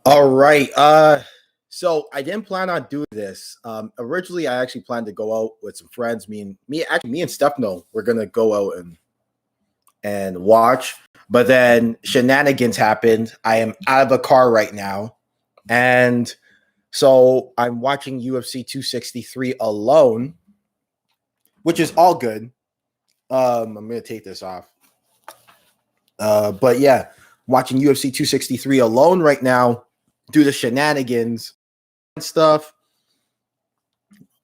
All right. So I didn't plan on doing this. Originally, I actually planned to go out with some friends. Me and Stefano were gonna go out and watch, but then shenanigans happened. I am out of a car right now, and so I'm watching UFC 263 alone, which is all good. I'm gonna take this off. But yeah, watching UFC 263 alone right now due to shenanigans and stuff.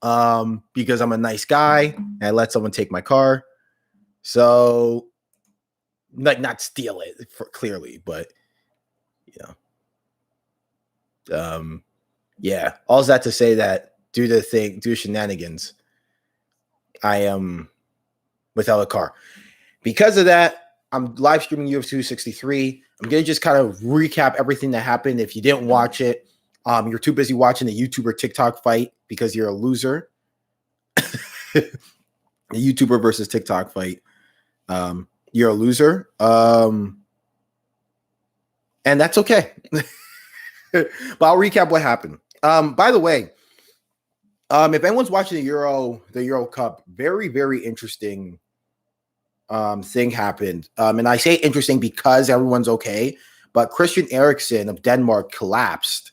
Because I'm a nice guy and I let someone take my car. So, like, not steal it clearly, but you yeah. All that to say that due to shenanigans, I am without a car. Because of that, I'm live streaming UFC 263. I'm gonna just kind of recap everything that happened. If you didn't watch it, you're too busy watching the YouTuber TikTok fight because you're a loser. The YouTuber versus TikTok fight. You're a loser. And that's okay. But I'll recap what happened. By the way, if anyone's watching the Euro Cup, very, very interesting thing happened. And I say interesting because everyone's okay, but Christian Eriksen of Denmark collapsed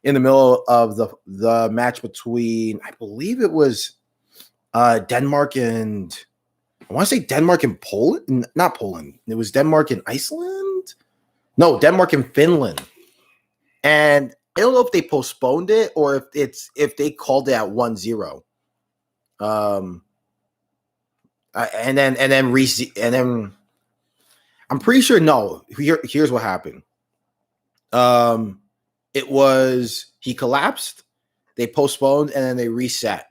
in the middle of the match between, I believe it was Denmark and I want to say Denmark and Poland, not Poland. It was Denmark and Iceland. No, Denmark and Finland. And I don't know if they postponed it or if they called it at 1-0. And then I'm pretty sure no. Here's what happened. It was he collapsed, they postponed, and then they reset.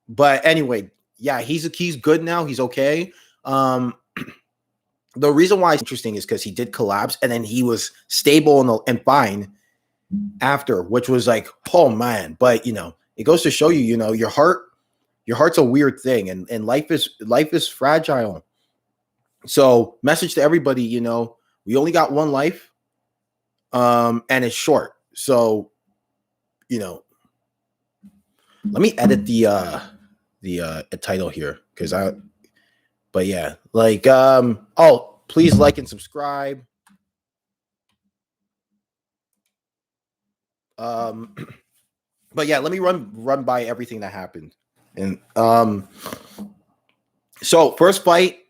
But anyway, yeah, he's good now. He's okay. The reason why it's interesting is because he did collapse, and then he was stable and fine after, which was like, oh man. But it goes to show you, your heart's a weird thing, and life is fragile. So, message to everybody, we only got one life, and it's short. So, let me edit the title here but yeah, like, please like and subscribe. But yeah, let me run by everything that happened. And so first fight,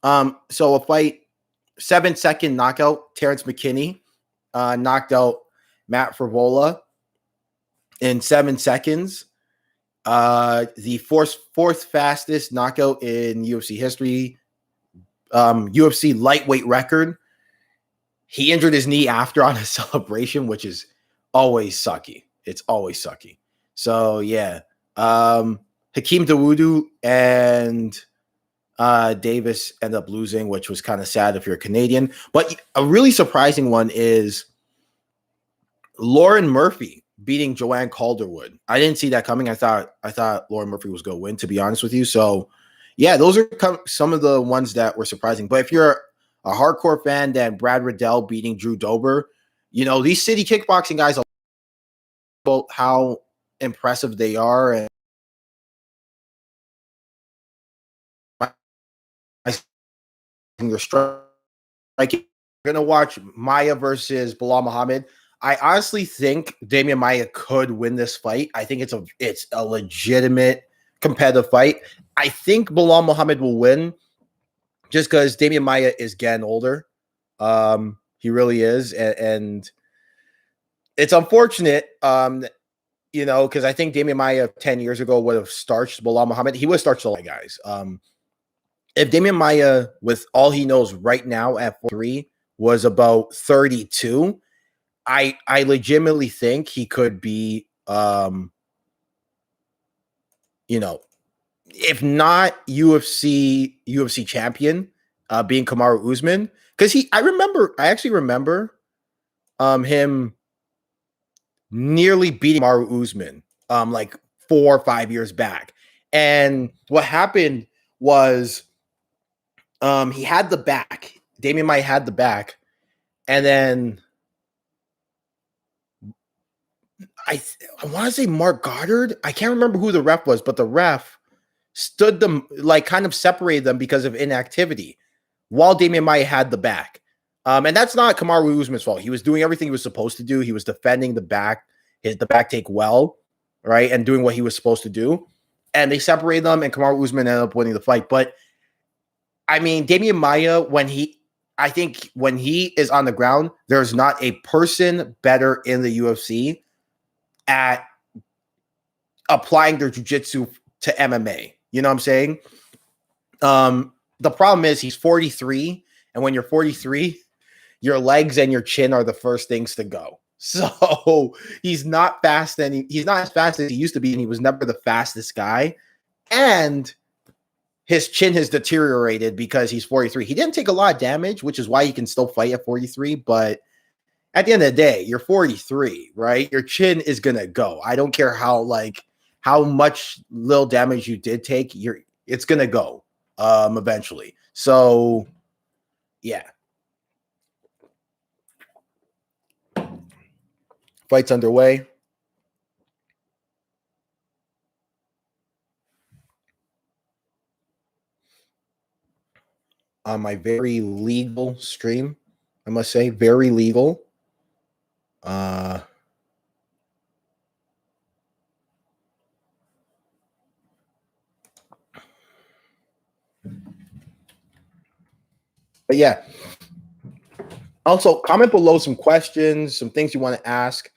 so a fight, 7-second knockout. Terrence McKinney knocked out Matt Favola in 7 seconds. The fourth fastest knockout in UFC history. UFC lightweight record. He injured his knee after on a celebration, which is always sucky. It's always sucky. So yeah, Hakeem Dawodu and Davis end up losing, which was kind of sad if you're a Canadian. But a really surprising one is Lauren Murphy beating Joanne Calderwood. I didn't see that coming. I thought Lauren Murphy was going to win, to be honest with you. So yeah, those are some of the ones that were surprising. But if you're a hardcore fan, then Brad Riddell beating Drew Dober. These city kickboxing guys are about how impressive they are, and they're striking. We're gonna watch Maya versus Bilal Muhammad. I honestly think Damian Maya could win this fight. I think it's a legitimate competitive fight. I think Bilal Muhammad will win just because Damian Maya is getting older. He really is, and it's unfortunate, because I think Damian Maya 10 years ago would have starched Bilal Muhammad. He would have starched a lot of guys. If Damian Maya, with all he knows right now at 3, was about 32, I legitimately think he could be, if not UFC champion, being Kamaru Usman, because I actually remember him nearly beating Kamaru Usman like 4 or 5 years back. And what happened was he had the back. Damian Maya had the back, and then I want to say Mark Goddard. I can't remember who the ref was, but the ref stood them, like kind of separated them because of inactivity while Damian Maia had the back. And that's not Kamaru Usman's fault. He was doing everything he was supposed to do. He was defending the back take well, right? And doing what he was supposed to do. And they separated them, and Kamaru Usman ended up winning the fight. But I mean, Damian Maia, I think when he is on the ground, there's not a person better in the UFC at applying their jiu-jitsu to MMA. You know what I'm saying? The problem is he's 43, and when you're 43, your legs and your chin are the first things to go. So he's not fast, and he's not as fast as he used to be, and he was never the fastest guy. And his chin has deteriorated because he's 43. He didn't take a lot of damage, which is why he can still fight at 43. But at the end of the day, you're 43, right? Your chin is gonna go. I don't care how much little damage you did take. It's gonna go eventually. So yeah. Fight's underway. On my very legal stream, I must say, very legal. But yeah. Also, comment below some questions, some things you want to ask.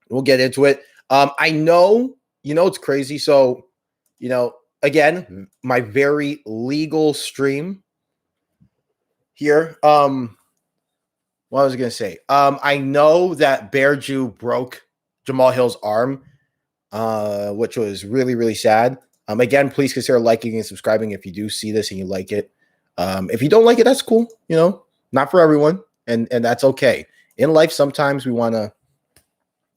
We'll get into it. I know, it's crazy. So, again, my very legal stream here. What was I going to say? I know that Bear Jew broke Jamal Hill's arm, which was really, really sad. Again, please consider liking and subscribing if you do see this and you like it. If you don't like it, that's cool. Not for everyone, and that's okay. In life, sometimes we want to.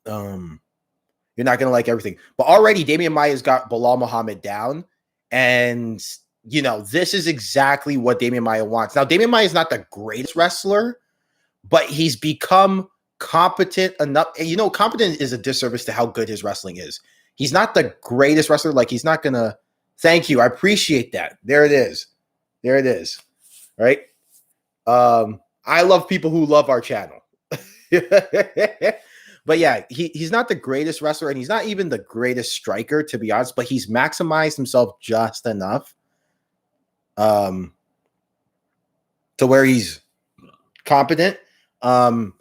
You're not going to like everything, but already Damian Maia's got Bilal Muhammad down, and this is exactly what Damian Maia wants. Now, Damian Maia is not the greatest wrestler, but he's become competent enough. Competent is a disservice to how good his wrestling is. He's not the greatest wrestler. Like, he's not going to. Thank you. I appreciate that. There it is. Right. I love people who love our channel. But yeah, he's not the greatest wrestler, and he's not even the greatest striker, to be honest, but he's maximized himself just enough to where he's competent. And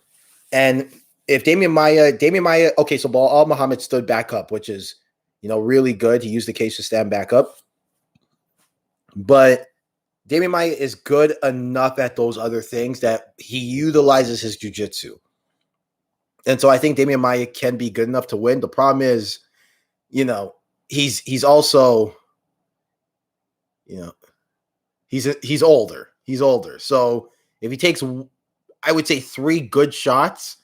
if Damian Maia, okay, so Bilal Muhammad stood back up, which is, really good. He used the cage to stand back up. But Damian Maia is good enough at those other things that he utilizes his jiu-jitsu. And so I think Damian Maia can be good enough to win. The problem is, he's also, he's older. He's older. So if he takes, I would say, 3 good shots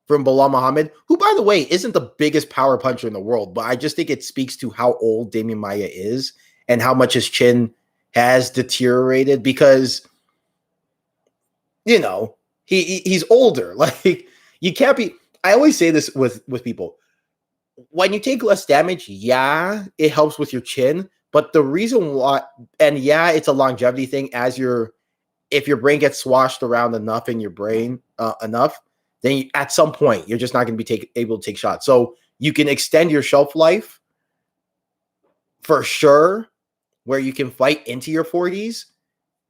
from Bilal Muhammad, who, by the way, isn't the biggest power puncher in the world, but I just think it speaks to how old Damian Maia is and how much his chin has deteriorated because, he's older. Like, you can't be. I always say this with people. When you take less damage, yeah, it helps with your chin. But the reason why, and yeah, it's a longevity thing. If your brain gets swashed around enough in your brain enough, then at some point you're just not going to be able to take shots. So you can extend your shelf life for sure, where you can fight into your 40s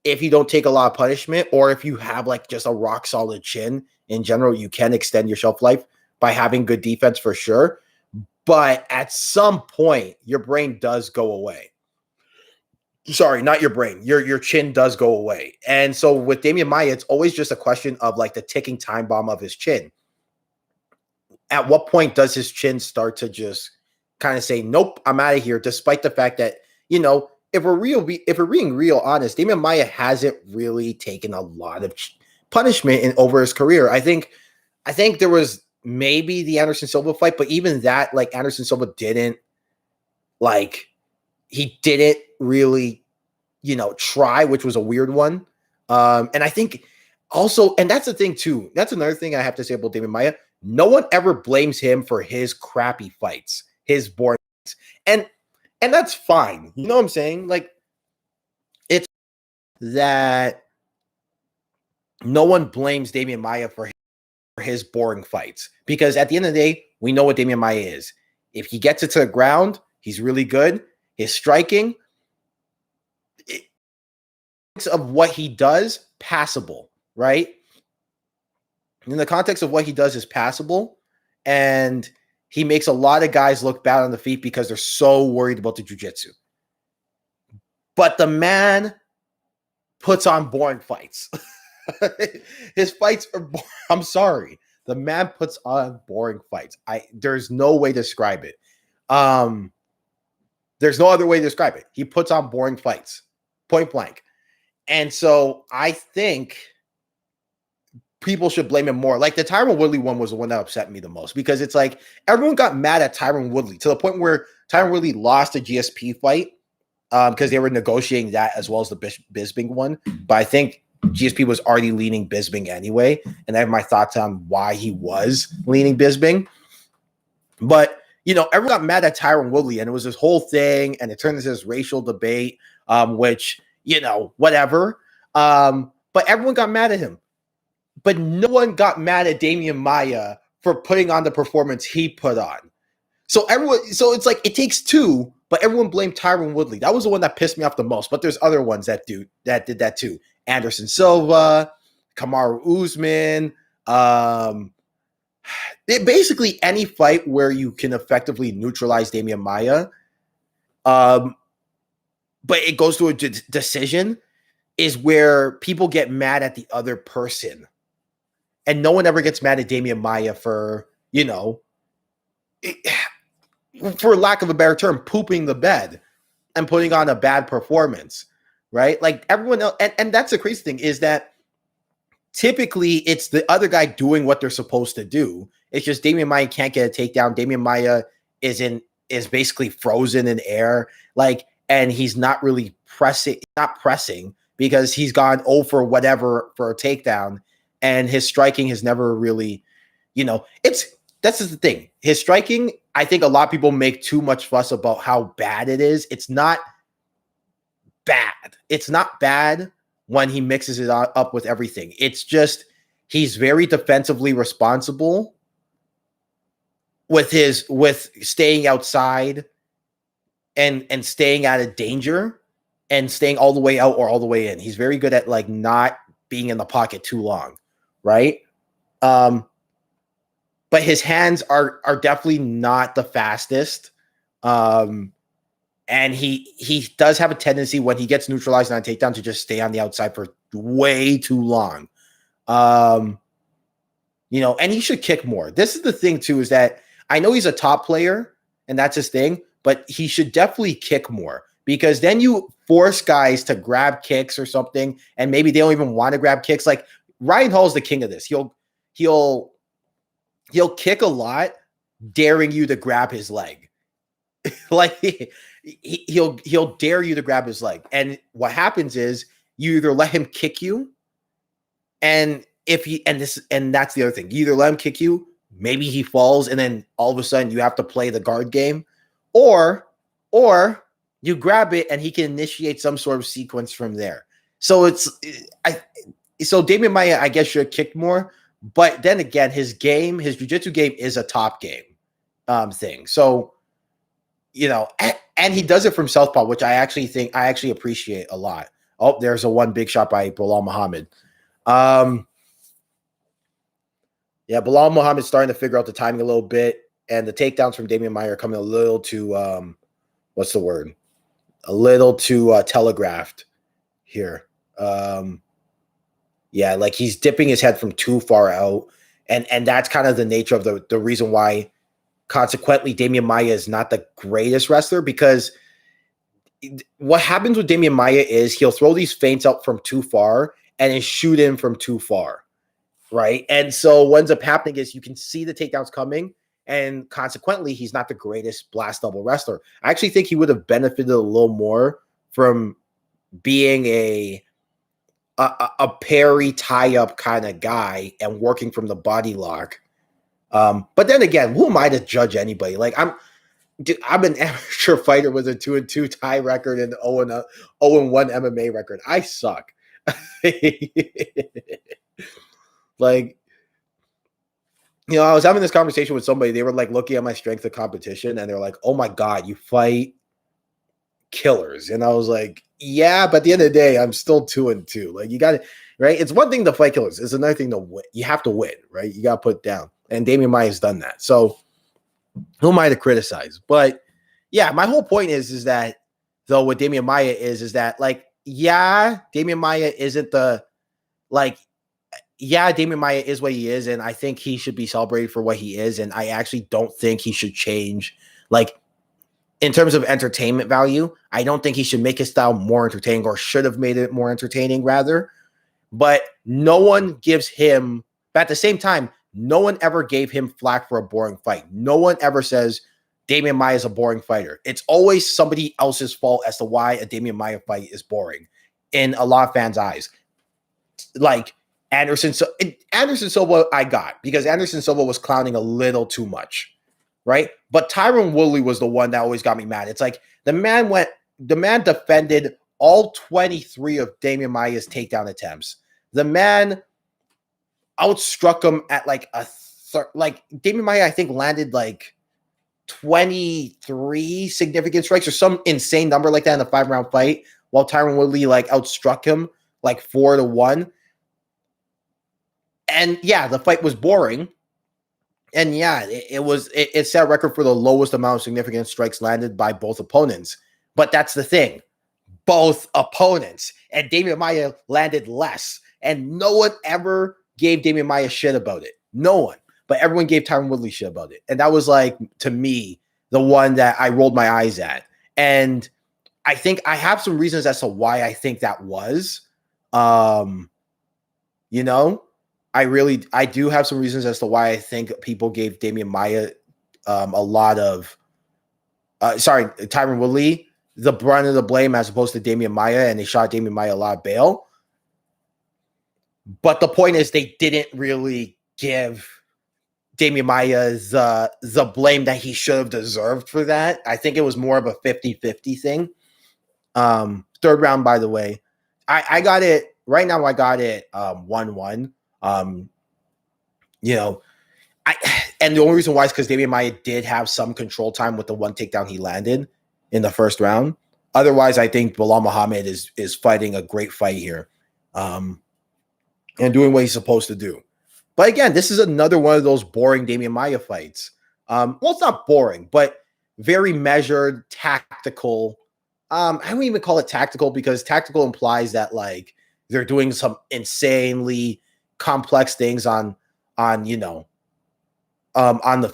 if you don't take a lot of punishment, or if you have like just a rock solid chin. In general, you can extend your shelf life by having good defense for sure. But at some point, your brain does go away. Sorry, not your brain. Your chin does go away. And so with Damian Maia, it's always just a question of like the ticking time bomb of his chin. At what point does his chin start to just kind of say, nope, I'm out of here, despite the fact that, if we're being real honest, Damian Maia hasn't really taken a lot of punishment over his career. I think there was maybe the Anderson Silva fight, but even that, like, Anderson Silva didn't really, try, which was a weird one. And I think also, and that's the thing too, that's another thing I have to say about Damian Maia. no one ever blames him for his crappy fights, his boring fights. And that's fine. You know what I'm saying? Like, it's that no one blames Damian Maia for his boring fights, because at the end of the day, we know what Damian Maia is. If he gets it to the ground, he's really good. His striking, of what he does, passable, right? In the context of what he does is passable, and he makes a lot of guys look bad on the feet because they're so worried about the jiu-jitsu. But the man puts on boring fights. His fights are boring. I'm sorry. The man puts on boring fights. There's no way to describe it. There's no other way to describe it. He puts on boring fights, point blank. And so I think people should blame him more. Like the Tyron Woodley one was the one that upset me the most, because it's like everyone got mad at Tyron Woodley to the point where Tyron Woodley lost a GSP fight because they were negotiating that as well as the Bisping one. But I think GSP was already leaning Bisping anyway, and I have my thoughts on why he was leaning Bisping. But, you know, everyone got mad at Tyron Woodley, and it was this whole thing, and it turned into this racial debate, which, you know, whatever. But everyone got mad at him. But no one got mad at Damian Maia for putting on the performance he put on. So it's like it takes two, but everyone blamed Tyron Woodley. That was the one that pissed me off the most. But there's other ones that did that too. Anderson Silva, Kamaru Usman, basically any fight where you can effectively neutralize Damian Maia, but it goes to a decision, is where people get mad at the other person. And no one ever gets mad at Damian Maia for, you know, for lack of a better term, pooping the bed and putting on a bad performance, right? Like everyone else, and that's the crazy thing, is that typically it's the other guy doing what they're supposed to do. It's just Damian Maia can't get a takedown. Damian Maia is basically frozen in air, like, and he's not really pressing because he's gone 0 for whatever for a takedown. And his striking has never really, you know, that's just the thing. His striking, I think a lot of people make too much fuss about how bad it is. It's not bad. It's not bad when he mixes it up with everything. It's just he's very defensively responsible with staying outside and staying out of danger and staying all the way out or all the way in. He's very good at like not being in the pocket too long. Right. But his hands are definitely not the fastest. And he does have a tendency when he gets neutralized on a takedown to just stay on the outside for way too long. You know, and he should kick more. This is the thing too, is that I know he's a top player and that's his thing, but he should definitely kick more, because then you force guys to grab kicks or something, and maybe they don't even want to grab kicks. Like Ryan Hall is the king of this. He'll kick a lot, daring you to grab his leg. Like he'll dare you to grab his leg, and what happens is you either let him kick you, and that's the other thing. You either let him kick you, maybe he falls, and then all of a sudden you have to play the guard game, or you grab it and he can initiate some sort of sequence from there. So so Damian Maia, I guess, should have kicked more. But then again, his jiu-jitsu game is a top game thing. So, you know, and he does it from southpaw, which I actually appreciate a lot. Oh, there's a one big shot by Bilal Muhammad. Yeah, Bilal Muhammad's starting to figure out the timing a little bit, and the takedowns from Damian Maia are coming a little too what's the word? A little too telegraphed here. Yeah, like he's dipping his head from too far out. And that's kind of the nature of the reason why, consequently, Damian Maia is not the greatest wrestler, because what happens with Damian Maia is he'll throw these feints out from too far and then shoot in from too far, right? And so what ends up happening is you can see the takedowns coming, and consequently, he's not the greatest blast double wrestler. I actually think he would have benefited a little more from being a parry tie-up kind of guy and working from the body lock But then again, who am I to judge anybody? Like I'm an amateur fighter with a 2-2 tie record and 0-1 MMA record. I suck. Like, I was having this conversation with somebody. They were like looking at my strength of competition, and they're like, "Oh my god, you fight killers." And I was like, "Yeah, but at the end of the day, I'm still 2-2. Like, you got to, right? It's one thing to fight killers. It's another thing to win. You have to win, right? You got to put down." And Damian Maia's done that. So who am I to criticize? But yeah, my whole point is that though what Damian Maia is that like, yeah, Damian Maia isn't the like, yeah, Damian Maia is what he is, and I think he should be celebrated for what he is. And I actually don't think he should change, like, in terms of entertainment value. I don't think he should make his style more entertaining, or should have made it more entertaining, rather. But no one gives him, but at the same time, no one ever gave him flack for a boring fight. No one ever says Damian Maia is a boring fighter. It's always somebody else's fault as to why a Damian Maia fight is boring in a lot of fans' eyes. Like Anderson Silva, I got, because Anderson Silva was clowning a little too much, right? But Tyron Woodley was the one that always got me mad. It's like the man defended all 23 of Damian Maia's takedown attempts. The man outstruck him at like like Damian Maia, I think, landed like 23 significant strikes or some insane number like that in a 5-round fight, while Tyron Woodley like outstruck him like 4-1. And yeah, the fight was boring. And yeah, it set a record for the lowest amount of significant strikes landed by both opponents. But that's the thing. Both opponents. And Damian Maia landed less. And no one ever gave Damian Maia shit about it. No one. But everyone gave Tyron Woodley shit about it. And that was like, to me, the one that I rolled my eyes at. And I think I have some reasons as to why I think that was. I do have some reasons as to why I think people gave Damian Maia a lot of Tyron Woodley the brunt of the blame as opposed to Damian Maia, and they shot Damian Maia a lot of bail. But the point is, they didn't really give Damian Maia the blame that he should have deserved for that. I think it was more of a 50-50 thing. Third round, by the way, I got it right now. I got it 1-1. And the only reason why is because Damian Maia did have some control time with the one takedown he landed in the first round. Otherwise, I think Bilal Muhammad is fighting a great fight here, and doing what he's supposed to do. But again, this is another one of those boring Damian Maia fights. Well, it's not boring, but very measured, tactical. I don't even call it tactical, because tactical implies that like they're doing some insanely complex things on the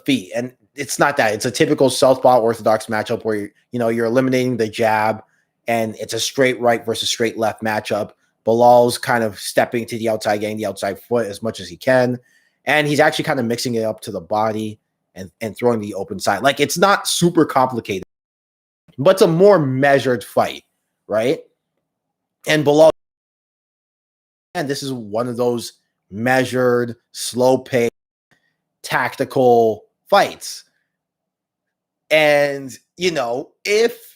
feet, and it's not that. It's a typical southpaw orthodox matchup where you're eliminating the jab, and it's a straight right versus straight left matchup. Bilal's kind of stepping to the outside, getting the outside foot as much as he can, and he's actually kind of mixing it up to the body and throwing the open side. Like, it's not super complicated, but it's a more measured fight, right? And Bilal, and this is one of those measured, slow pace, tactical fights. And if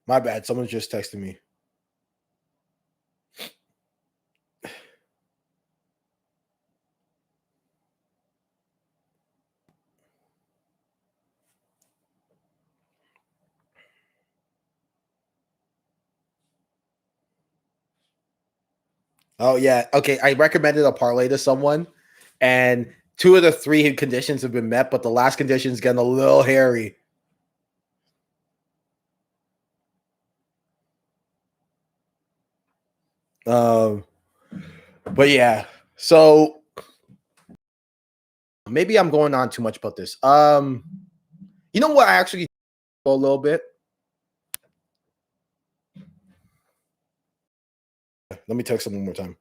my bad, someone's just texted me. Oh yeah, okay. I recommended a parlay to someone, and 2 of the 3 conditions have been met, but the last condition is getting a little hairy. But yeah, so maybe I'm going on too much about this. You know what? I actually a little bit. Let me text him one more time.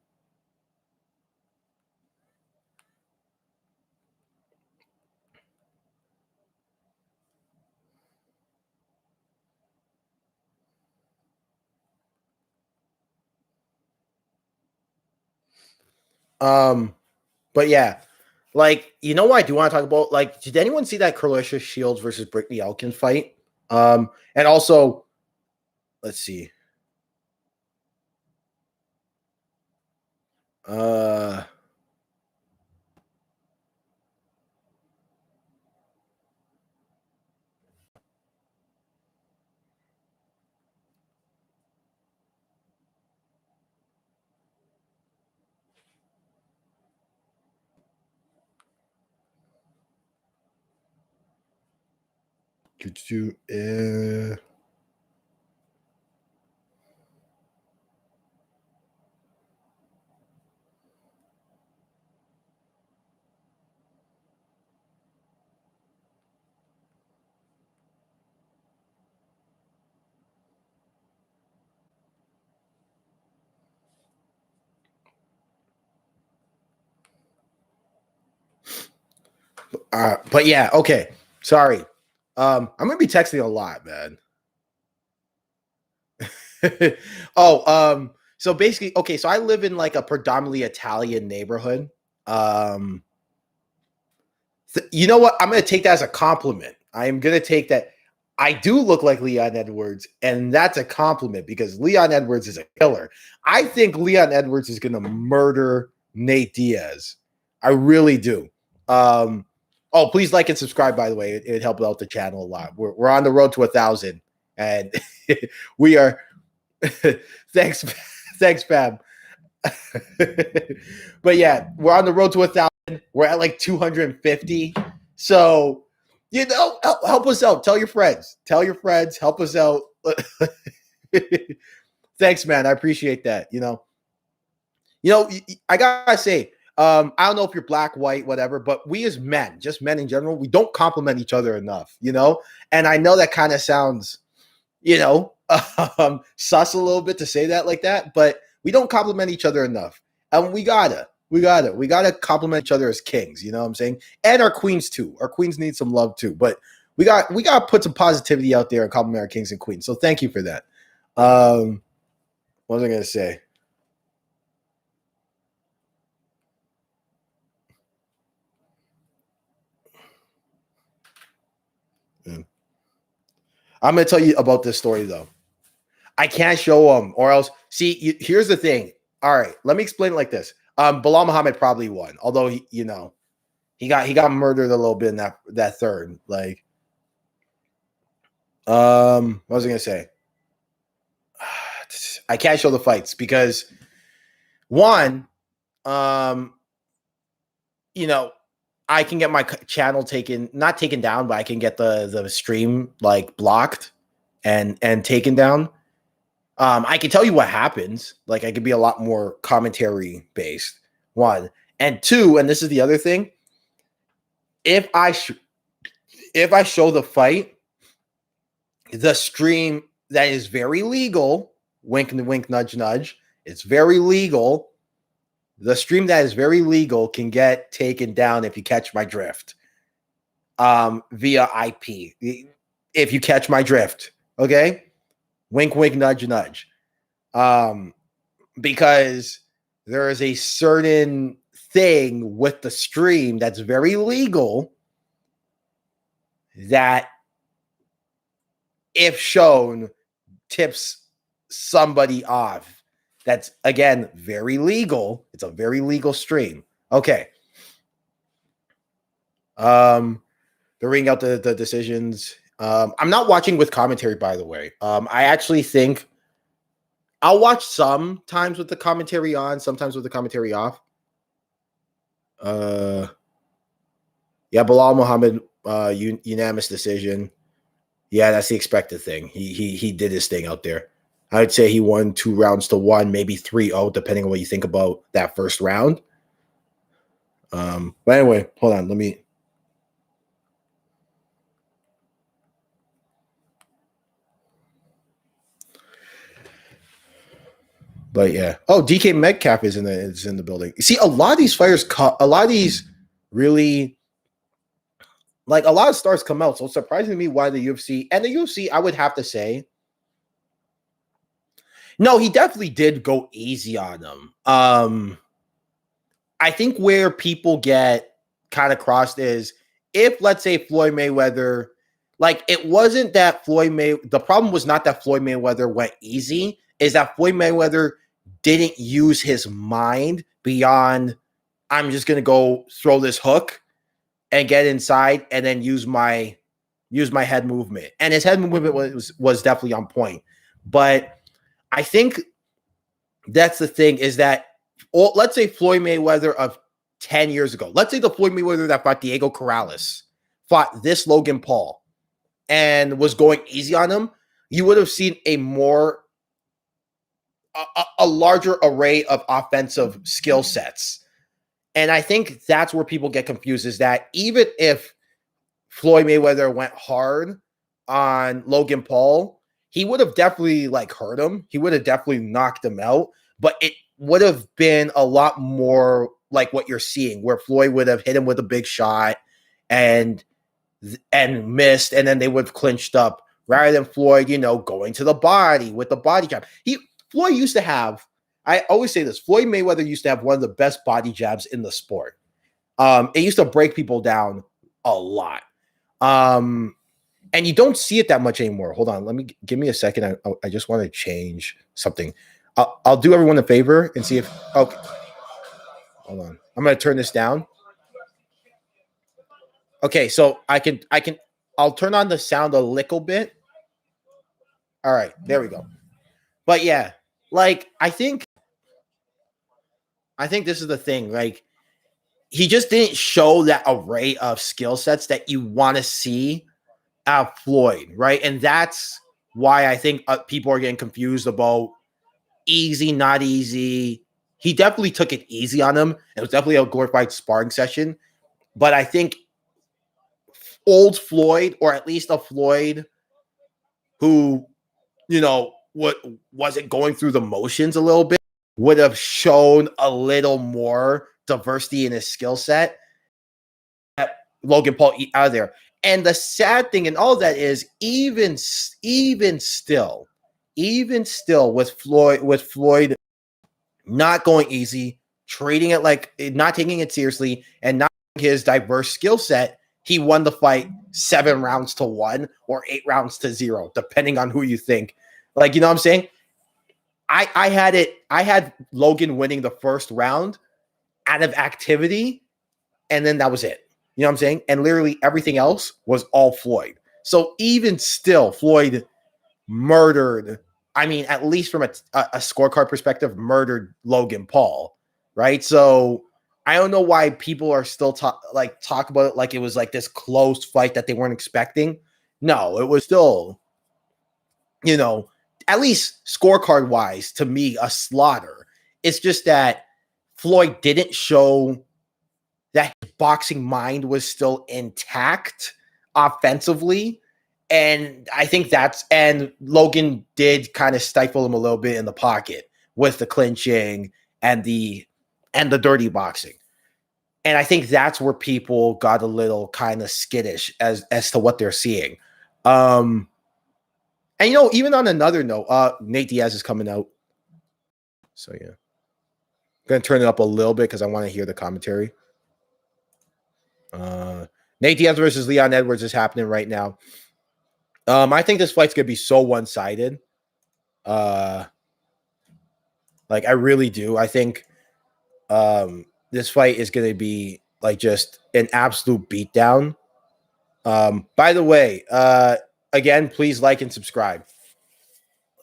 But yeah, like, you know what I do want to talk about? Like, did anyone see that Carissa Shields versus Brittany Elkins fight? And also, let's see. Uh but yeah, okay. Sorry. I'm gonna be texting a lot, man. So basically, okay, so I live in like a predominantly Italian neighborhood. Um, you know what? I'm gonna take that as a compliment. I am gonna take that. I do look like Leon Edwards, and that's a compliment because Leon Edwards is a killer. I think Leon Edwards is gonna murder Nate Diaz. I really do. Oh, please like and subscribe, by the way. It would help out the channel a lot. We're on the road to 1,000, and we are. thanks, thanks, Fab. But yeah, we're on the road to 1,000. We're at like 250. So, you know, help us out. Tell your friends. Tell your friends. Help us out. Thanks, man. I appreciate that. I gotta say, I don't know if you're black, white, whatever, but we as men, just men in general, we don't compliment each other enough. And I know that kind of sounds, sus a little bit to say that like that, but we don't compliment each other enough. And we gotta compliment each other as kings, you know what I'm saying? And our queens too. Our queens need some love too. But we gotta put some positivity out there and compliment our kings and queens. So thank you for that. What was I gonna say? Mm. I'm gonna tell you about this story though. I can't show them, or else. See, here's the thing. All right, let me explain it like this. Bilal Muhammad probably won, although he got murdered a little bit in that third. Like, what was I gonna say? I can't show the fights because one, um, you know, I can get my channel not taken down, but I can get the stream like blocked and taken down. I can tell you what happens. Like, I could be a lot more commentary based. One and two, and this is the other thing. If I show the fight, the stream that is very legal, wink and wink, nudge nudge, it's very legal. The stream that is very legal can get taken down if you catch my drift. Via IP. If you catch my drift, okay? Wink, wink, nudge, nudge. Because there is a certain thing with the stream that's very legal that, if shown, tips somebody off. That's, again, very legal. It's a very legal stream. Okay. They're reading out the decisions. I'm not watching with commentary, by the way. I actually think I'll watch sometimes with the commentary on, sometimes with the commentary off. Yeah, Bilal Muhammad, unanimous decision. Yeah, that's the expected thing. He did his thing out there. I would say he won 2 rounds to 1, maybe 3-0, depending on what you think about that first round. But anyway, hold on. Let me. But yeah. Oh, DK Metcalf is in the building. See, a lot of these fighters, a lot of these really, like, a lot of stars come out. So it's surprising to me why the UFC, I would have to say, no, he definitely did go easy on them. I think where people get kind of crossed is if, let's say, Floyd Mayweather, like it wasn't that the problem was not that Floyd Mayweather went easy, is that Floyd Mayweather didn't use his mind beyond, I'm just going to go throw this hook and get inside and then use my head movement. And his head movement was definitely on point. But I think that's the thing is that, let's say Floyd Mayweather of 10 years ago, let's say the Floyd Mayweather that fought Diego Corrales fought this Logan Paul and was going easy on him, you would have seen a larger array of offensive skill sets. And I think that's where people get confused, is that even if Floyd Mayweather went hard on Logan Paul, he would have definitely hurt him. He would have definitely knocked him out, but it would have been a lot more like what you're seeing, where Floyd would have hit him with a big shot and missed, and then they would have clinched up, rather than Floyd, going to the body with the body jab. Floyd used to have, I always say this, Floyd Mayweather used to have one of the best body jabs in the sport. It used to break people down a lot. And you don't see it that much anymore. Hold on. Give me a second. I just want to change something. I'll do everyone a favor and see if, okay. Hold on. I'm going to turn this down. Okay. So I'll turn on the sound a little bit. All right. There we go. But yeah, I think this is the thing. He just didn't show that array of skill sets that you want to see out of Floyd, right? And that's why I think people are getting confused about easy, not easy. He definitely took it easy on him. It was definitely a glorified sparring session. But I think old Floyd, or at least a Floyd who, wasn't going through the motions a little bit, would have shown a little more diversity in his skill set that Logan Paul out of there. And the sad thing in all of that is even still with Floyd not going easy, treating it not taking it seriously, and not his diverse skill set, he won the fight 7 rounds to 1 or 8 rounds to 0, depending on who you think. You know what I'm saying? I had Logan winning the first round out of activity, and then that was it. You know what I'm saying? And literally everything else was all Floyd. So even still, Floyd murdered, at least from a scorecard perspective, murdered Logan Paul, right? So I don't know why people are still talk about it like it was this close fight that they weren't expecting. No, it was still, at least scorecard wise, to me, a slaughter. It's just that Floyd didn't show that his boxing mind was still intact offensively. And I think and Logan did kind of stifle him a little bit in the pocket with the clinching and the dirty boxing. And I think that's where people got a little kind of skittish as to what they're seeing. And even on another note, Nate Diaz is coming out. So yeah. I'm gonna turn it up a little bit because I want to hear the commentary. Nate Diaz versus Leon Edwards is happening right now. I think this fight's gonna be so one-sided. I really do. I think this fight is gonna be just an absolute beatdown. By the way, again, please like and subscribe.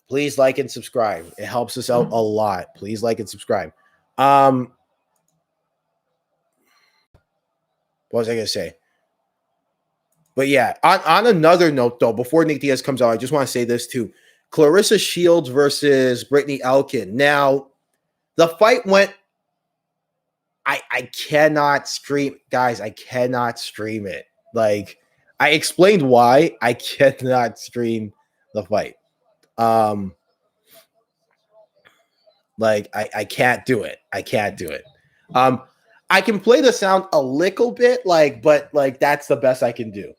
Please like and subscribe. It helps us out a lot. Please like and subscribe. What was I gonna say? But yeah, on another note, though, before Nick Diaz comes out, I just want to say this too. Clarissa Shields versus Brittany Elkin. Now, the fight went. I cannot stream, guys. I cannot stream it. I explained why I cannot stream the fight. I can't do it. I can't do it. I can play the sound a little bit, but that's the best I can do.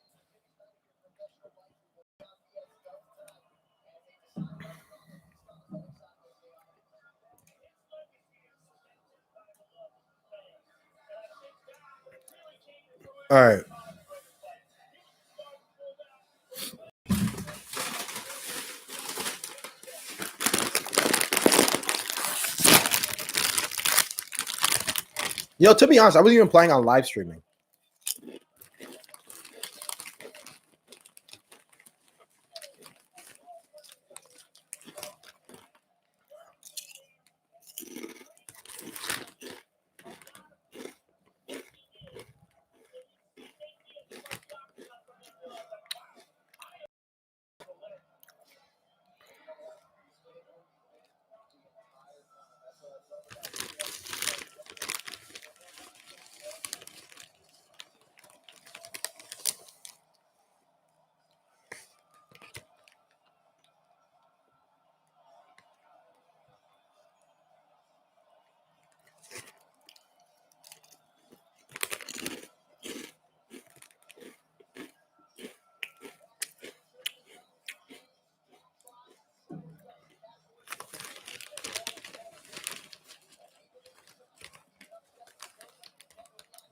All right. To be honest, I wasn't even planning on live streaming.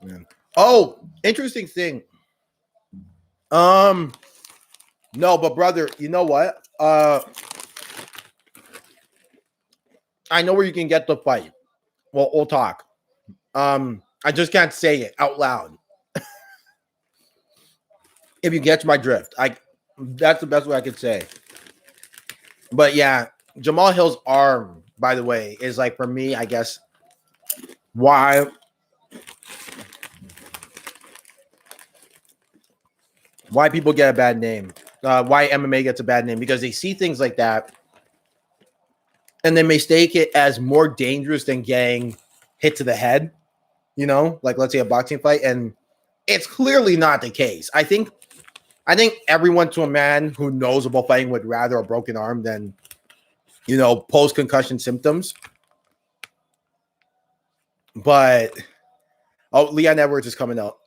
Man. Oh, interesting thing. No, but brother, you know what? I know where you can get the fight. Well, we'll talk. I just can't say it out loud. If you get my drift, that's the best way I could say. But yeah, Jamal Hill's arm, by the way, is like for me, I guess, why people get a bad name. Why MMA gets a bad name, because they see things like that and they mistake it as more dangerous than getting hit to the head. Like let's say a boxing fight, and it's clearly not the case. I think everyone to a man who knows about fighting would rather a broken arm than, post-concussion symptoms. But, Leon Edwards is coming out.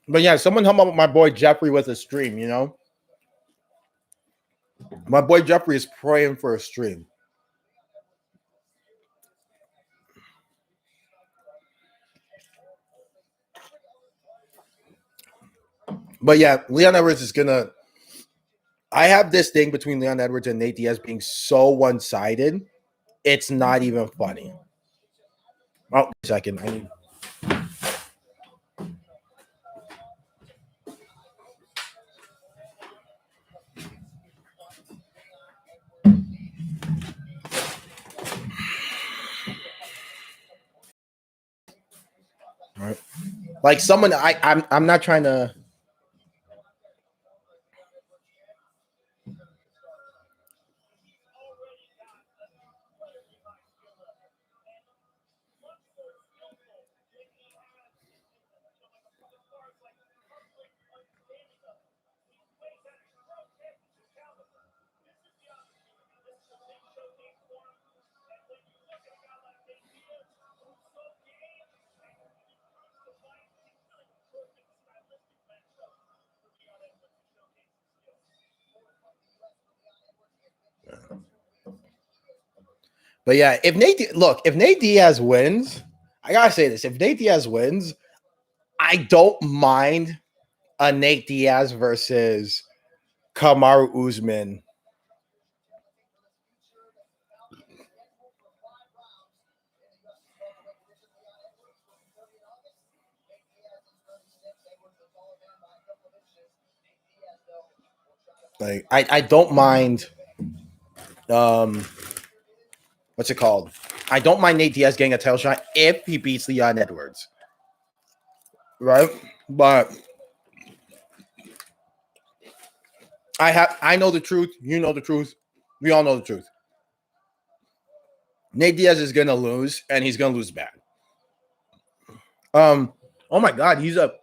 But yeah, someone help out my boy Jeffrey with a stream, My boy Jeffrey is praying for a stream. But yeah, Leon Edwards is gonna. I have this thing between Leon Edwards and Nate Diaz being so one-sided. It's not even funny. Oh, a second. I need. All right. Like someone, I'm not trying to. But yeah, if Nate Diaz wins, I gotta say this: if Nate Diaz wins, I don't mind a Nate Diaz versus Kamaru Usman. Like I don't mind. What's it called? I don't mind Nate Diaz getting a title shot if he beats Leon Edwards, right? But I know the truth. You know the truth. We all know the truth. Nate Diaz is gonna lose, and he's gonna lose bad. Oh my God, he's a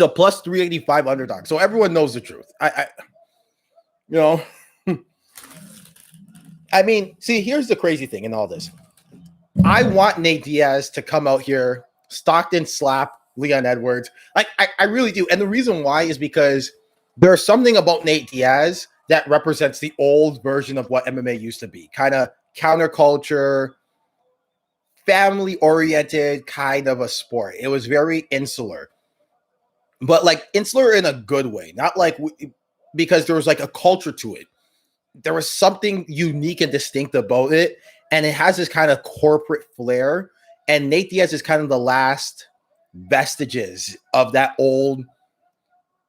plus 385 underdog. So everyone knows the truth. You know, I mean, see, here's the crazy thing in all this. I want Nate Diaz to come out here, Stockton slap Leon Edwards. I really do. And the reason why is because there's something about Nate Diaz that represents the old version of what MMA used to be. Kind of counterculture, family-oriented kind of a sport. It was very insular. But like insular in a good way, not like because there was like a culture to it. There was something unique and distinct about it, and it has this kind of corporate flair. And Nate Diaz is kind of the last vestiges of that old,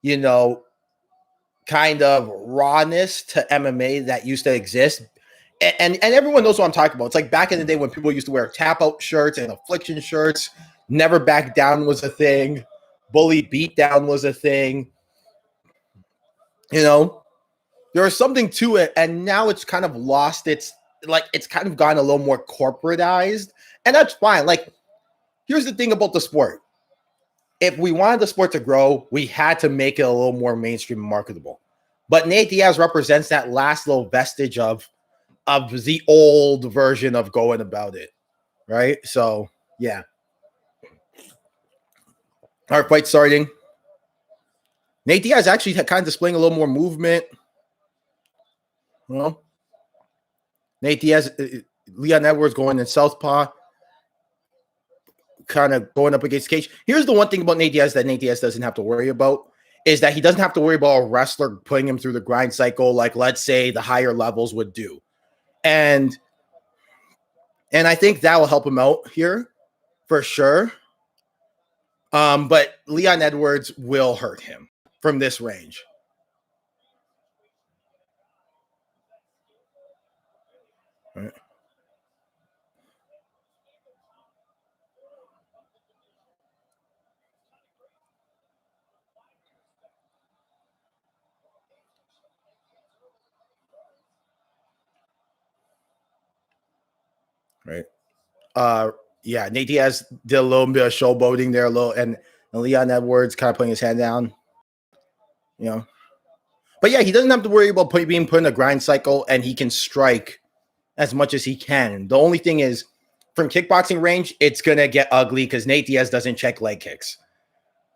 you know, kind of rawness to MMA that used to exist. And everyone knows what I'm talking about. It's like back in the day when people used to wear tap out shirts and affliction shirts. Never back down was a thing. Bully beatdown was a thing. You know, there was something to it, and now it's kind of lost its it's kind of gone a little more corporatized, and that's fine. Like, here's the thing about the sport. If we wanted the sport to grow, we had to make it a little more mainstream and marketable. But Nate Diaz represents that last little vestige of the old version of going about it, right? So, yeah. All right, fight starting. Nate Diaz actually kind of displaying a little more movement. Well, Nate Diaz, Leon Edwards going in southpaw, kind of going up against Cage. Here's the one thing about Nate Diaz that Nate Diaz doesn't have to worry about is that he doesn't have to worry about a wrestler putting him through the grind cycle like, let's say, the higher levels would do. And I think that will help him out here for sure. But Leon Edwards will hurt him from this range. Right. Right. Yeah, Nate Diaz did a little bit of showboating there, and Leon Edwards kind of putting his hand down. You know. But yeah, he doesn't have to worry about being put in a grind cycle, and he can strike as much as he can. The only thing is, from kickboxing range, it's gonna get ugly because Nate Diaz doesn't check leg kicks.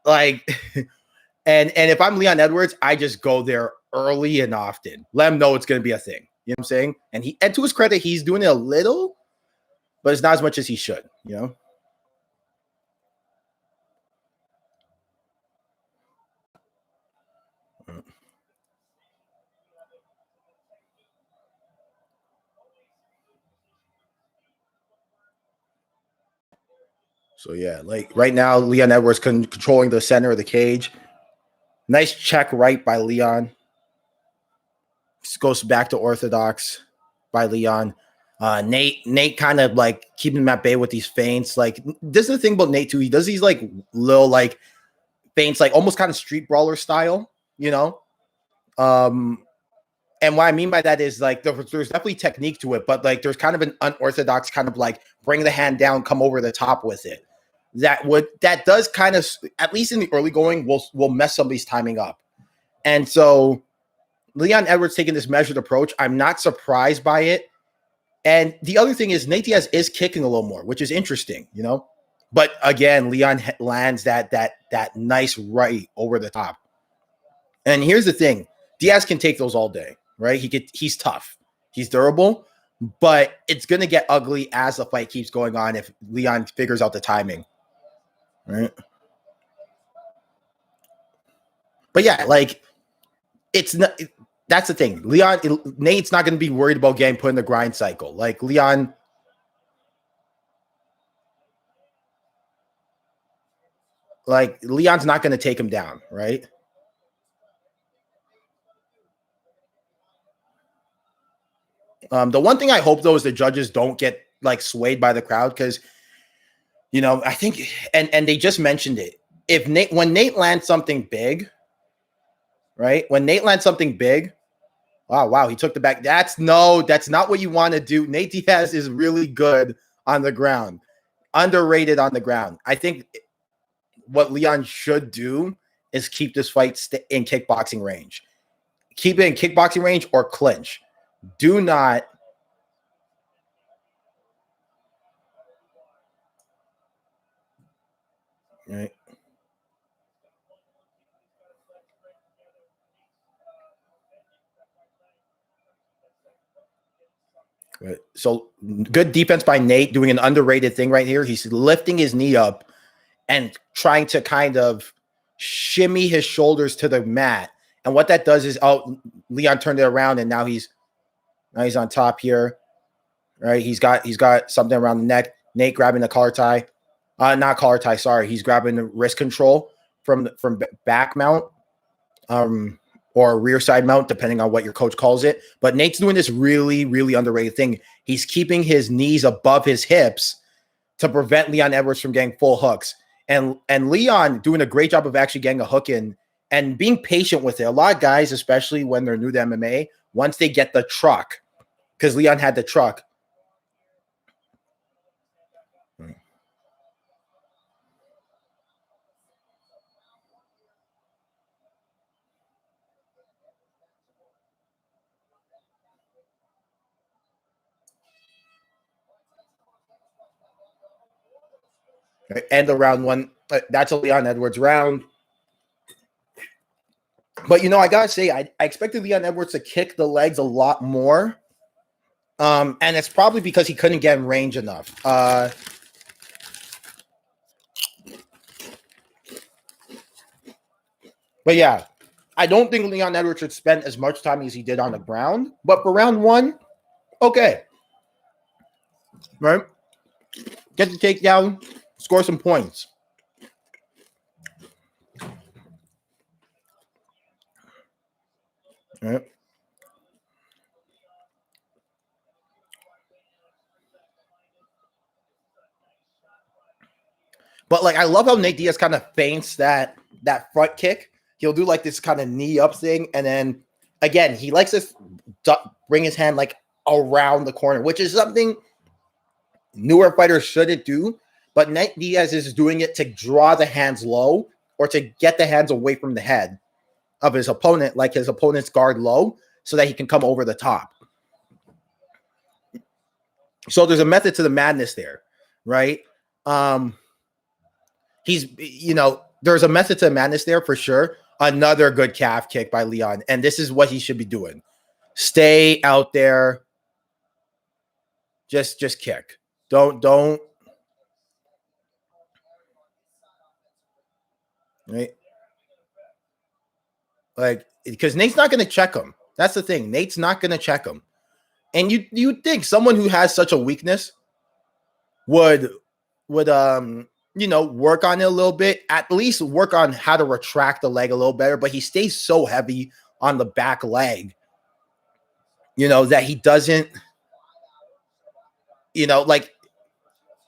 Like, and if I'm Leon Edwards, I just go there early and often. Let him know it's gonna be a thing. You know what I'm saying? And to his credit, he's doing it a little, but it's not as much as he should. You know. So yeah, like right now, Leon Edwards controlling the center of the cage. Nice check right by Leon. Just goes back to orthodox by Leon. Nate kind of like keeping him at bay with these feints. Like, this is the thing about Nate too. He does these like little like feints, like almost kind of street brawler style, you know. And what I mean by that is like there's definitely technique to it, but like there's kind of an unorthodox kind of like bring the hand down, come over the top with it. That does kind of, at least in the early going, will mess somebody's timing up. And so Leon Edwards taking this measured approach, I'm not surprised by it. And the other thing is Nate Diaz is kicking a little more, which is interesting, you know. But again, Leon lands that nice right over the top. And here's the thing: Diaz can take those all day, right? He's tough, he's durable, but it's gonna get ugly as the fight keeps going on if Leon figures out the timing, right? But yeah, like it's not. That's the thing. Nate's not going to be worried about getting put in the grind cycle. Like Leon's not going to take him down, right? The one thing I hope though is the judges don't get like swayed by the crowd because, you know, I think, and they just mentioned it. When Nate lands something big, right? When Nate lands something big, wow, he took the back. That's not what you want to do. Nate Diaz is really good on the ground. underrated on the ground. I think what Leon should do is keep this fight in kickboxing range. Keep it in kickboxing range or clinch. Do not. Right. Right. So good defense by Nate, doing an underrated thing right here. He's lifting his knee up and trying to kind of shimmy his shoulders to the mat. And what that does is, Leon turned it around, and now he's on top here. Right. He's got something around the neck. Nate grabbing the collar tie. Not collar tie, sorry. He's grabbing the wrist control from back mount. Or rear side mount, depending on what your coach calls it. But Nate's doing this really, really underrated thing. He's keeping his knees above his hips to prevent Leon Edwards from getting full hooks. And Leon doing a great job of actually getting a hook in and being patient with it. A lot of guys, especially when they're new to MMA, once they get the truck, because Leon had the truck. End of round one. That's a Leon Edwards round. But, I got to say, I expected Leon Edwards to kick the legs a lot more. And it's probably because he couldn't get in range enough. But, yeah, I don't think Leon Edwards should spend as much time as he did on the ground. But for round one, okay. Right? Get the takedown. Score some points. All right. But I love how Nate Diaz kind of feints that front kick. He'll do this kind of knee up thing, and then again he likes to bring his hand around the corner, which is something newer fighters shouldn't do. But Nate Diaz is doing it to draw the hands low or to get the hands away from the head of his opponent, like his opponent's guard low, so that he can come over the top. So there's a method to the madness there, right? There's a method to the madness there for sure. Another good calf kick by Leon, and this is what he should be doing. Stay out there. Just kick. Don't. Right? Because Nate's not going to check him. That's the thing. Nate's not going to check him. And you'd think someone who has such a weakness would work on it a little bit, at least work on how to retract the leg a little better. But he stays so heavy on the back leg, that he doesn't,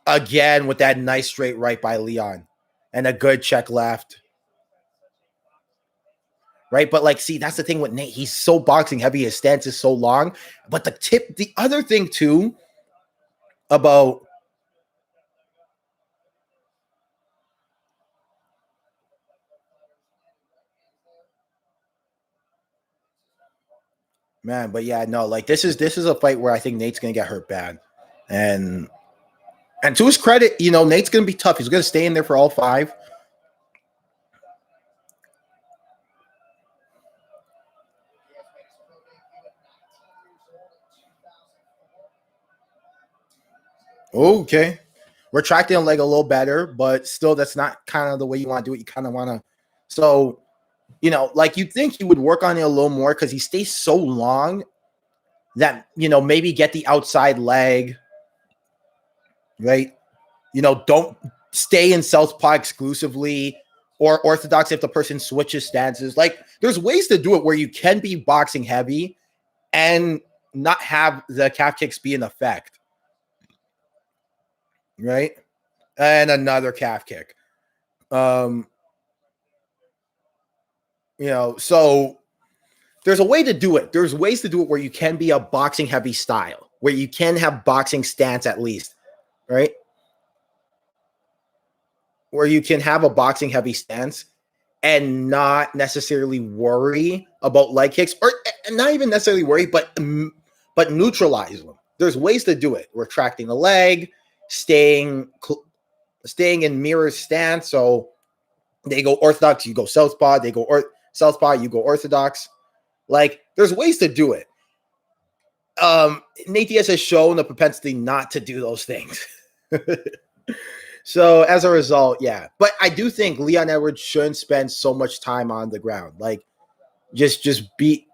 again, with that nice straight right by Leon and a good check left. Right. But see, that's the thing with Nate. He's so boxing heavy. His stance is so long. But the other thing too about man, but yeah, no, this is a fight where I think Nate's gonna get hurt bad. And to his credit, Nate's gonna be tough. He's gonna stay in there for all five. Okay. Retracting a leg a little better, but still that's not kind of the way you want to do it. You kind of want to. So, you'd think he would work on it a little more because he stays so long that, maybe get the outside leg, right? Don't stay in southpaw exclusively or orthodox if the person switches stances. There's ways to do it where you can be boxing heavy and not have the calf kicks be in effect. Right? And another calf kick. So there's a way to do it. There's ways to do it where you can be a boxing heavy style, where you can have boxing stance at least, right? where you can have a boxing heavy stance and not necessarily worry about leg kicks, or not even necessarily worry, but neutralize them. There's ways to do it. Retracting the leg, staying in mirror stance. So they go orthodox, you go southpaw. They go southpaw, you go orthodox. Like, there's ways to do it. Nate Diaz has shown a propensity not to do those things. So as a result, yeah. But I do think Leon Edwards shouldn't spend so much time on the ground. Like, just beat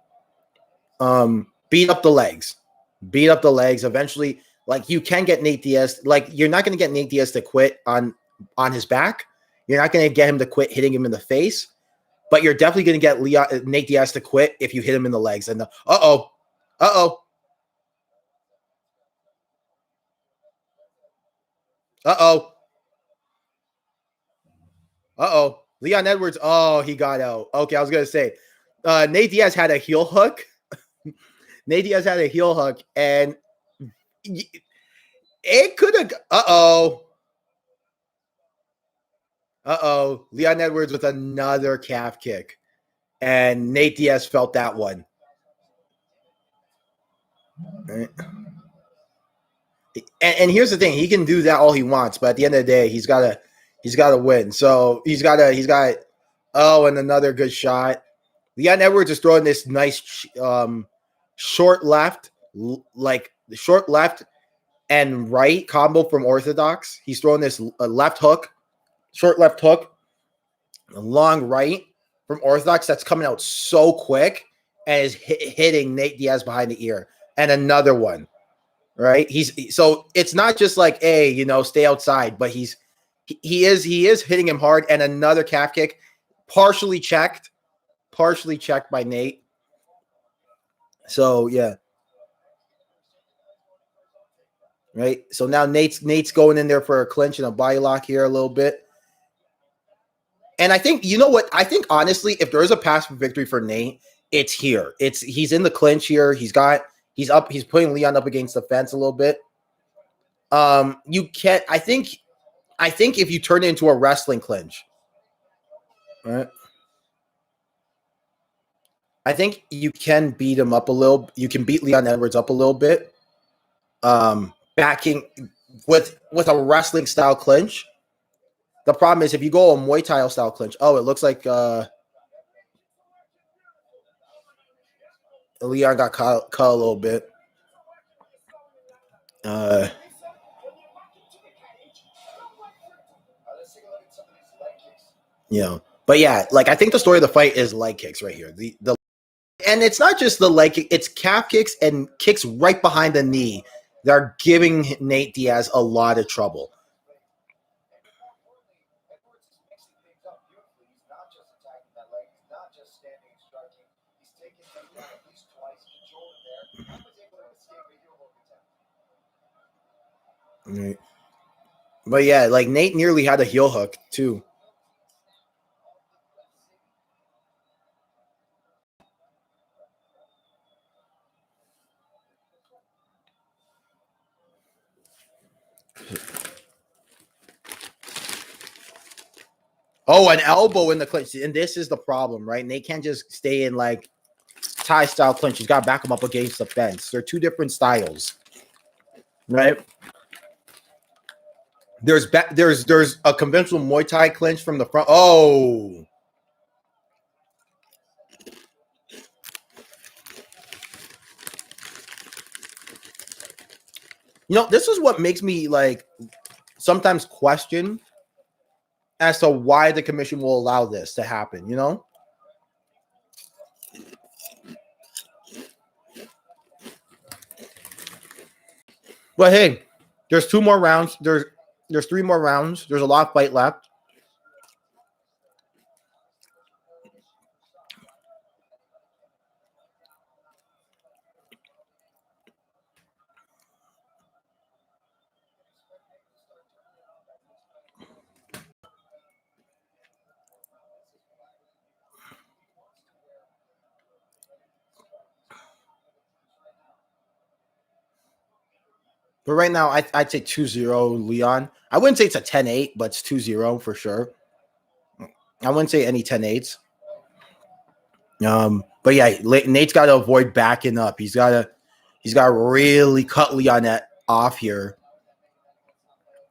up the legs. Beat up the legs. Eventually, like, you can get Nate Diaz. Like, you're not going to get Nate Diaz to quit on his back. You're not going to get him to quit hitting him in the face. But you're definitely going to get Nate Diaz to quit if you hit him in the legs. And uh-oh. Leon Edwards. Oh, he got out. Okay, I was going to say, Nate Diaz had a heel hook. Nate Diaz had a heel hook, and it could have. Leon Edwards with another calf kick, and Nate Diaz felt that one. Right. And here's the thing: he can do that all he wants, but at the end of the day, he's got to win. So he's got. And another good shot. Leon Edwards is throwing this nice short left, like the short left and right combo from orthodox. He's throwing this left hook, short left hook, a long right from orthodox that's coming out so quick and is hitting Nate Diaz behind the ear. And another one, right? So it's not just like, hey, stay outside, but he is hitting him hard. And another calf kick, partially checked by Nate. So yeah. Right. So now Nate's going in there for a clinch and a body lock here a little bit. And I think, you know what? I think, honestly, if there is a path for victory for Nate, it's here. He's in the clinch here. He's putting Leon up against the fence a little bit. You can't, I think if you turn it into a wrestling clinch, right? I think you can beat him up a little. You can beat Leon Edwards up a little bit. Backing with a wrestling style clinch. The problem is if you go a Muay Thai style clinch, it looks like Leon got cut a little bit. But yeah, like, I think the story of the fight is leg kicks right here. And it's not just the leg kick, it's calf kicks and kicks right behind the knee that are giving Nate Diaz a lot of trouble. Right. But yeah, like, Nate nearly had a heel hook too. Oh, an elbow in the clinch. And this is the problem, right? Nate can't just stay in, like, Thai style clinch. He's got to back him up against the fence. They're two different styles, right? There's a conventional Muay Thai clinch from the front. Oh, this is what makes me, like, sometimes question as to why the commission will allow this to happen. But hey, there's 2 more rounds. There's 3 more rounds. There's a lot of fight left. But right now, I'd say 2-0 Leon. I wouldn't say it's a 10-8, but it's 2-0 for sure. I wouldn't say any 10-8s. But yeah, Nate's got to avoid backing up. He's got to really cut Leon off here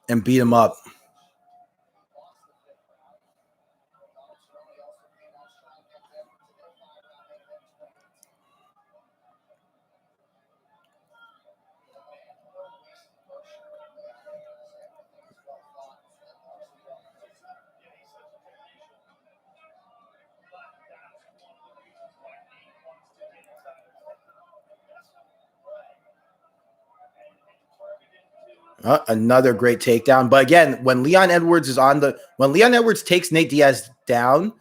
and beat him up. Another great takedown. But again, when Leon Edwards takes Nate Diaz down,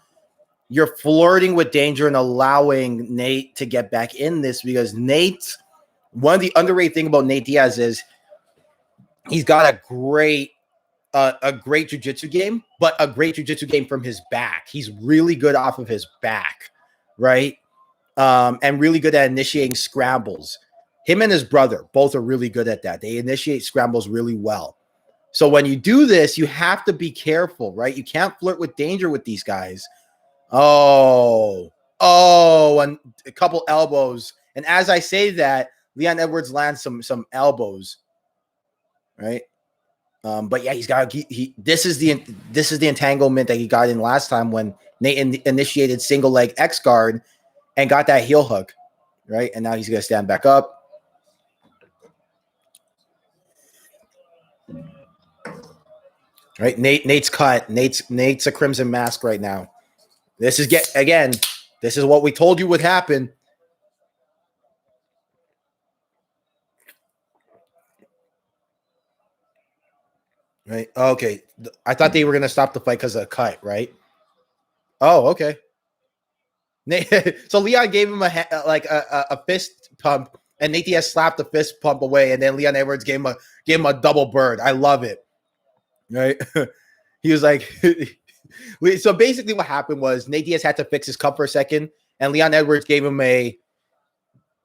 you're flirting with danger and allowing Nate to get back in this because one of the underrated thing about Nate Diaz is he's got a great jiu-jitsu game, but a great jiu-jitsu game from his back. He's really good off of his back, right? And really good at initiating scrambles. Him and his brother both are really good at that. They initiate scrambles really well. So when you do this, you have to be careful, right? You can't flirt with danger with these guys. And a couple elbows. And as I say that, Leon Edwards lands some elbows, right? But yeah, this is the entanglement that he got in last time when Nate initiated single leg X guard and got that heel hook, right? And now he's gonna stand back up. Right, Nate's cut. Nate's a crimson mask right now. This is what we told you would happen. Right. Okay. I thought they were gonna stop the fight because of a cut, right? Oh, okay. So Leon gave him a fist pump, and Nate Diaz slapped the fist pump away, and then Leon Edwards gave him a double bird. I love it. Right. He was like, so basically what happened was Nate Diaz had to fix his cup for a second, and Leon Edwards gave him a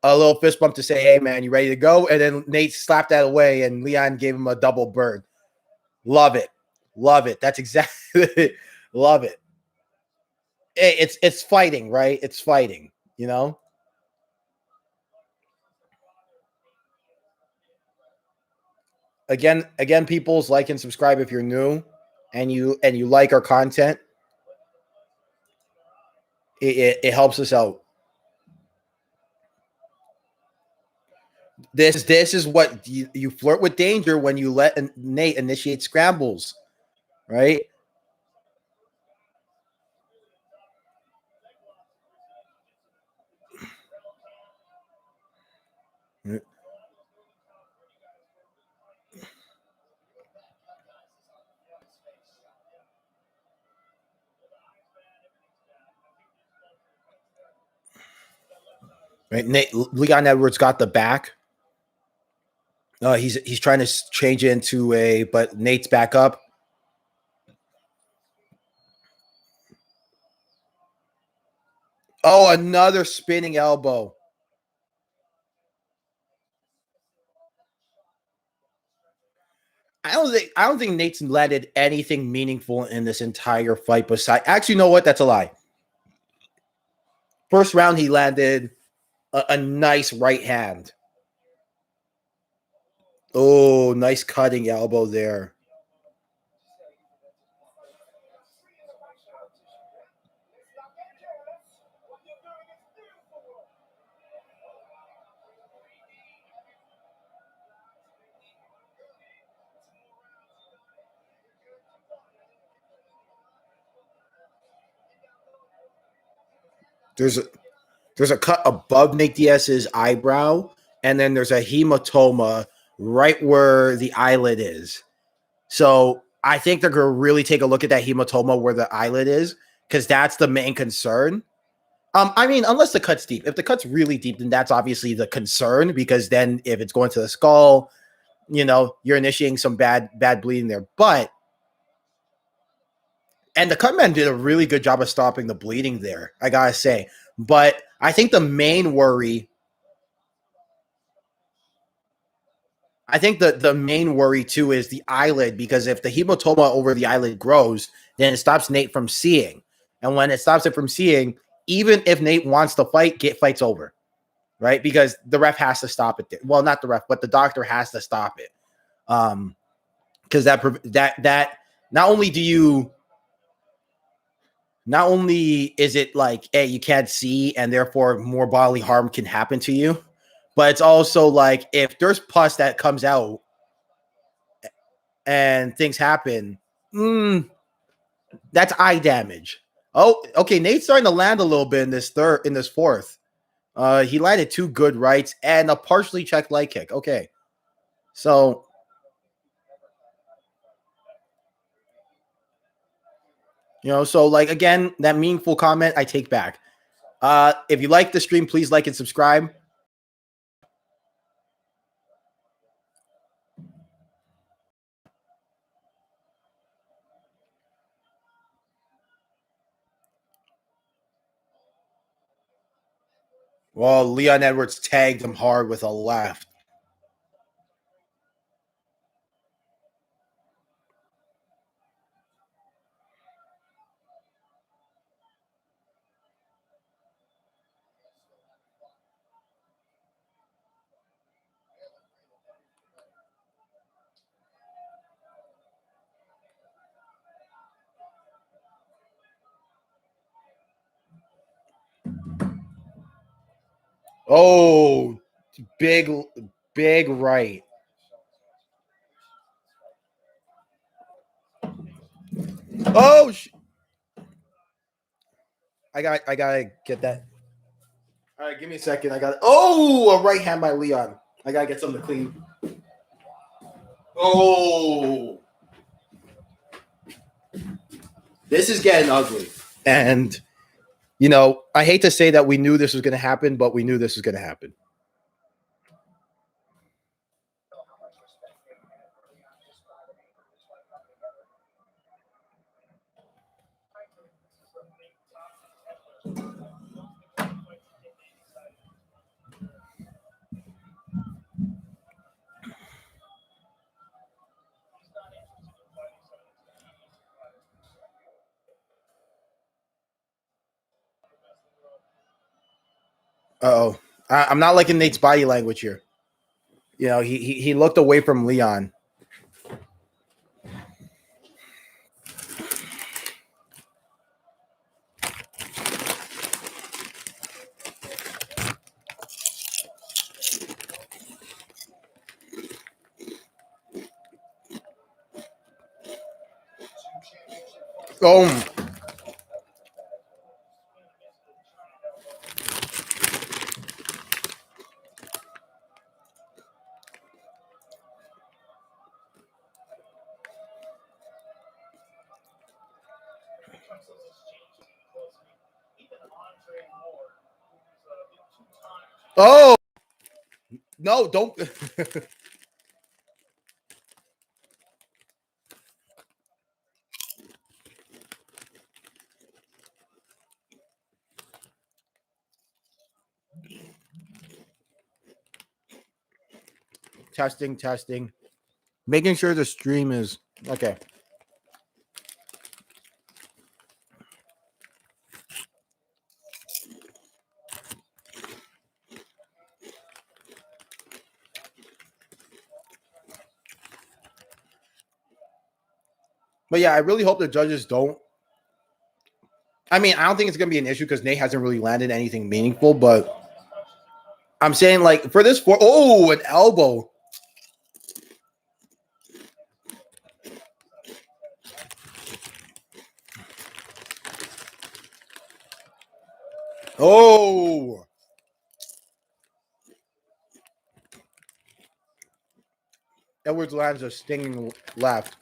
little fist bump to say, "Hey man, you ready to go?" And then Nate slapped that away, and Leon gave him a double bird. Love it. That's exactly love it. It's fighting, right? It's fighting, you know. Again, people's like and subscribe if you're new, and you like our content. It helps us out. This is what you flirt with danger when you let Nate initiate scrambles, right? Right, Leon Edwards got the back. He's trying to change it into but Nate's back up. Oh, another spinning elbow. I don't think Nate's landed anything meaningful in this entire fight. Besides, actually, you know what? That's a lie. First round, he landed a nice right hand. Oh, nice cutting elbow there. There's a cut above Nate Diaz's eyebrow, and then there's a hematoma right where the eyelid is. So I think they're gonna really take a look at that hematoma where the eyelid is, because that's the main concern. I mean, unless the cut's deep. If the cut's really deep, then that's obviously the concern, because then if it's going to the skull, you're initiating some bad bleeding there. And the cutman did a really good job of stopping the bleeding there, I gotta say. But I think the main worry I think the main worry too is the eyelid, because if the hematoma over the eyelid grows, then it stops Nate from seeing. And when it stops it from seeing, even if Nate wants to fight, fight's over, right? Because the ref has to stop it. Well, not the ref, but the doctor has to stop it. Because that not only is it like, hey, you can't see and therefore more bodily harm can happen to you, but it's also like if there's pus that comes out and things happen, that's eye damage. Oh, okay. Nate's starting to land a little bit in this fourth. He landed 2 good rights and a partially checked leg kick. Okay. So, so like again, that meaningful comment I take back. If you like the stream, please like and subscribe. Well, Leon Edwards tagged him hard with a left. Oh, big right. Oh, I gotta get that. All right, give me a second. I got a right hand by Leon. I gotta get something to clean. Oh, this is getting ugly. And I hate to say that we knew this was going to happen, but we knew this was going to happen. Uh-oh. I'm not liking Nate's body language here. He looked away from Leon. Oh. Oh. No, don't. Testing. Making sure the stream is okay. But yeah, I really hope the judges don't. I mean, I don't think it's going to be an issue because Nate hasn't really landed anything meaningful, but I'm saying like for this an elbow. Oh. Edwards lands a stinging left.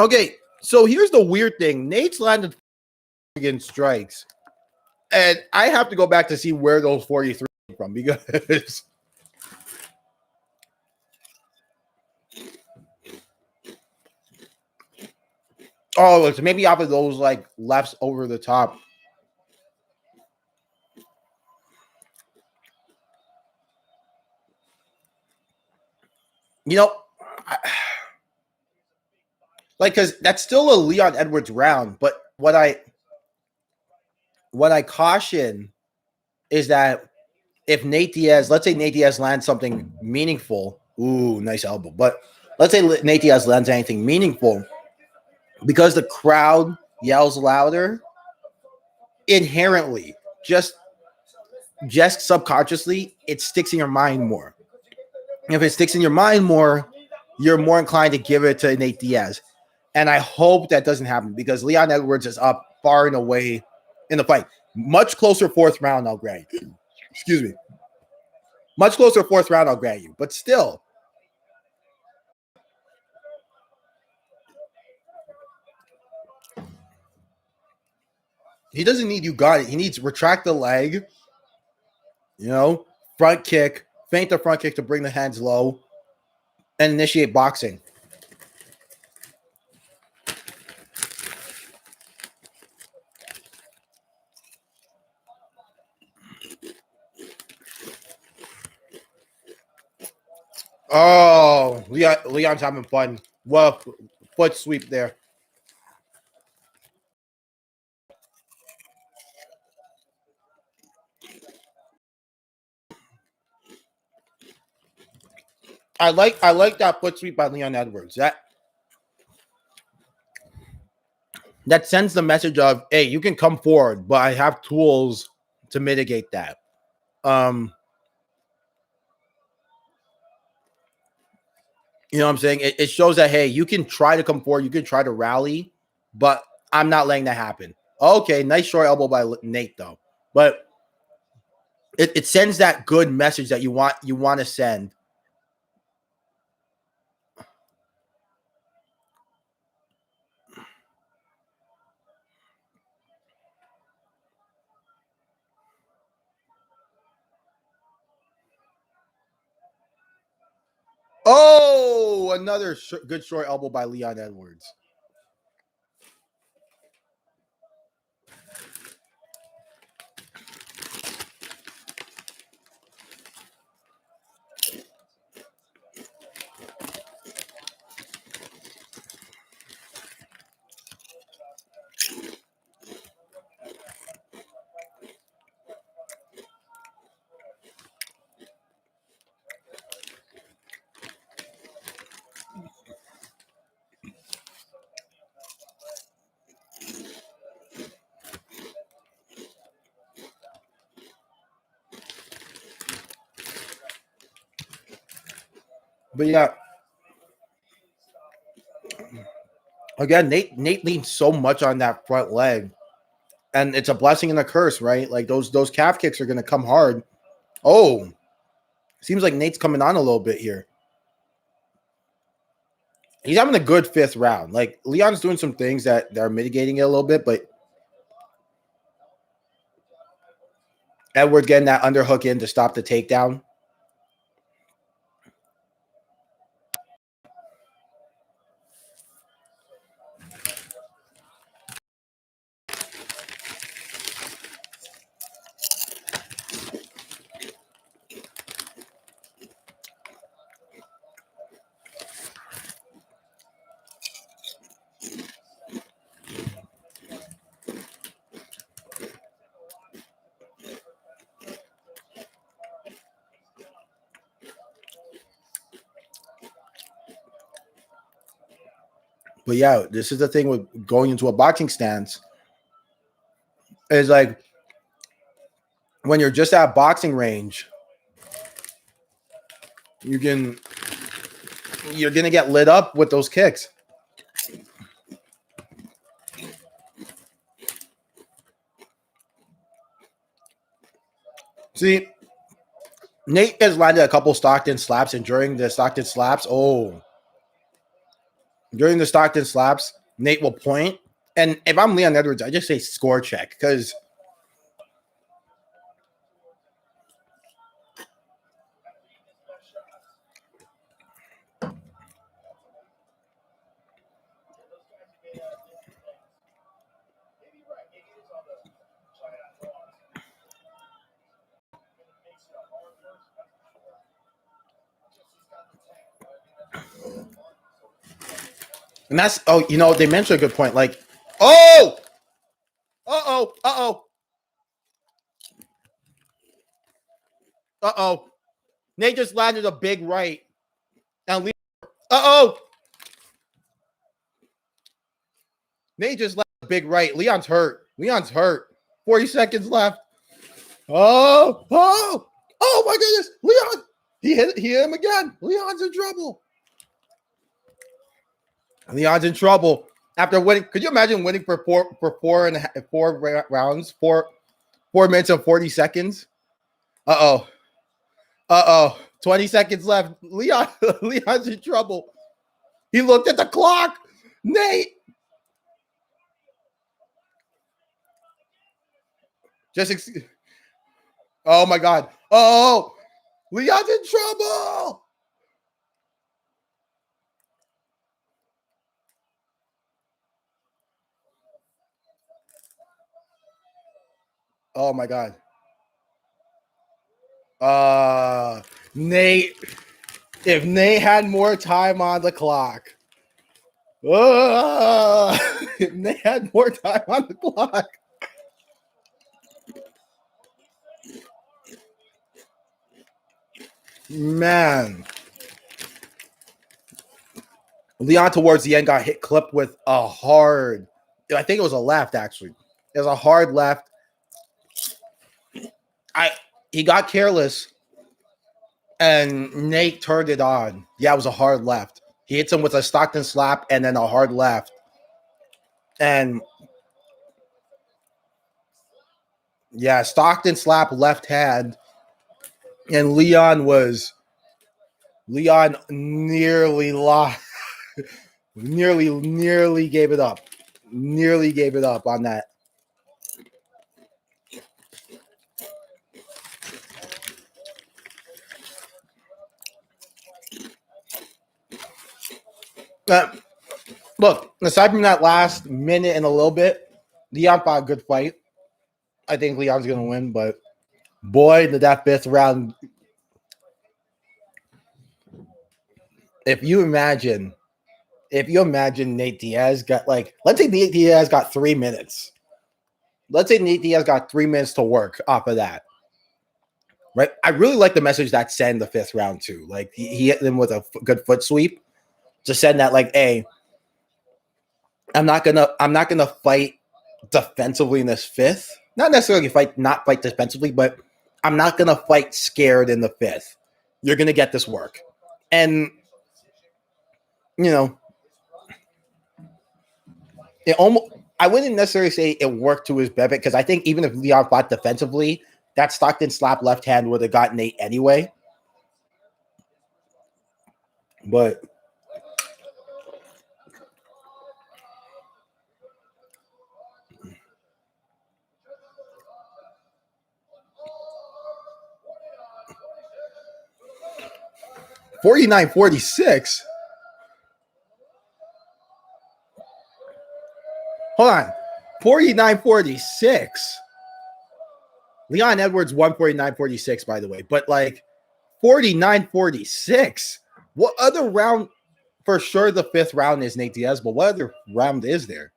Okay, so here's the weird thing. Nate's landed against strikes. And I have to go back to see where those 43 came from because Oh, it's maybe off of those like lefts over the top. You know, like because that's still a Leon Edwards round. But what I caution is that if Nate Diaz, let's say Nate Diaz lands something meaningful, ooh, nice elbow. But let's say Nate Diaz lands anything meaningful, because the crowd yells louder, inherently, just subconsciously, it sticks in your mind more. If it sticks in your mind more, you're more inclined to give it to Nate Diaz. And I hope that doesn't happen because Leon Edwards is up far and away in the fight. Much closer fourth round, I'll grant you. Excuse me. Much closer fourth round, I'll grant you. But still, he doesn't need you got it. He needs retract the leg, front kick, feint the front kick to bring the hands low, and initiate boxing. Oh, Leon's having fun. Well, foot sweep there. I like that foot sweep by Leon Edwards. That sends the message of, hey, you can come forward, but I have tools to mitigate that. You know what I'm saying? It shows that, hey, you can try to come forward, you can try to rally, but I'm not letting that happen. Okay, nice short elbow by Nate though, but it sends that good message that you want to send. Oh, another good short elbow by Leon Edwards. But yeah, again, Nate leans so much on that front leg, and it's a blessing and a curse, right? Like those calf kicks are going to come hard. Oh, seems like Nate's coming on a little bit here. He's having a good fifth round. Like Leon's doing some things that are mitigating it a little bit, but Edwards getting that underhook in to stop the takedown. But yeah, this is the thing with going into a boxing stance. Is like when you're just at boxing range, you're gonna get lit up with those kicks. See, Nate has landed a couple Stockton slaps, and during the Stockton slaps, Nate will point. And if I'm Leon Edwards, I just say score check because And that's they mentioned a good point. Like, oh, uh oh. Nate just landed a big right. And Nate just landed a big right. Leon's hurt. 40 seconds left. Oh my goodness. Leon. He hit him again. Leon's in trouble. After winning. Could you imagine winning for four rounds, 4 minutes and 40 seconds? 20 seconds left. Leon's in trouble. He looked at the clock. Nate. Oh my God. Oh, Leon's in trouble. Oh my God. Nate. If Nate had more time on the clock. If Nate had more time on the clock. Man. Leon towards the end got clipped with a hard, I think it was a left actually. It was a hard left. He got careless and Nate turned it on. Yeah, it was a hard left. He hits him with a Stockton slap and then a hard left. And yeah, Stockton slap left hand. And Leon nearly lost. nearly gave it up. Nearly gave it up on that. Look, aside from that last minute and a little bit, Leon fought a good fight. I think Leon's going to win, but boy, did that fifth round. If you imagine Nate Diaz got let's say Nate Diaz got 3 minutes. Let's say Nate Diaz got 3 minutes to work off of that. Right? I really like the message that sent the fifth round too. Like he hit them with a good foot sweep to send that hey, I'm not gonna fight defensively in this fifth. Not necessarily not fight defensively, but I'm not gonna fight scared in the fifth. You're gonna get this work. And it almost I wouldn't necessarily say it worked to his benefit because I think even if Leon fought defensively, that Stockton slap left hand would have got Nate anyway. But $49.46. Hold on. 49.46. Leon Edwards won 49.46, by the way. But 49.46. What other round? For sure, the fifth round is Nate Diaz, but what other round is there?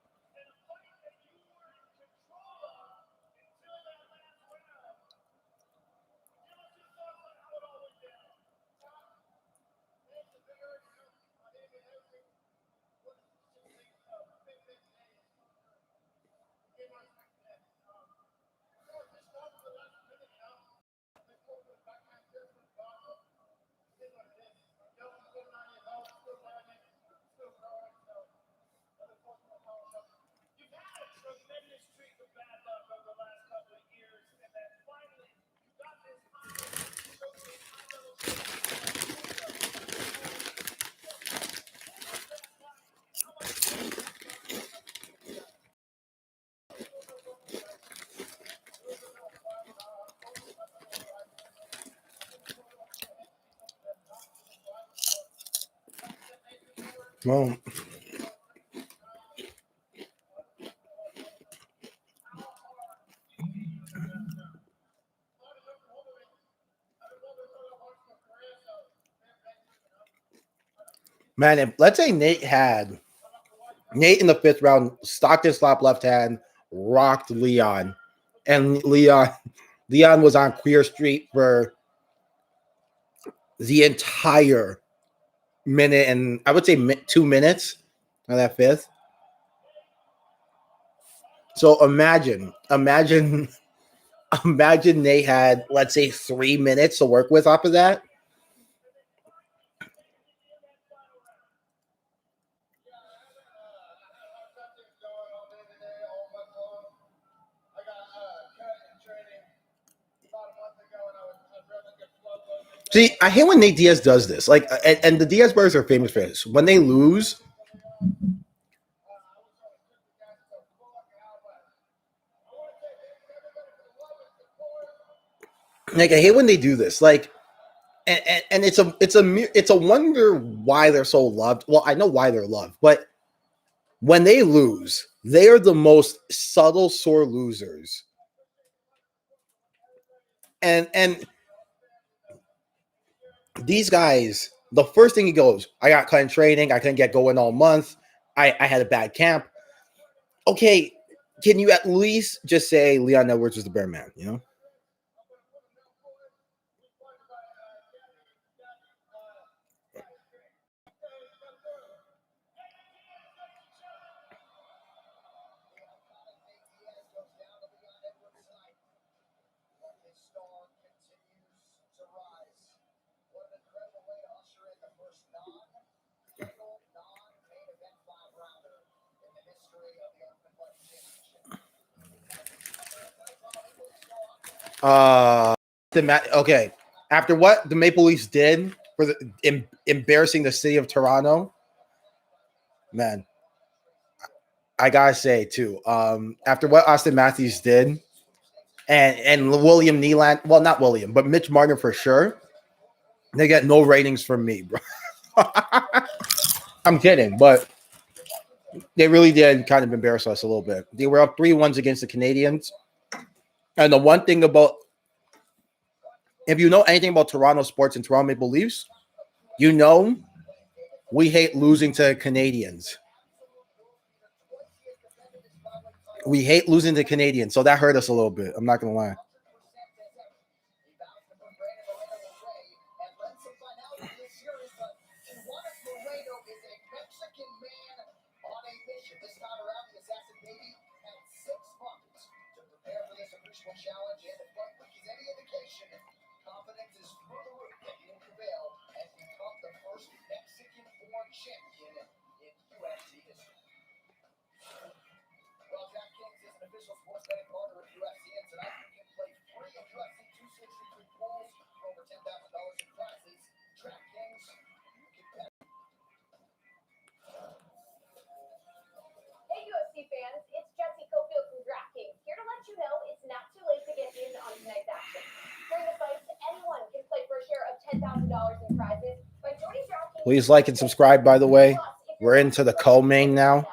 Well, man, if let's say Nate had Nate in the 5th round, Stockton slap left hand, rocked Leon. And Leon was on Queer Street for the entire minute and I would say 2 minutes of that 5th. So imagine they had, let's say, 3 minutes to work with off of that. See, I hate when Nate Diaz does this. Like, and the Diaz brothers are famous for this. When they lose, like, I hate when they do this. Like, and it's a wonder why they're so loved. Well, I know why they're loved, but when they lose, they are the most subtle sore losers. And these guys, the first thing he goes, I got cut in training. I couldn't get going all month. I had a bad camp. Okay, can you at least just say Leon Edwards was the bear man, you know? Okay. After what the Maple Leafs did for embarrassing the city of Toronto, man, I gotta say too. After what Austin Matthews did, and William Nylander, well, not William, but Mitch Martin for sure, they get no ratings from me, bro. I'm kidding, but they really did kind of embarrass us a little bit. They were up 3-1 against the Canadiens. And the one thing about, if you know anything about Toronto sports and Toronto Maple Leafs, you know we hate losing to Canadians. We hate losing to Canadians, so that hurt us a little bit. I'm not going to lie. Please like and subscribe, by the way. We're into the co-main now.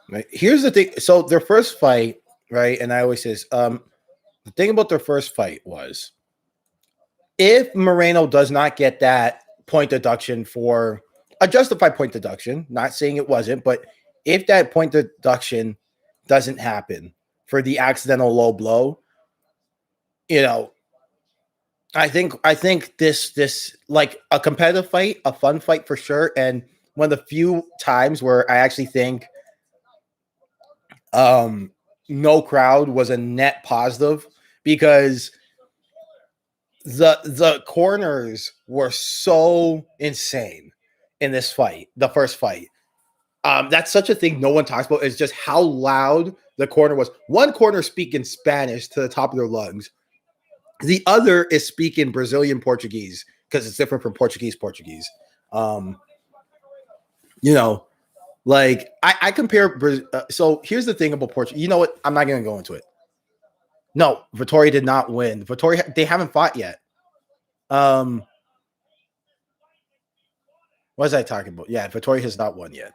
Right. Here's the thing. So their first fight, right? And I always say this, the thing about their first fight was if Moreno does not get that point deduction for a justified point deduction, not saying it wasn't, but if that point deduction doesn't happen for the accidental low blow, you know, I think this like a competitive fight, a fun fight for sure, and one of the few times where I actually think no crowd was a net positive because the corners were so insane in this fight, the first fight. That's such a thing no one talks about is just how loud the corner was. One corner speaking Spanish to the top of their lungs. The other is speaking Brazilian Portuguese because it's different from Portuguese. Um, you know, like I compare. So here's the thing about Portugal. You know what? I'm not going to go into it. No, Vettori did not win. Vettori, they haven't fought yet. What was I talking about? Yeah, Vettori has not won yet.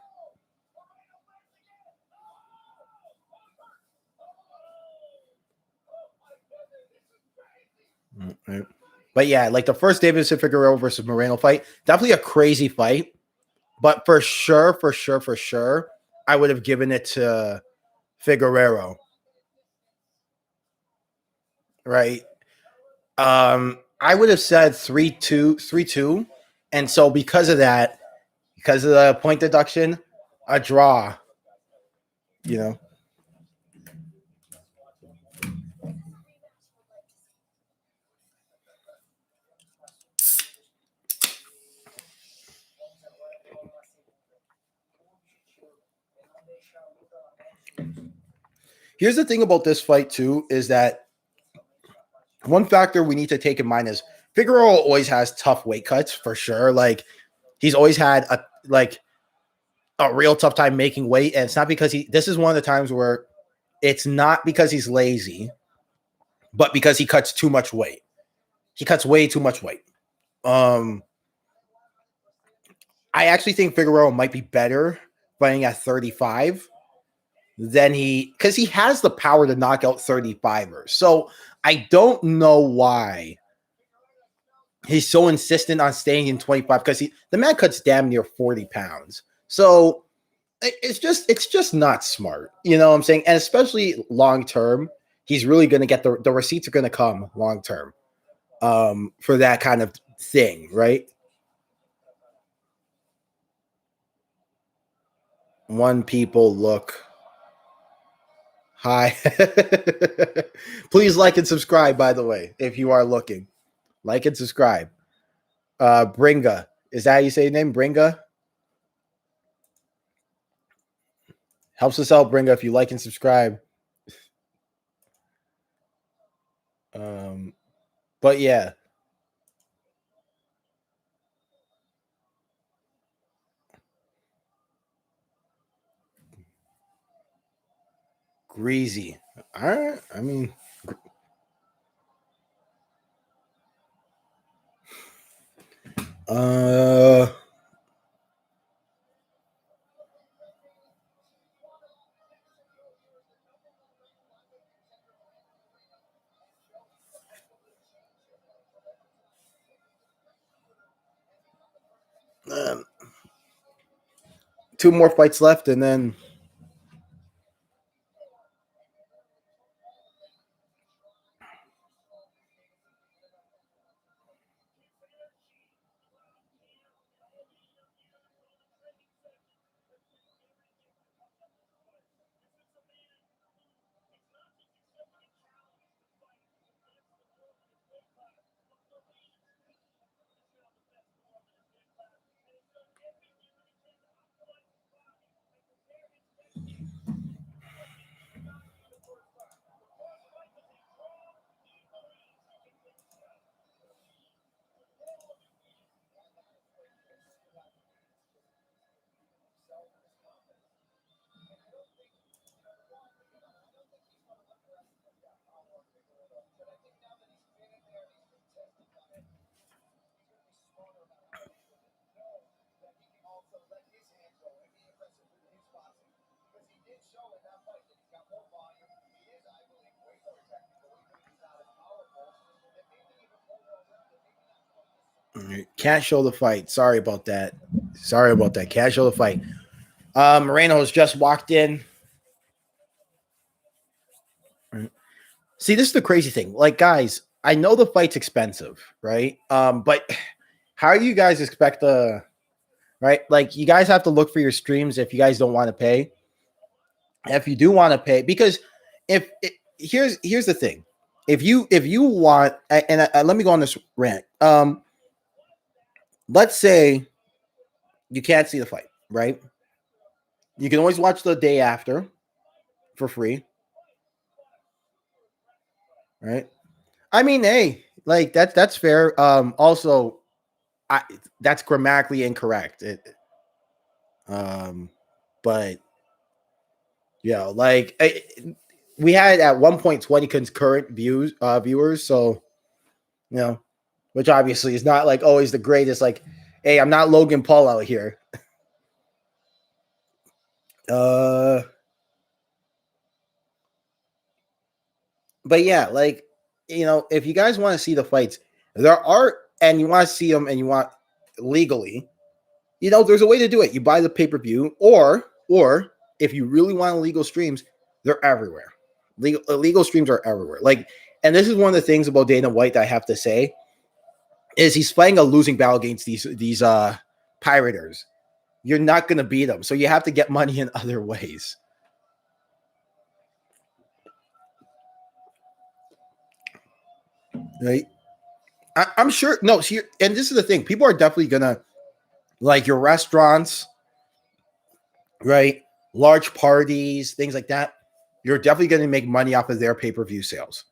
Right. But yeah, like the first Davidson Figueroa versus Moreno fight, definitely a crazy fight. But for sure, I would have given it to Figueroa. Right. I would have said 3-2, 3-2. And so because of that, because of the point deduction, a draw. You know. Here's the thing about this fight too is that one factor we need to take in mind is Figueroa always has tough weight cuts for sure. Like he's always had a real tough time making weight, and it's not because this is one of the times where it's not because he's lazy, but because he cuts too much weight. He cuts way too much weight. I actually think Figueroa might be better fighting at 35 than because he has the power to knock out 35ers. So I don't know why he's so insistent on staying in 25 because the man cuts damn near 40 pounds. So it's just not smart. You know what I'm saying? And especially long term, he's really going to get the receipts are going to come long term for that kind of thing, right? One people look hi. Please like and subscribe, by the way, if you are looking. Like and subscribe. Bringa. Is that how you say your name? Bringa? Helps us out, Bringa, if you like and subscribe. But yeah. Greasy. All right. I mean, uh, um, two more fights left, and then can't show the fight. Sorry about that. Can't show the fight. Moreno has just walked in. See, this is the crazy thing. Like, guys, I know the fight's expensive, right? But how do you guys expect right? Like, you guys have to look for your streams if you guys don't want to pay. If you do want to pay, because here's the thing, if you want, and let me go on this rant. Let's say you can't see the fight, right? You can always watch the day after for free, right? I mean, hey, like that's fair. Also, that's grammatically incorrect. But yeah, like we had at 1.20 concurrent viewers, so you know, which obviously is not like always the greatest. Like, hey, I'm not Logan Paul out here. But yeah, like, you know, if you guys want to see the fights, there are, and you want to see them, and you want legally, you know, there's a way to do it. You buy the pay per view, or if you really want illegal streams, they're everywhere. Illegal streams are everywhere. Like, and this is one of the things about Dana White that I have to say is he's playing a losing battle against these pirators. You're not going to beat them, so you have to get money in other ways. Right? I'm sure. No, see, and this is the thing. People are definitely gonna like your restaurants, right? Large parties, things like that. You're definitely going to make money off of their pay per view sales,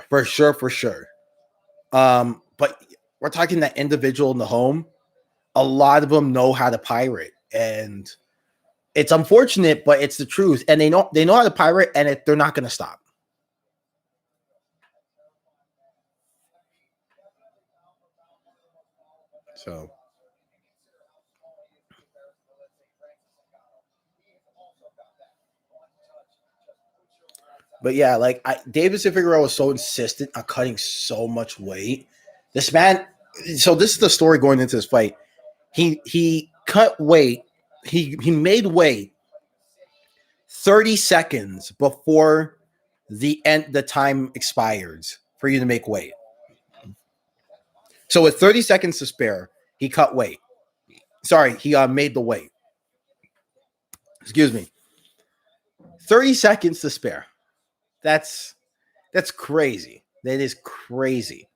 for sure, for sure. But we're talking that individual in the home. A lot of them know how to pirate, and it's unfortunate, but it's the truth. And they know how to pirate, and they're not going to stop. So. But yeah, like Davidson Figueroa was so insistent on cutting so much weight. This man, so this is the story going into this fight. He cut weight. He made weight 30 seconds before the time expires for you to make weight. So with 30 seconds to spare, he cut weight. Sorry, he made the weight. Excuse me. 30 seconds to spare. That's crazy. That is crazy.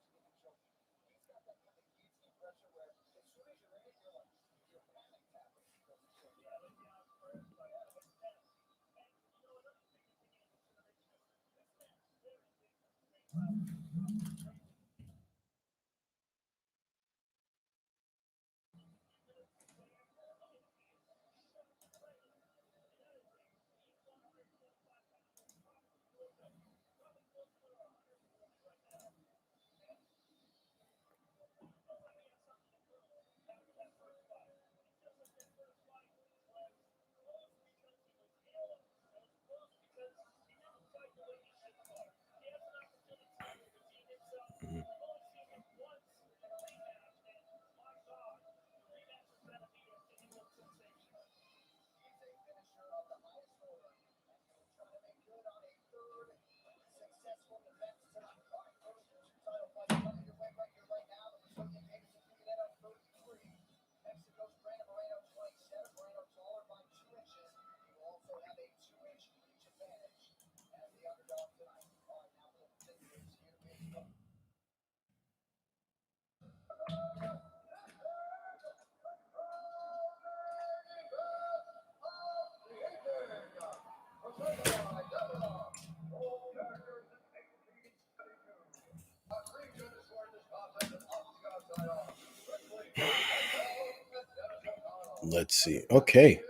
Let's see. Okay.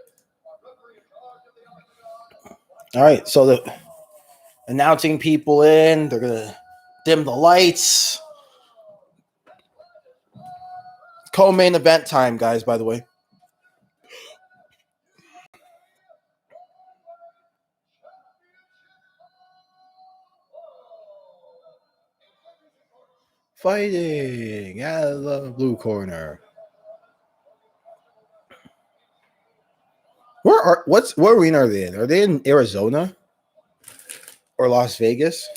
All right. So the announcing people in, they're gonna dim the lights. Co-main event time, guys, by the way. Fighting out of the blue corner. What arena are they in? Are they in Arizona or Las Vegas?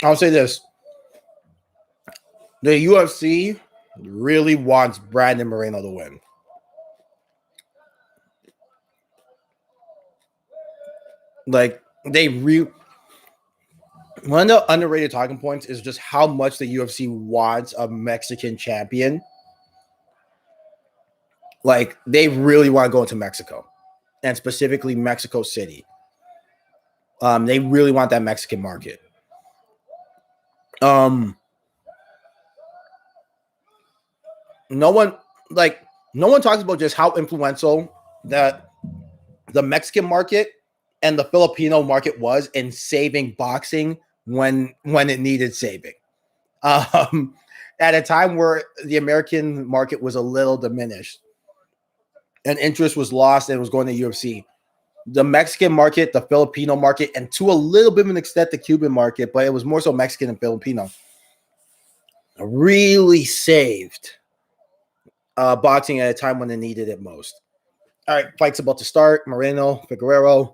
I'll say this. The UFC really wants Brandon Moreno to win. Like one of the underrated talking points is just how much the UFC wants a Mexican champion. Like they really want to go into Mexico, and specifically Mexico City. They really want that Mexican market. No one talks about just how influential that the Mexican market and the Filipino market was in saving boxing when it needed saving. At a time where the American market was a little diminished and interest was lost and it was going to UFC. The Mexican market, the Filipino market, and to a little bit of an extent, the Cuban market, but it was more so Mexican and Filipino, really saved boxing at a time when they needed it most. All right, fight's about to start. Moreno, Figueroa.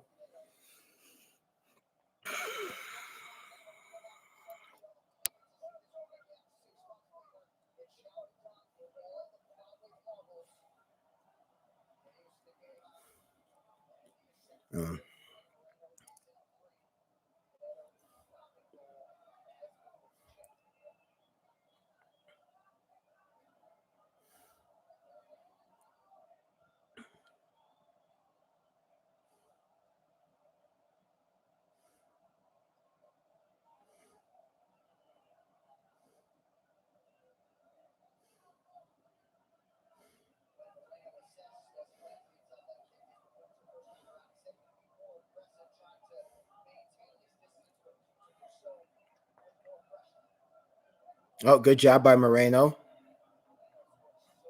Oh, good job by Moreno.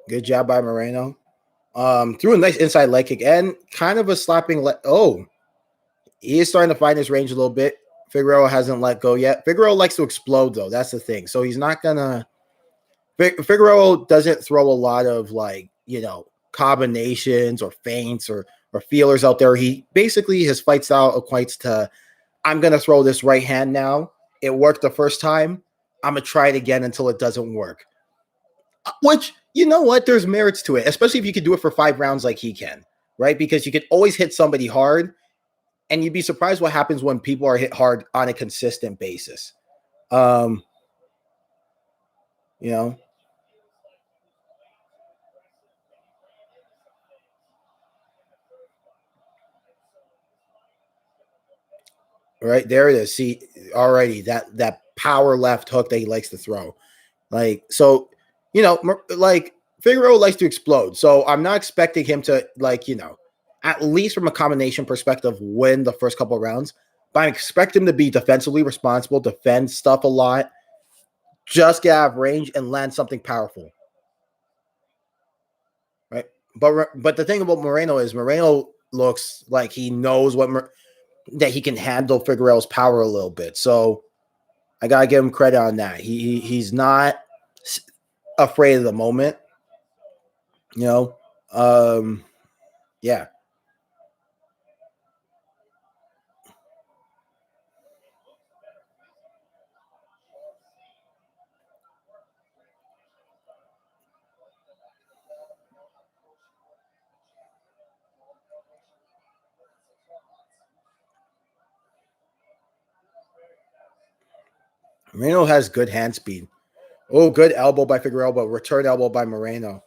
Good job by Moreno. Threw a nice inside leg kick and kind of a slapping leg. Oh, he is starting to find his range a little bit. Figueroa hasn't let go yet. Figueroa likes to explode, though. That's the thing. So he's not gonna. Figueroa doesn't throw a lot of combinations or feints or feelers out there. He basically his fight style equates to I'm gonna throw this right hand now. It worked the first time. I'm gonna try it again until it doesn't work. Which, you know what, there's merits to it, especially if you could do it for 5 rounds like he can, right? Because you could always hit somebody hard, and you'd be surprised what happens when people are hit hard on a consistent basis. Um, you know, right there it is. See, already that power left hook that he likes to throw. Like, so, like Figueroa likes to explode. So I'm not expecting him to, at least from a combination perspective, win the first couple of rounds. But I expect him to be defensively responsible, defend stuff a lot, just get out of range and land something powerful. Right. But the thing about Moreno is Moreno looks like he knows that he can handle Figueroa's power a little bit. So I gotta give him credit on that. He's not afraid of the moment. You know, yeah. Moreno has good hand speed. Oh, good elbow by Figueroa, but return elbow by Moreno.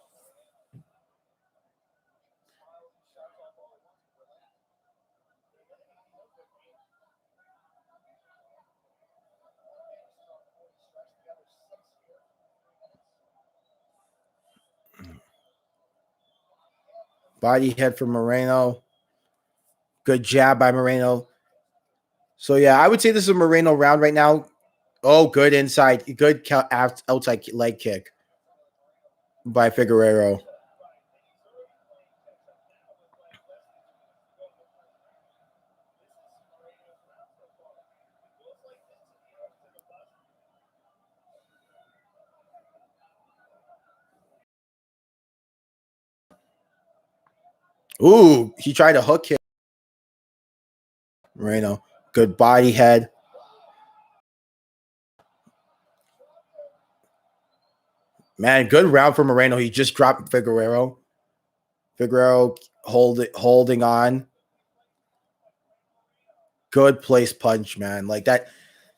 Body head for Moreno. Good jab by Moreno. So yeah, I would say this is a Moreno round right now. Oh, good inside, good outside leg kick by Figueroa. Ooh, he tried to hook him. Moreno, good body head. Man, good round for Moreno. He just dropped Figueroa. Figueroa holding on. good place punch, man. Like that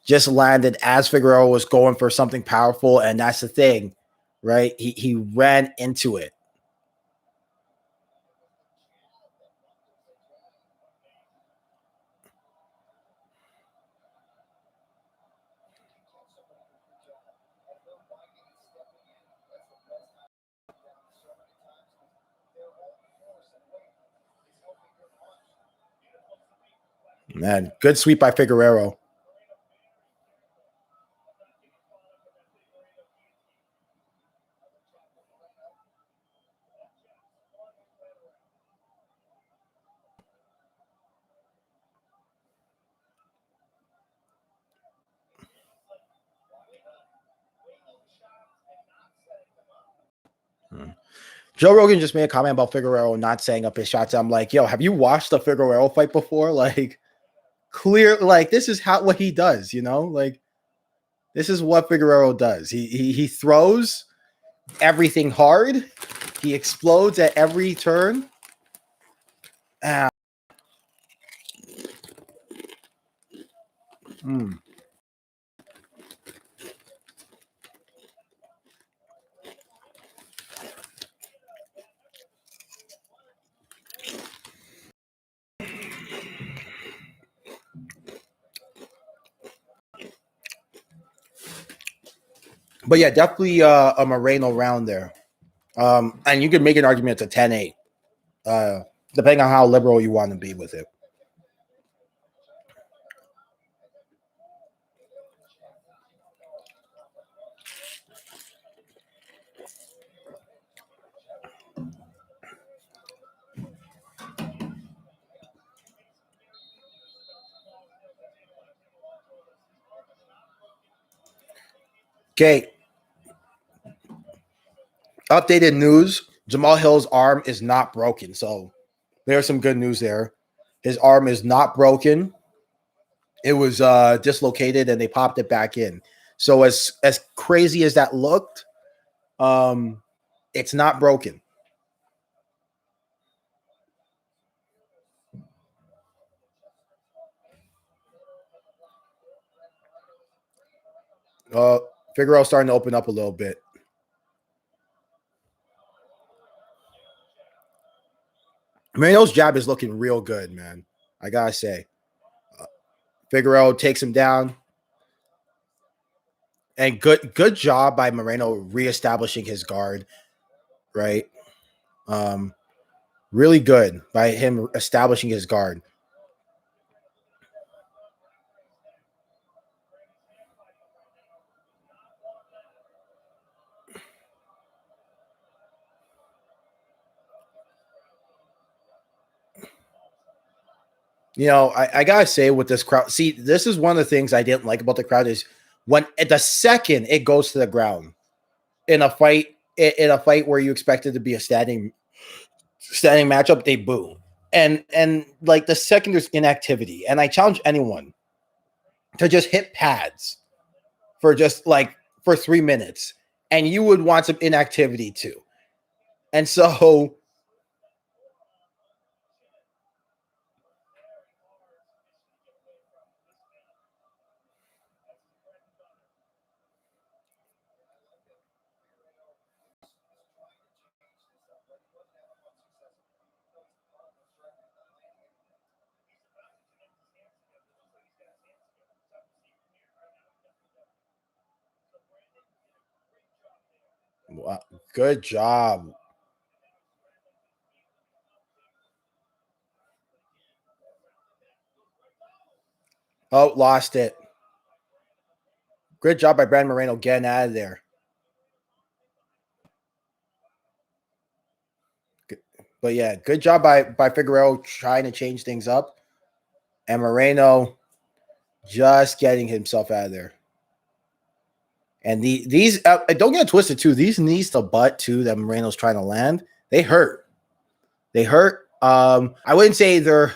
just landed as Figueroa was going for something powerful, and that's the thing, right? He ran into it. Man, good sweep by Figueroa. Joe Rogan just made a comment about Figueroa not setting up his shots. I'm like, yo, have you watched the Figueroa fight before? Like, clear, like this is how what he does, you know? Like, this is what Figueroa does. He throws everything hard. He explodes at every turn. Ah. Mm. But yeah, definitely a Moreno round there. And you could make an argument to 10-8, depending on how liberal you want to be with it. Okay. Updated news. Jamal Hill's arm is not broken. So there's some good news there. His arm is not broken. It was dislocated and they popped it back in. So as crazy as that looked, it's not broken. Figueroa starting to open up a little bit. Moreno's jab is looking real good, man. I gotta say. Figueroa takes him down. And good job by Moreno reestablishing his guard, right? Um, really good by him establishing his guard. You know, I gotta say with this crowd, see, this is one of the things I didn't like about the crowd is when at the second it goes to the ground in a fight where you expect it to be a standing matchup, they boo. And like the second there's inactivity, and I challenge anyone to just hit pads for just like for 3 minutes, and you would want some inactivity too. And so, wow, good job. Oh, lost it. Good job by Brandon Moreno getting out of there. But yeah, good job by Figueroa trying to change things up, and Moreno just getting himself out of there. And these don't get twisted too. These knees to butt too that Moreno's trying to land, they hurt. They hurt. I wouldn't say they're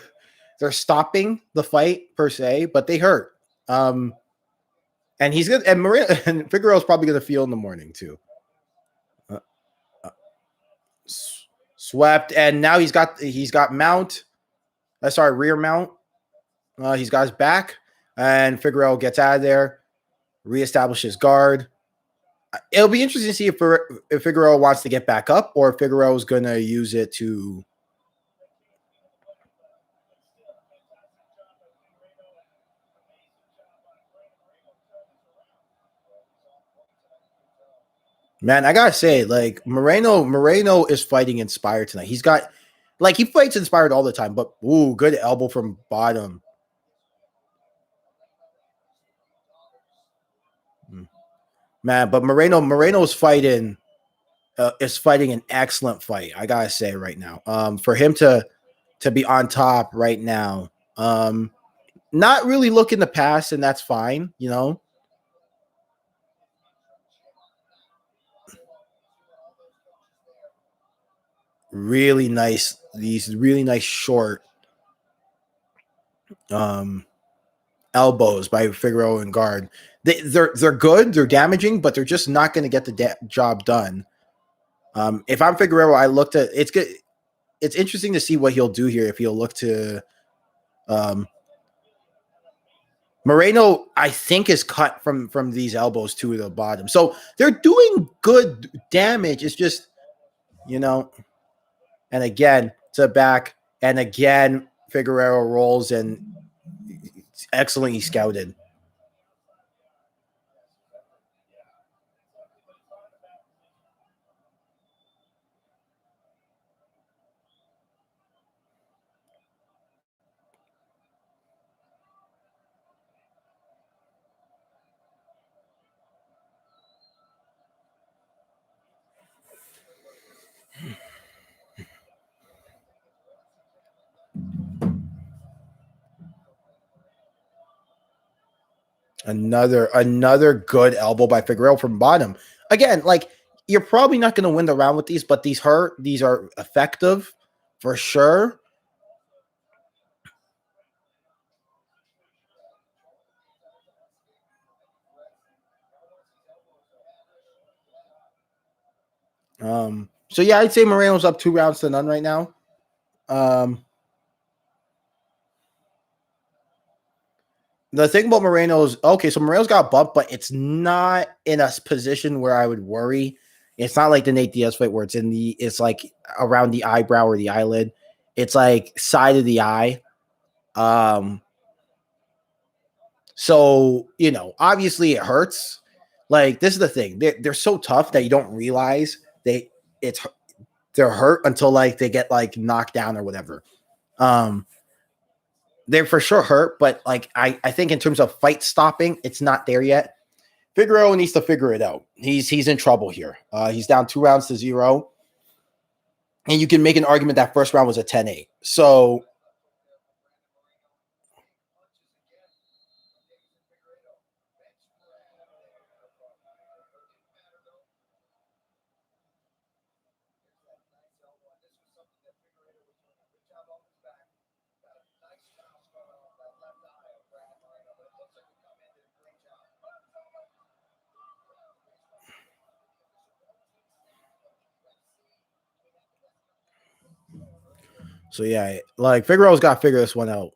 stopping the fight per se, but they hurt. And he's good. And Moreno and Figueroa's probably going to feel in the morning too. Uh, uh, Swept, and now he's got mount. Sorry, rear mount. He's got his back, and Figueroa gets out of there, reestablishes guard. It'll be interesting to see if Figueroa wants to get back up or if Figueroa is going to use it to. Man, I gotta say, like Moreno is fighting inspired tonight. He's got, like, he fights inspired all the time, but ooh, good elbow from bottom. Man, but Moreno's fighting is fighting an excellent fight. I gotta say right now, for him to be on top right now, not really looking to pass, and that's fine, you know. Really nice, these really nice short um elbows by Figueroa and guard. They're good, they're damaging, but they're just not going to get the job done. If I'm Figueroa, I looked at it's good. It's interesting to see what he'll do here if he'll look to um, Moreno. I think is cut from these elbows to the bottom, so they're doing good damage. It's just, you know, and again to back, and again Figueroa rolls and excellently scouted. Another good elbow by Figueroa from bottom. Again, like, you're probably not going to win the round with these, but these hurt. These are effective for sure. So yeah, I'd say Moreno's up 2 rounds to none right now. Um, the thing about Moreno's okay, so Moreno's got bumped, but it's not in a position where I would worry. It's not like the Nate Diaz fight where it's like around the eyebrow or the eyelid. It's like side of the eye. Um, So, obviously it hurts. Like, this is the thing. They're so tough that you don't realize it's they're hurt until like they get like knocked down or whatever. Um they're for sure hurt, but like I think in terms of fight stopping, it's not there yet. Figueroa needs to figure it out. He's in trouble here. He's down 2 rounds to zero. And you can make an argument that first round was a 10-8. So so yeah, like Figueroa's got to figure this one out.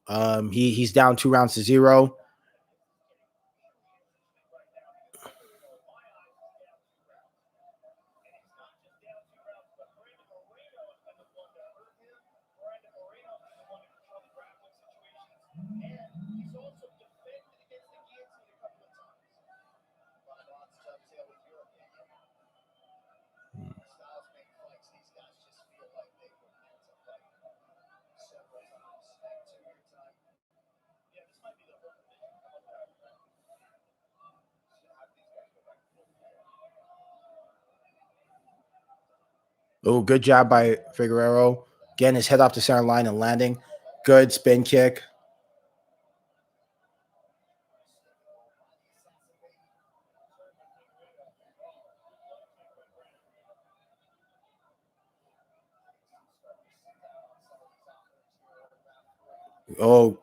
He's down 2 rounds to zero. Oh, good job by Figueroa. Getting his head off the center line and landing. Good spin kick. Oh,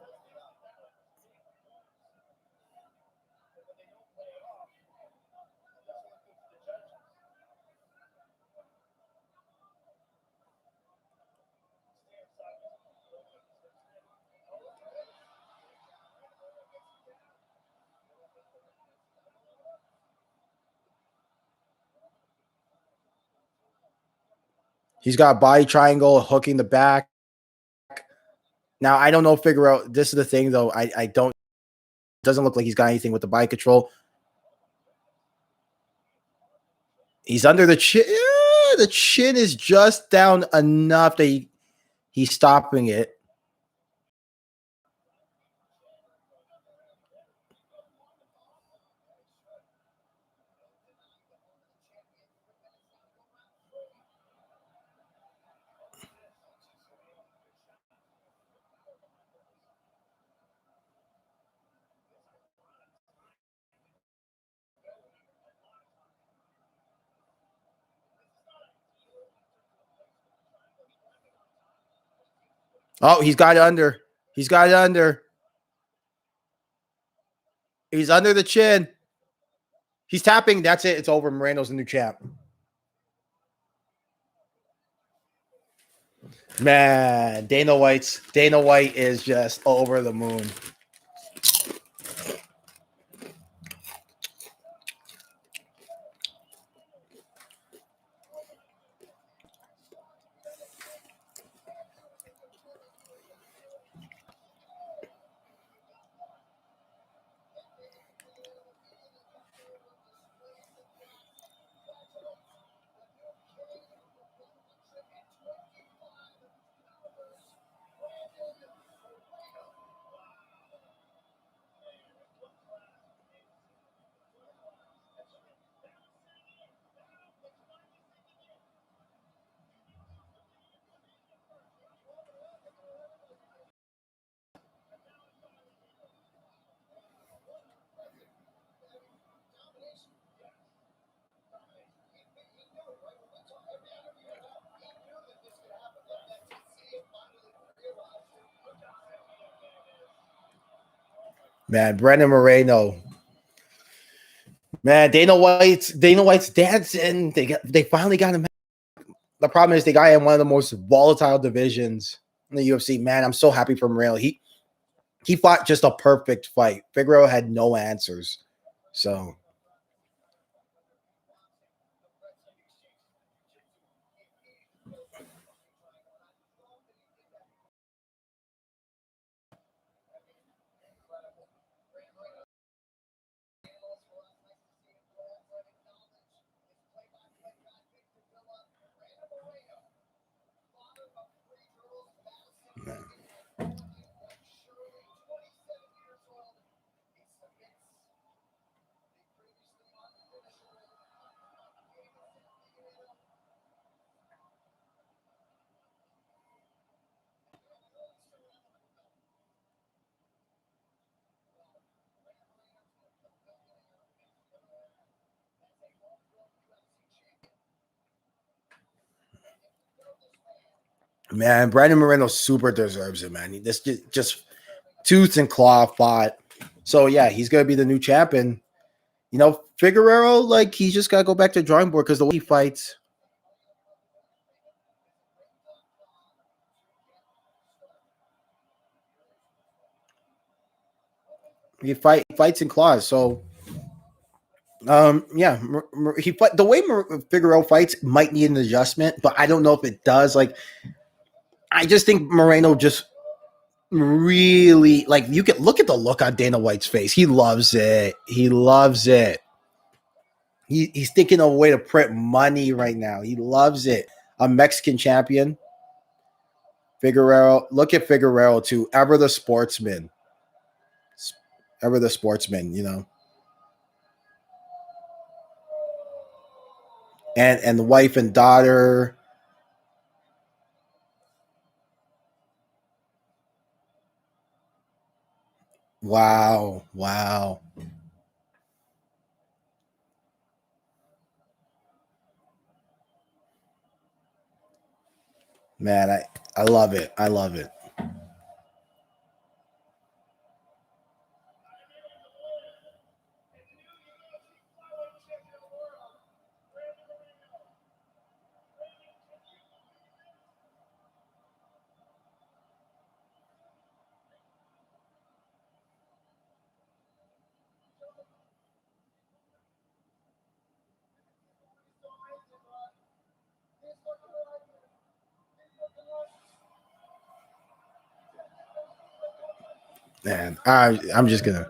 He's got a body triangle hooking the back. Now, I don't know Figueroa. This is the thing, though. I don't. Doesn't look like he's got anything with the body control. He's under the chin. Yeah, the chin is just down enough that he's stopping it. Oh, he's got it under. He's got it under. He's under the chin. He's tapping. That's it. It's over. Moreno's the new champ. Man, Dana White is just over the moon. Man, Brendan Moreno. Man, Dana White's dancing. They finally got him. The problem is they got him in one of the most volatile divisions in the UFC. Man, I'm so happy for Moreno. He fought just a perfect fight. Figueroa had no answers. So man, Brandon Moreno super deserves it, man. This just tooth and claw fought. So yeah, he's gonna be the new champion. You know, Figueroa, like he's just gotta go back to the drawing board because the way he fights. Fights in claws. So yeah, he fight the way Figueroa fights might need an adjustment, but I don't know if it does. Like, I just think Moreno just really like you can look at the look on Dana White's face. He loves it. He loves it. He's thinking of a way to print money right now. He loves it. A Mexican champion, Figueroa. Look at Figueroa too. Ever the sportsman. Ever the sportsman, you know. And the wife and daughter. Wow. Wow. Man, I love it. I love it. Man, I'm just gonna.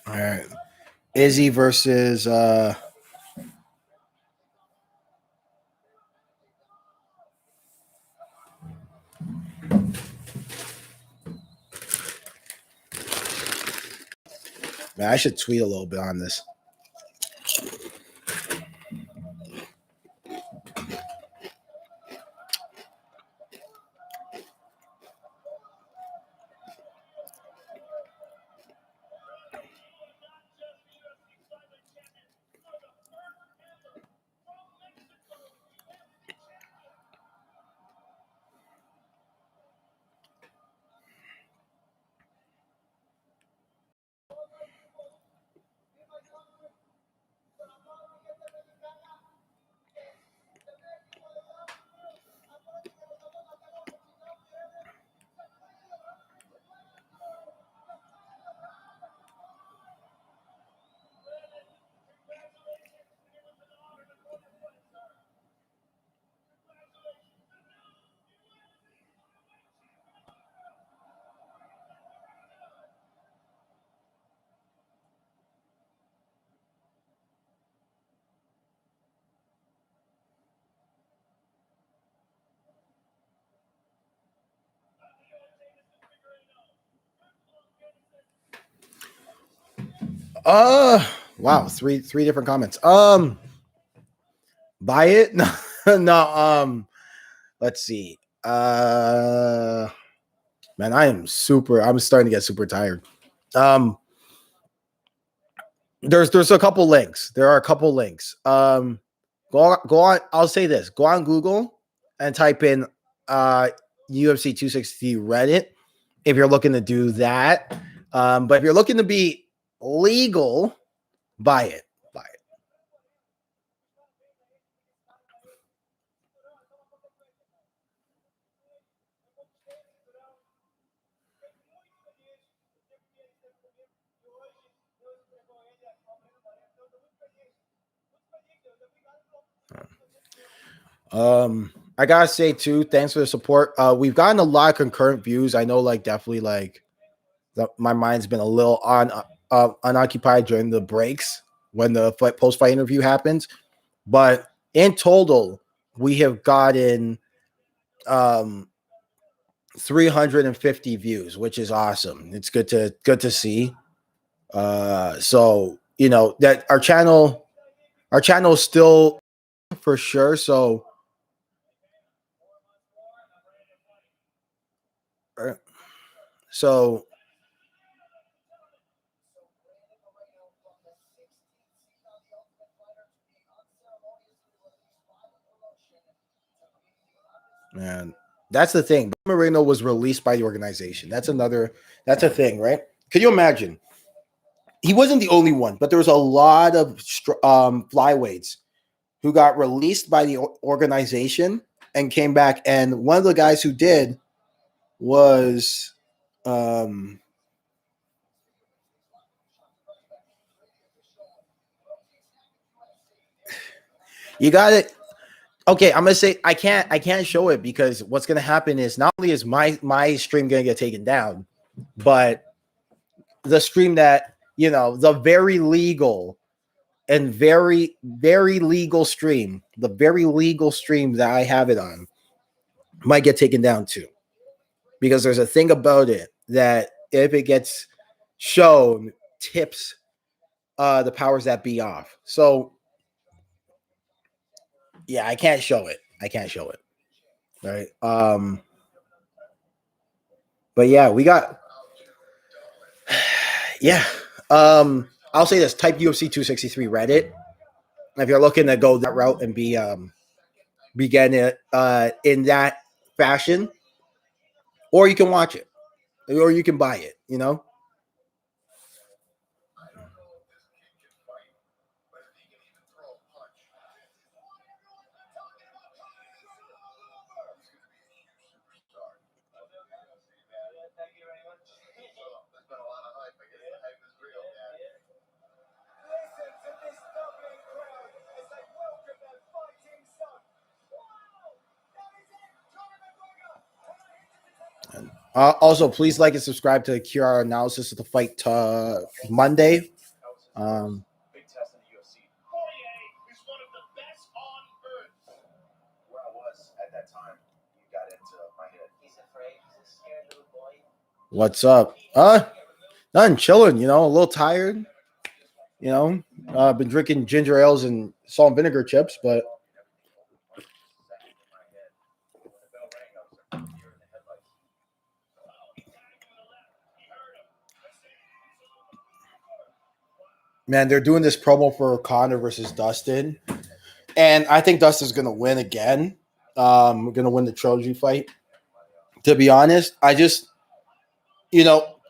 All right, Izzy versus man, I should tweet a little bit on this. Wow, three different comments. Buy it? No, no. Let's see. Man, I'm starting to get super tired. There's a couple links. There are a couple links. Go on. I'll say this. Go on Google and type in UFC 260 Reddit if you're looking to do that. But if you're looking to be legal, buy it. Buy it. I gotta say too, thanks for the support. We've gotten a lot of concurrent views. I know, like, definitely, like, my mind's been a little unoccupied during the breaks when the post fight interview happens, but in total, we have gotten 350 views, which is awesome. It's good to see. So you know that our channel is still for sure. So man, that's the thing. Moreno was released by the organization. That's a thing, right? Could you imagine? He wasn't the only one, but there was a lot of flyweights who got released by the organization and came back. And one of the guys who did was you got it. Okay, I'm gonna say I can't show it because what's gonna happen is not only is my stream gonna get taken down, but the stream that, the very legal and very, very legal stream, the very legal stream that I have it on might get taken down too. Because there's a thing about it that if it gets shown, tips the powers that be off. So yeah, I can't show it. Right. But yeah, we got yeah. I'll say this: type UFC 263 Reddit if you're looking to go that route and be getting it in that fashion, or you can watch it, or you can buy it. Also, please like and subscribe to the QR analysis of the fight Monday. Um, what's up? Nothing, chilling. A little tired. Been drinking ginger ales and salt and vinegar chips, but man, they're doing this promo for Conor versus Dustin, and I think Dustin's gonna win again. We're gonna win the trilogy fight. To be honest, I just,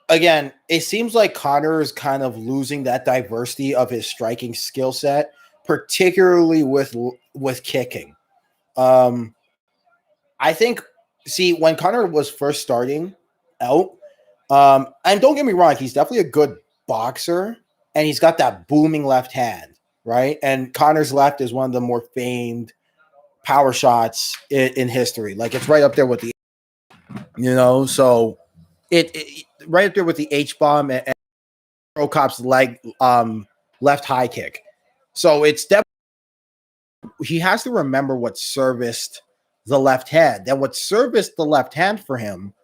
again, it seems like Conor is kind of losing that diversity of his striking skill set, particularly with kicking. Um, I think, see, when Conor was first starting out, and don't get me wrong, he's definitely a good boxer, and he's got that booming left hand, right? And Conor's left is one of the more famed power shots in history. Like, it's right up there with so it right up there with the H bomb and Cop's leg left high kick. So it's definitely, he has to remember what serviced the left hand. And what serviced the left hand for him,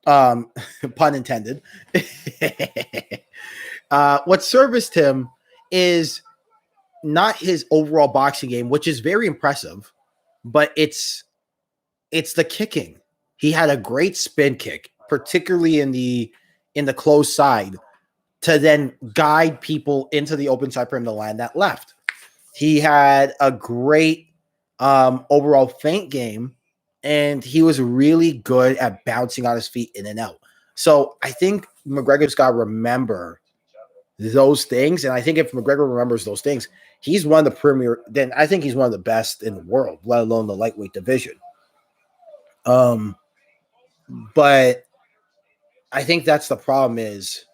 pun intended, what serviced him is not his overall boxing game, which is very impressive, but it's the kicking. He had a great spin kick, particularly in the close side, to then guide people into the open side for him to land that left. He had a great overall feint game, and he was really good at bouncing on his feet in and out. So I think McGregor's got to remember those things. And I think if McGregor remembers those things, he's one of the premier, then I think he's one of the best in the world, let alone the lightweight division. But I think that's the problem is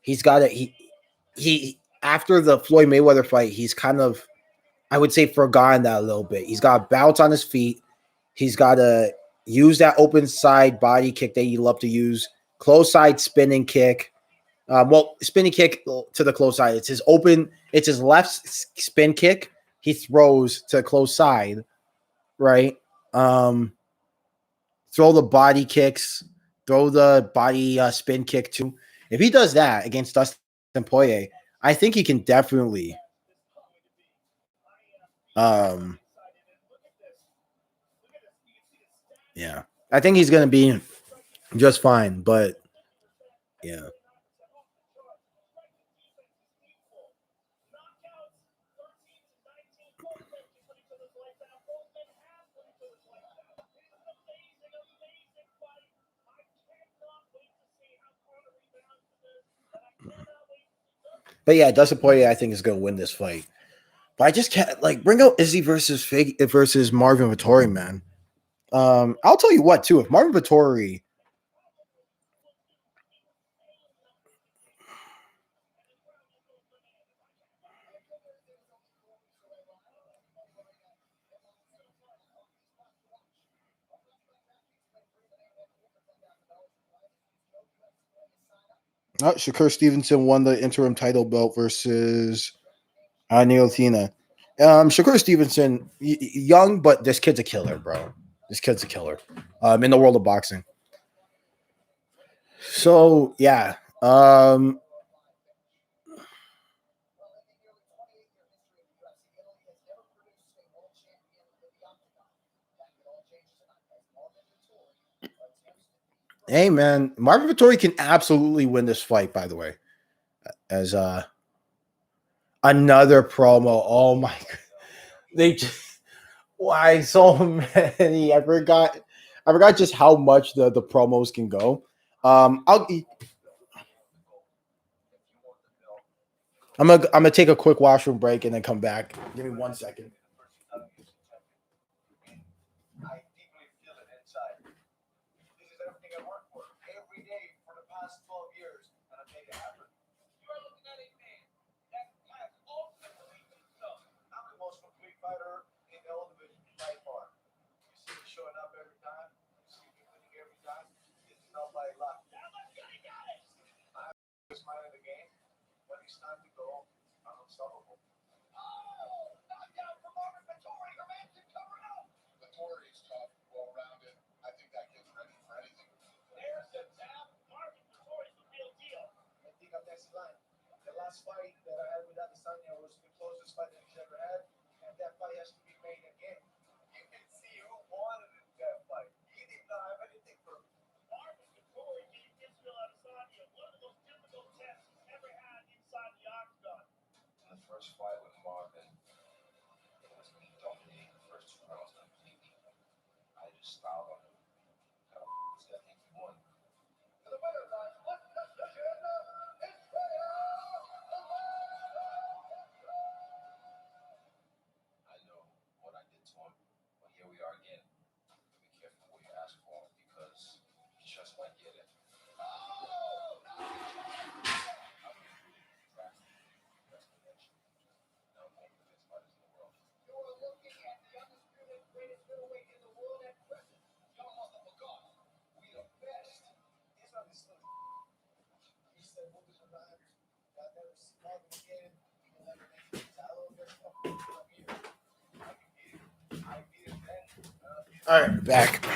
he's got to, he, after the Floyd Mayweather fight, he's kind of, I would say, forgotten that a little bit. He's got to bounce on his feet. He's got to use that open side body kick that you love to use, close side spinning kick. Spinning kick to the close side. It's his left spin kick. He throws to the close side, right? Throw the body kicks, throw the body spin kick too. If he does that against Dustin Poirier, I think he can definitely yeah. I think he's gonna be just fine, but yeah. But yeah, Dustin Poirier, I think, is gonna win this fight. But I just can't bring out Izzy versus Marvin Vettori, man. I'll tell you what, too, if Marvin Vettori, Shakur Stevenson won the interim title belt versus Neotina. Shakur Stevenson, young, but this kid's a killer, bro. This kid's a killer. In the world of boxing. So yeah. Hey man, Marvin Vettori can absolutely win this fight, by the way. As another promo. Oh my god. They just why so many? I forgot just how much the promos can go. I'm gonna take a quick washroom break and then come back. Give me 1 second. I deeply feel it inside. This is everything I work for every day for the past 12 years, and I make it happen. You are looking at a man that has ultimately himself. I'm the most complete fighter in the whole division by far. You see me showing up every time. You see me winning every time. This is not by luck. I'm just minding the game. When it's time to go, I'm unstoppable. Oh, knockdown for Marvin Vettori. Her man's covered up. Vettori is tough, well-rounded. I think that kid's ready for anything. There's the tap. Marvin Vettori's the real deal. I think I'm next in line. The last fight that I had with Adesanya was the closest fight that he's ever had, and that fight has to be made again. You can see who wanted it that fight. He did not have anything for him. Marvin Vettori gave Israel Adesanya one of the most difficult tests he's ever had inside the octagon. In the first fight with Marvin, it was me dominating the first 2 rounds completely. I just styled on him. I think he won. To the winner, guys. Let's touch the agenda. It's I know what I did to him, but here we are again. Be careful what you ask for because you just might get it. All right, back.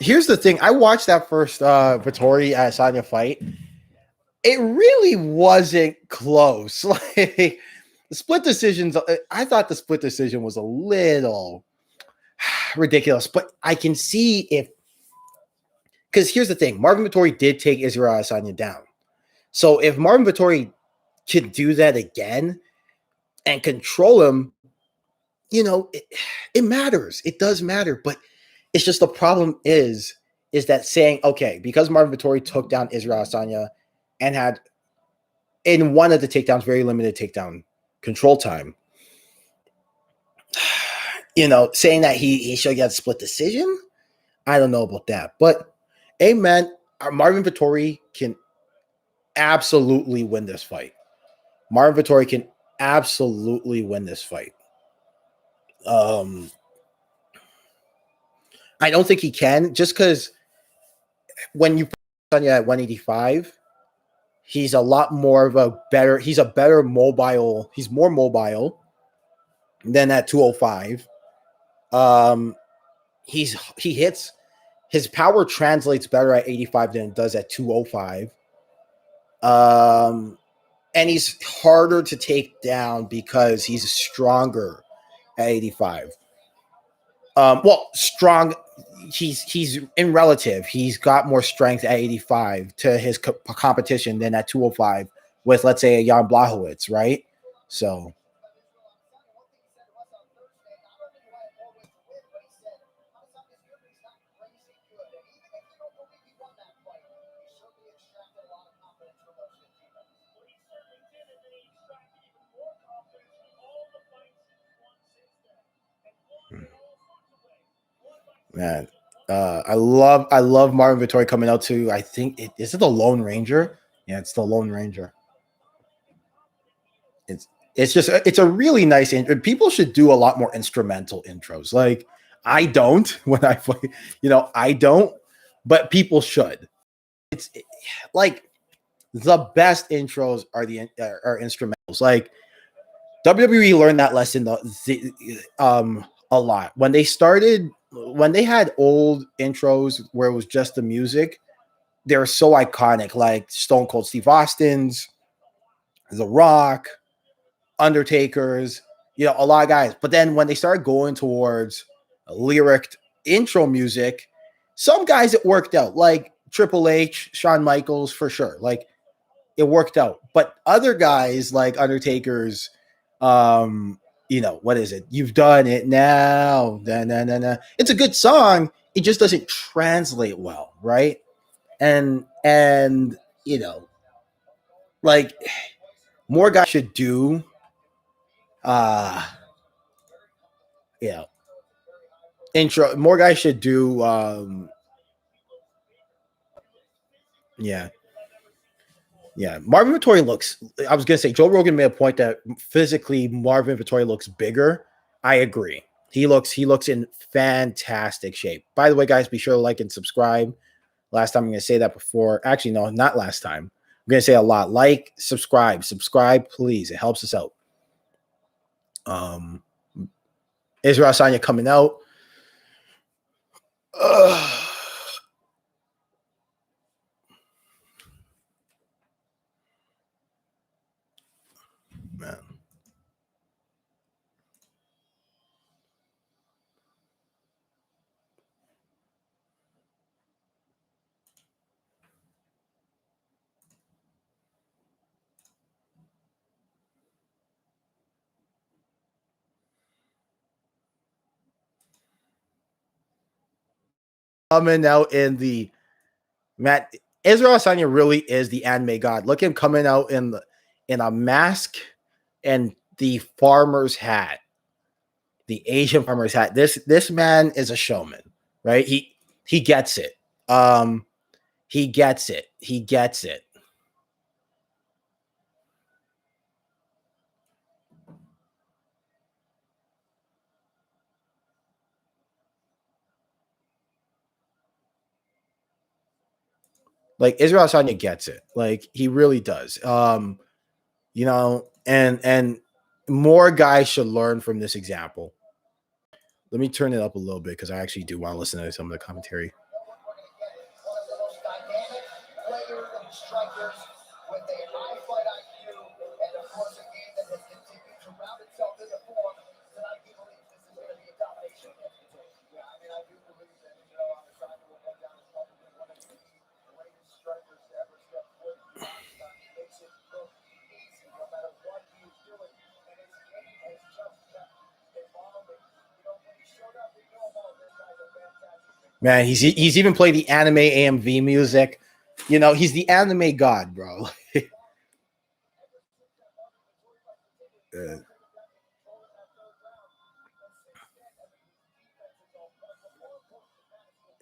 Here's the thing. I watched that first Vettori Adesanya fight. It really wasn't close. Like the split decisions, I thought the split decision was a little ridiculous, but I can see if because here's the thing: Marvin Vettori did take Israel Adesanya down. So if Marvin Vettori can do that again and control him, it matters. It does matter, but it's just the problem is that saying okay because Marvin Vettori took down Israel Adesanya and had in one of the takedowns very limited takedown control time. Saying that he should get a split decision, I don't know about that. But, hey, man, Marvin Vettori can absolutely win this fight. Marvin Vettori can absolutely win this fight. I don't think he can just because when you put Sonya at 185, he's a lot more of a better, he's a better mobile, he's more mobile than at 205. He hits his power translates better at 85 than it does at 205. And he's harder to take down because he's stronger at 85. Well, strong. He's in relative. He's got more strength at 85 to his competition than at 205 with, let's say, a Jan Blachowicz, right? So. Man, I love Marvin Vettori coming out to. I think is it the Lone Ranger? Yeah, it's the Lone Ranger. It's a really nice intro. People should do a lot more instrumental intros. Like I don't when I play, I don't, but people should. It's like the best intros are instrumentals. Like WWE learned that lesson a lot when they had old intros where it was just the music. They were so iconic, like Stone Cold Steve Austin's, The Rock, Undertaker's, a lot of guys. But then when they started going towards lyric intro music, some guys it worked out, like Triple H, Shawn Michaels for sure. Like it worked out. But other guys like Undertaker's, what is it? You've done it now. Nah, nah, nah, nah. It's a good song. It just doesn't translate well, right? And like more guys should do you know intro. More guys should do yeah. Yeah, Marvin Vettori looks. I was gonna say Joe Rogan made a point that physically Marvin Vettori looks bigger. I agree. He looks in fantastic shape. By the way, guys, be sure to like and subscribe. Last time I'm gonna say that before. Actually, no, not last time. I'm gonna say a lot. Like, subscribe, please. It helps us out. Israel Adesanya coming out. Man. Coming out in the Matt Israel Adesanya really is the anime god. Look at him coming out in a mask and the farmer's hat, the Asian farmer's hat. This man is a showman, right? He gets it. He gets it. He gets it. Like Israel Adesanya gets it. Like he really does. And more guys should learn from this example. Let me turn it up a little bit because I actually do want to listen to some of the commentary. Man, he's even played the anime AMV music. He's the anime god, bro.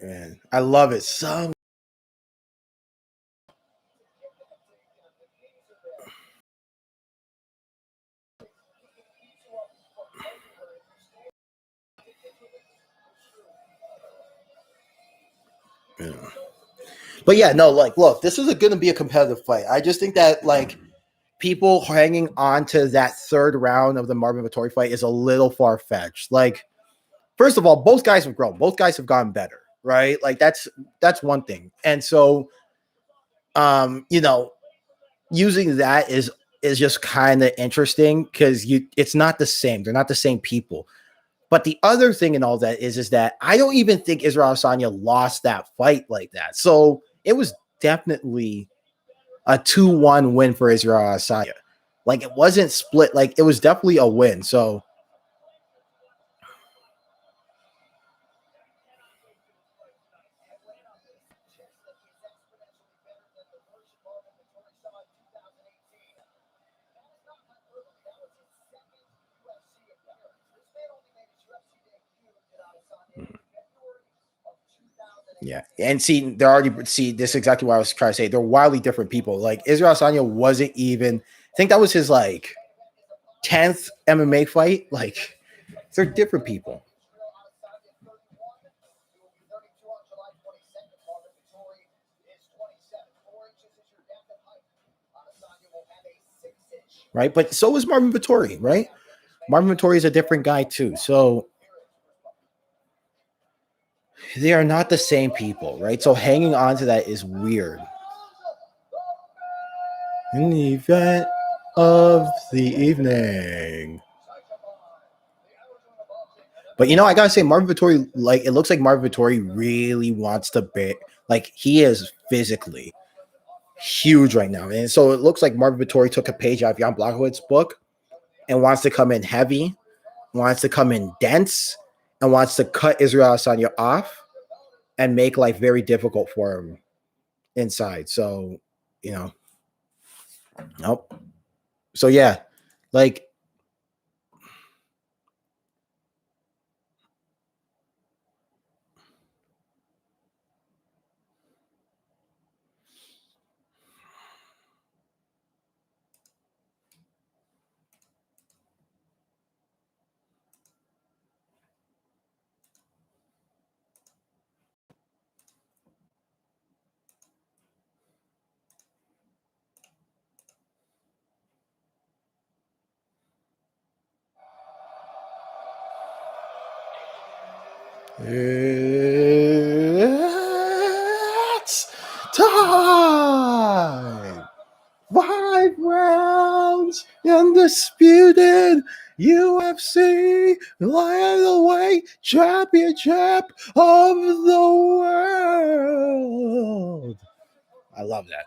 Man, I love it so. Yeah. But yeah, no, like, look, this is going to be a competitive fight. I just think that like people hanging on to that third round of the Marvin Vettori fight is a little far fetched. Like, first of all, both guys have grown. Both guys have gotten better, right? Like that's one thing. And so, using that is just kind of interesting because it's not the same. They're not the same people. But the other thing in all that is that I don't even think Israel Adesanya lost that fight like that. So it was definitely a 2-1 win for Israel Adesanya. Like it wasn't split. Like it was definitely a win. So yeah, and this is exactly what I was trying to say. They're wildly different people. Like Israel Adesanya wasn't even. I think that was his like 10th MMA fight. Like, they're different people. Right? But so is Marvin Vettori, right? Marvin Vettori is a different guy too. So they are not the same people, right? So hanging on to that is weird. In the event of the evening. But I gotta say, Marvin Vettori, like, it looks like Marvin Vettori really wants to be, like, he is physically huge right now. And so it looks like Marvin Vettori took a page out of Jan Blachowicz' book and wants to come in heavy, wants to come in dense, and wants to cut Israel Adesanya off and make life very difficult for him inside. So, nope. So yeah, like, it's time. 5 rounds, undisputed UFC lightweight championship of the world. I love that.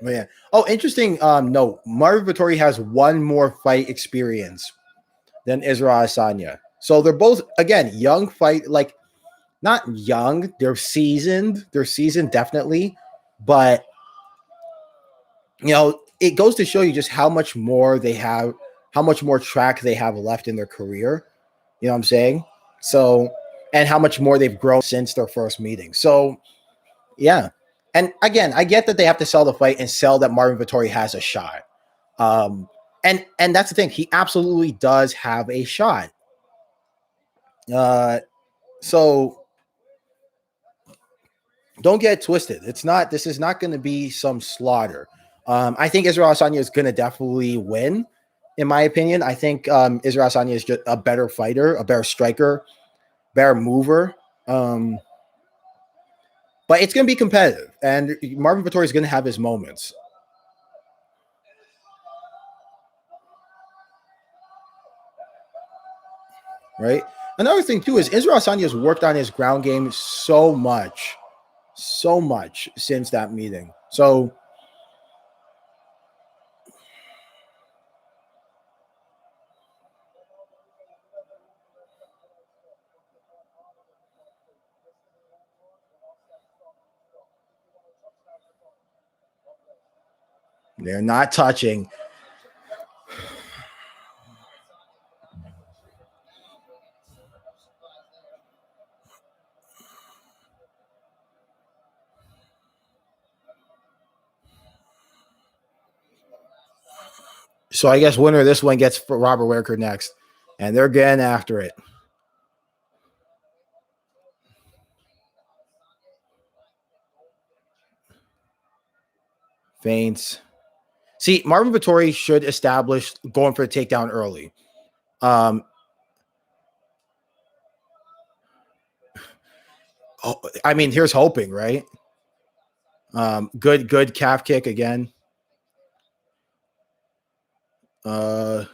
Yeah. Oh, interesting. No, Marvin Vettori has one more fight experience than Israel Adesanya. So they're both, again, young fight, like, not young. They're seasoned. They're seasoned definitely, but it goes to show you just how much more they have, how much more track they have left in their career. You know what I'm saying? So, and how much more they've grown since their first meeting. So, yeah. And again, I get that they have to sell the fight and sell that Marvin Vettori has a shot. And that's the thing. He absolutely does have a shot. So don't get it twisted. This is not going to be some slaughter. I think Israel Adesanya is going to definitely win, in my opinion. I think Israel Adesanya is just a better fighter, a better striker, better mover. But it's going to be competitive, and Marvin Vettori is going to have his moments. Right? Another thing, too, is Israel Adesanya has worked on his ground game so much since that meeting. So, they're not touching. So I guess winner of this one gets for Robert Whitaker next, and they're getting after it. Feints. See, Marvin Vettori should establish going for a takedown early. Um, I mean, here's hoping, right? Good calf kick again. I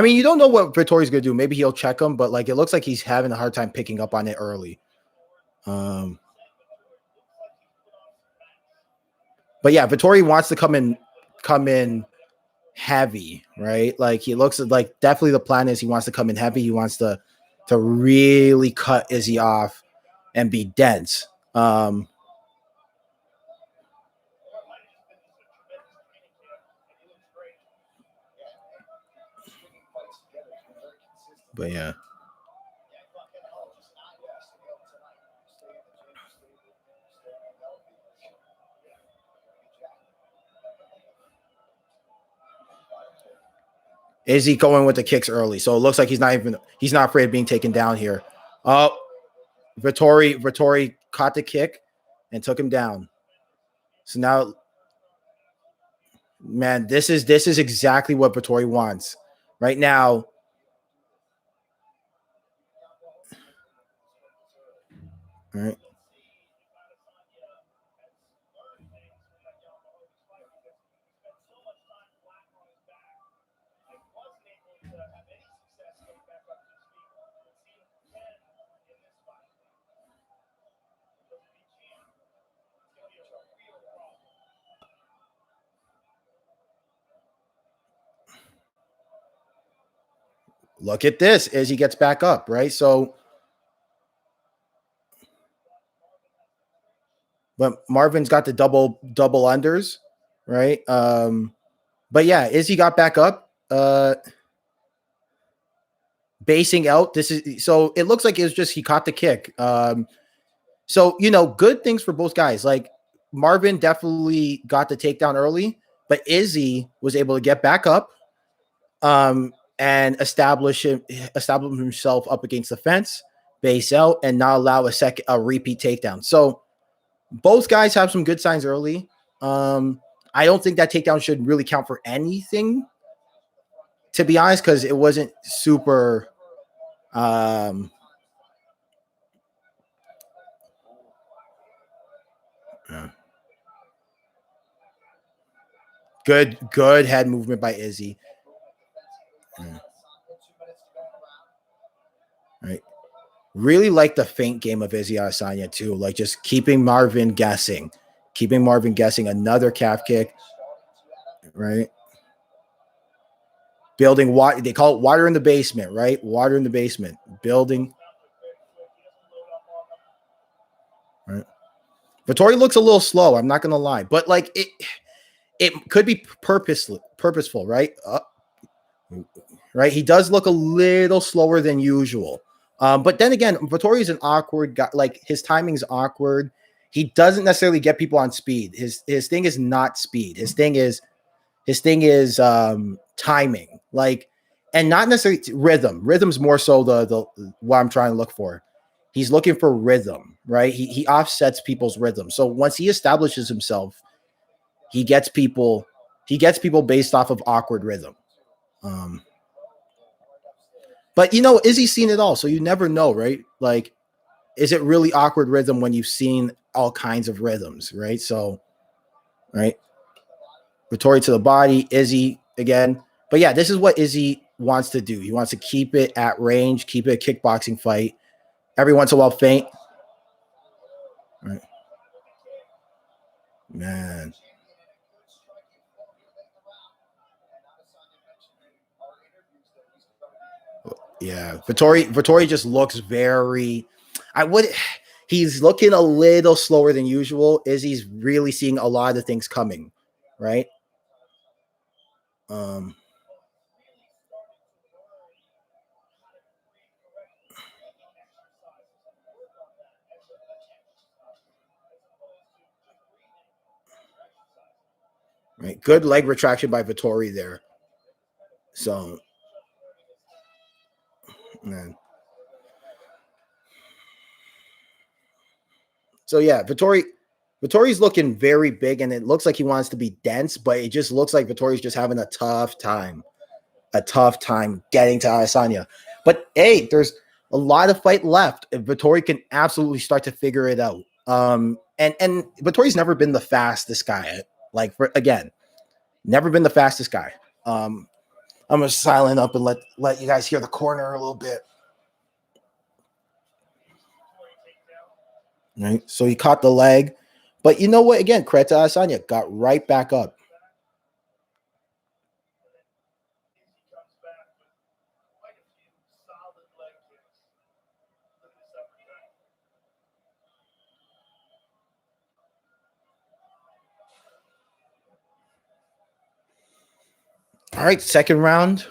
mean, you don't know what Vittori's gonna do. Maybe he'll check him, but like it looks like he's having a hard time picking up on it early. But yeah, Vettori wants to come in heavy, right? Like he looks like definitely the plan is he wants to come in heavy. He wants to really cut Izzy off and be dense. But yeah. Izzy going with the kicks early. So it looks like he's not afraid of being taken down here. Oh, Vettori caught the kick and took him down. So now, man, this is exactly what Vettori wants. Right now, all right. Look at this as he gets back up, right? So, but Marvin's got the double unders, right? But yeah, Izzy got back up, basing out. This is so it looks like it was just he caught the kick. So good things for both guys. Like Marvin definitely got the takedown early, but Izzy was able to get back up, and establish himself up against the fence, base out, and not allow a repeat takedown. So both guys have some good signs early. I don't think that takedown should really count for anything, to be honest, because it wasn't super. Um, good head movement by Izzy. Right. Really like the feint game of Izzy Adesanya too. Like just keeping Marvin guessing. Another calf kick. Right. Building water. They call it water in the basement, right? Water in the basement. Building. Right. Vettori looks a little slow. I'm not gonna lie, but like it could be purposeful, right? Right. He does look a little slower than usual. But then again, Vettori is an awkward guy. Like his timing's awkward. He doesn't necessarily get people on speed. His thing is not speed. His thing is timing. Like, and not necessarily rhythm. Rhythm's more so the what I'm trying to look for. He's looking for rhythm, right? He offsets people's rhythm. So once he establishes himself, he gets people based off of awkward rhythm. But Izzy's seen it all, so you never know, right? Like, is it really awkward rhythm when you've seen all kinds of rhythms, right? So, right, Vettori to the body, Izzy again. But yeah, this is what Izzy wants to do. He wants to keep it at range, keep it a kickboxing fight. Every once in a while, feint. Right. Man. Yeah, Vettori just looks very. I would. He's looking a little slower than usual. Izzy's really seeing a lot of things coming, right? Um, right. Good leg retraction by Vettori there. So, man. So yeah, Vittori's looking very big, and it looks like he wants to be dense, but it just looks like Vittori's just having a tough time getting to Adesanya. But hey, there's a lot of fight left. Vettori can absolutely start to figure it out. And Vittori's never been the fastest guy. Like again, never been the fastest guy. I'm gonna silent up and let you guys hear the corner a little bit. Right. So he caught the leg. But you know what? Again, credit to Adesanya, got right back up. All right, second round.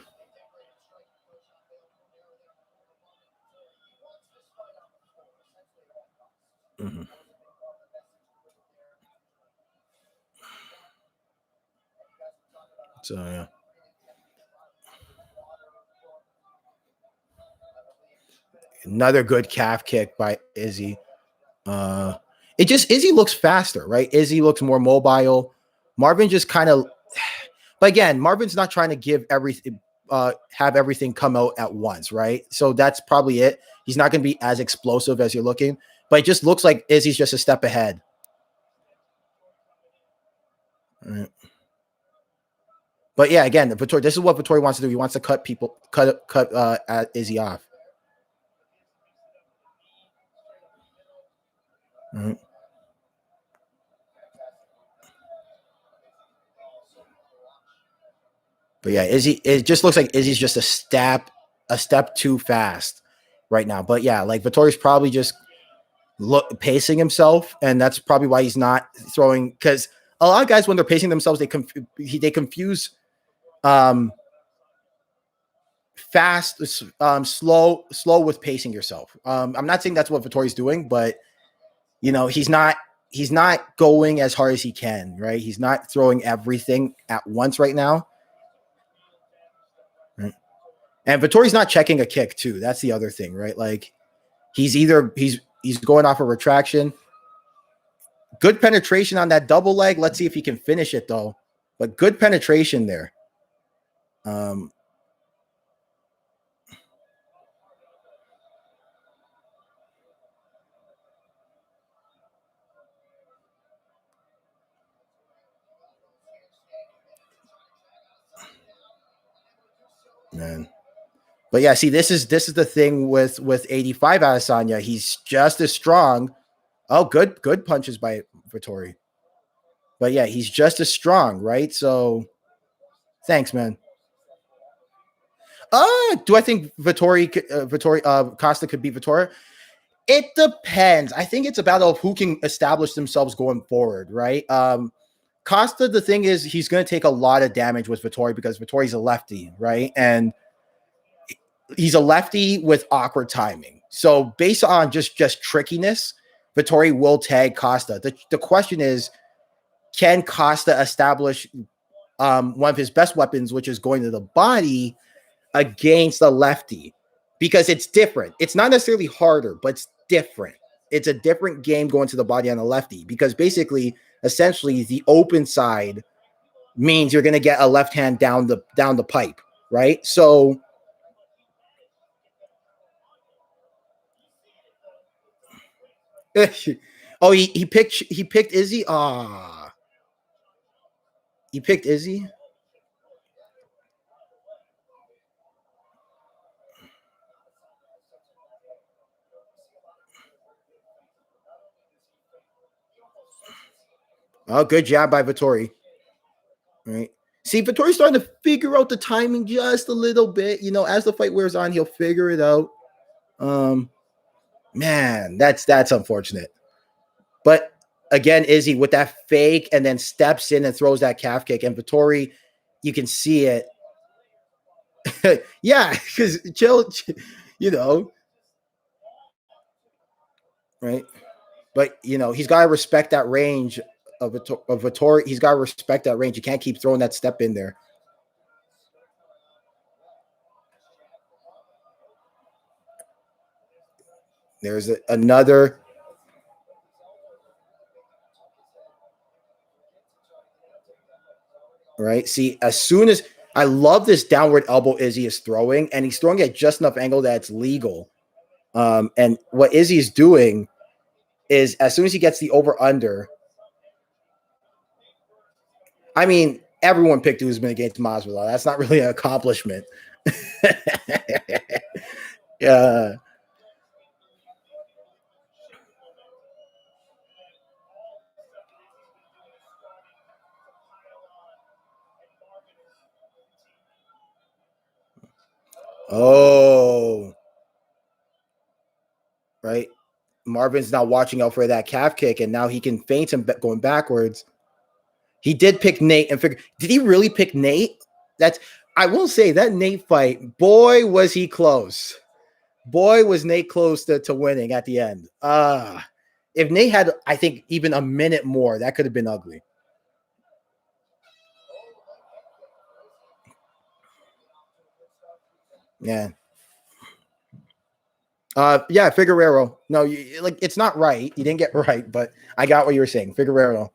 Mm-hmm. So yeah. Another good calf kick by Izzy. Izzy looks faster, right? Izzy looks more mobile. Marvin just kind of, but again, Marvin's not trying to give everything, have everything come out at once, right? So that's probably it. He's not going to be as explosive as you're looking, but it just looks like Izzy's just a step ahead. Right. But yeah, again, Vettori, this is what Vettori wants to do. He wants to cut Izzy off. Right. But yeah, Izzy, it just looks like Izzy's just a step too fast right now. But yeah, like Vittori's probably just pacing himself, and that's probably why he's not throwing. Because a lot of guys, when they're pacing themselves, they confuse fast, slow with pacing yourself. I'm not saying that's what Vittori's doing, but he's not going as hard as he can, right? He's not throwing everything at once right now. Right? And Vittori's not checking a kick too. That's the other thing, right? Like he's going off a retraction. Good penetration on that double leg. Let's see if he can finish it though. But good penetration there. Man. But yeah, see, this is the thing with 85 Adesanya. He's just as strong. Oh, good punches by Vettori. But yeah, he's just as strong, right? So thanks, man. Do I think Costa could beat Vettori? It depends. I think it's a battle of who can establish themselves going forward, right? Costa, the thing is, he's going to take a lot of damage with Vettori because Vittori's a lefty, right? And he's a lefty with awkward timing. So based on just trickiness, Vettori will tag Costa. The question is, can Costa establish one of his best weapons, which is going to the body, against a lefty? Because it's different. It's not necessarily harder, but it's different. It's a different game going to the body on a lefty because basically, essentially, the open side means you're going to get a left hand down the pipe, right? So oh, he picked Izzy. He picked Izzy. Oh, good job by Vettori. Right. See, Vettori's starting to figure out the timing just a little bit. As the fight wears on, he'll figure it out. Man, that's unfortunate. But again, Izzy with that fake and then steps in and throws that calf kick. And Vettori, you can see it. Yeah, because chill, right? But he's got to respect that range of Vettori. He's got to respect that range. You can't keep throwing that step in there. There's another. Right. See, as soon as I love this downward elbow Izzy is throwing, and he's throwing at just enough angle that it's legal. And what Izzy is doing is as soon as he gets the over under, I mean, everyone picked Usman against Masvidal. That's not really an accomplishment. Yeah. Oh, right. Marvin's now watching out for that calf kick, and now he can feint him going backwards. He did pick Nate and figure. Did he really pick Nate? I will say that Nate fight, boy, was he close. Boy, was Nate close to winning at the end. If Nate had, I think, even a minute more, that could have been ugly. Yeah. Yeah, Figueroa. No, like it's not right. You didn't get right, but I got what you were saying. Figueroa.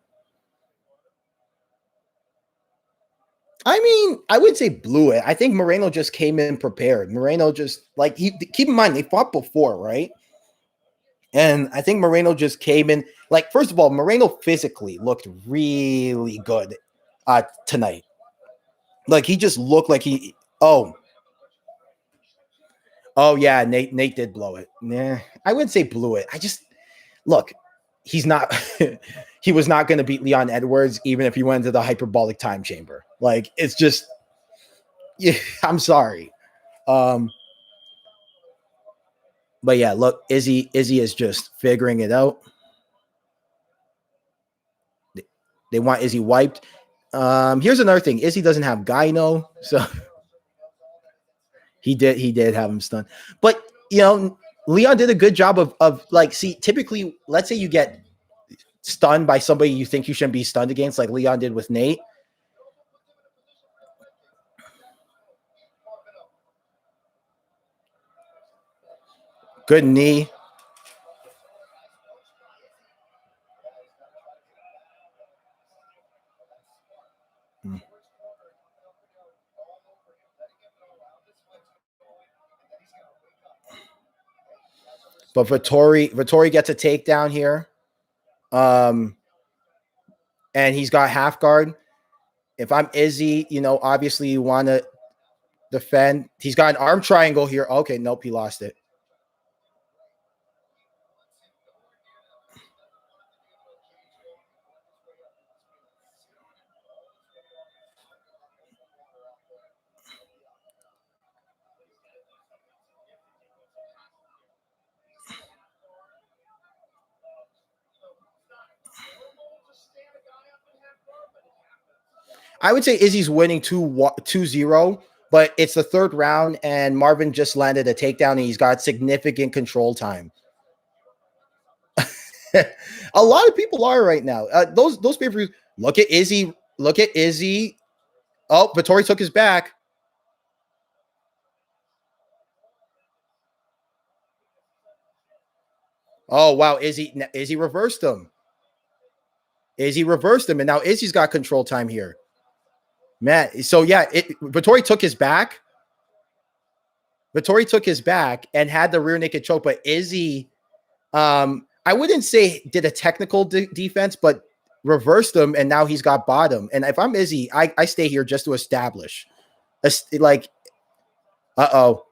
I mean, I would say blew it. I think Moreno just came in prepared. Moreno just like he keep in mind they fought before, right? And I think Moreno just came in like first of all, Moreno physically looked really good tonight. Like he just looked like he oh yeah, Nate did blow it. Nah, I wouldn't say blew it. I just look, he's not he was not going to beat Leon Edwards even if he went into the hyperbolic time chamber. Like it's just yeah, I'm sorry. Um but yeah, look, Izzy is just figuring it out. They want Izzy wiped. Here's another thing. Izzy doesn't have Gyno, so he did have him stunned. But you know, Leon did a good job of like see, typically, let's say you get stunned by somebody you think you shouldn't be stunned against, like Leon did with Nate. Good knee. But Vettori gets a takedown here. Um, and he's got half guard. If I'm Izzy, you know, obviously you want to defend. He's got an arm triangle here. Okay, nope, he lost it. I would say Izzy's winning 2-0, but it's the third round, and Marvin just landed a takedown, and he's got significant control time. A lot of people are right now. Those pay-per-views. Look at Izzy. Look at Izzy. Oh, Vettori took his back. Oh wow, Izzy reversed him. Izzy reversed him, and now Izzy's got control time here. Man, so yeah, Vettori took his back. Vettori took his back and had the rear naked choke, but Izzy, I wouldn't say did a technical defense, but reversed him, and now he's got bottom. And if I'm Izzy, I stay here just to establish, like, oh,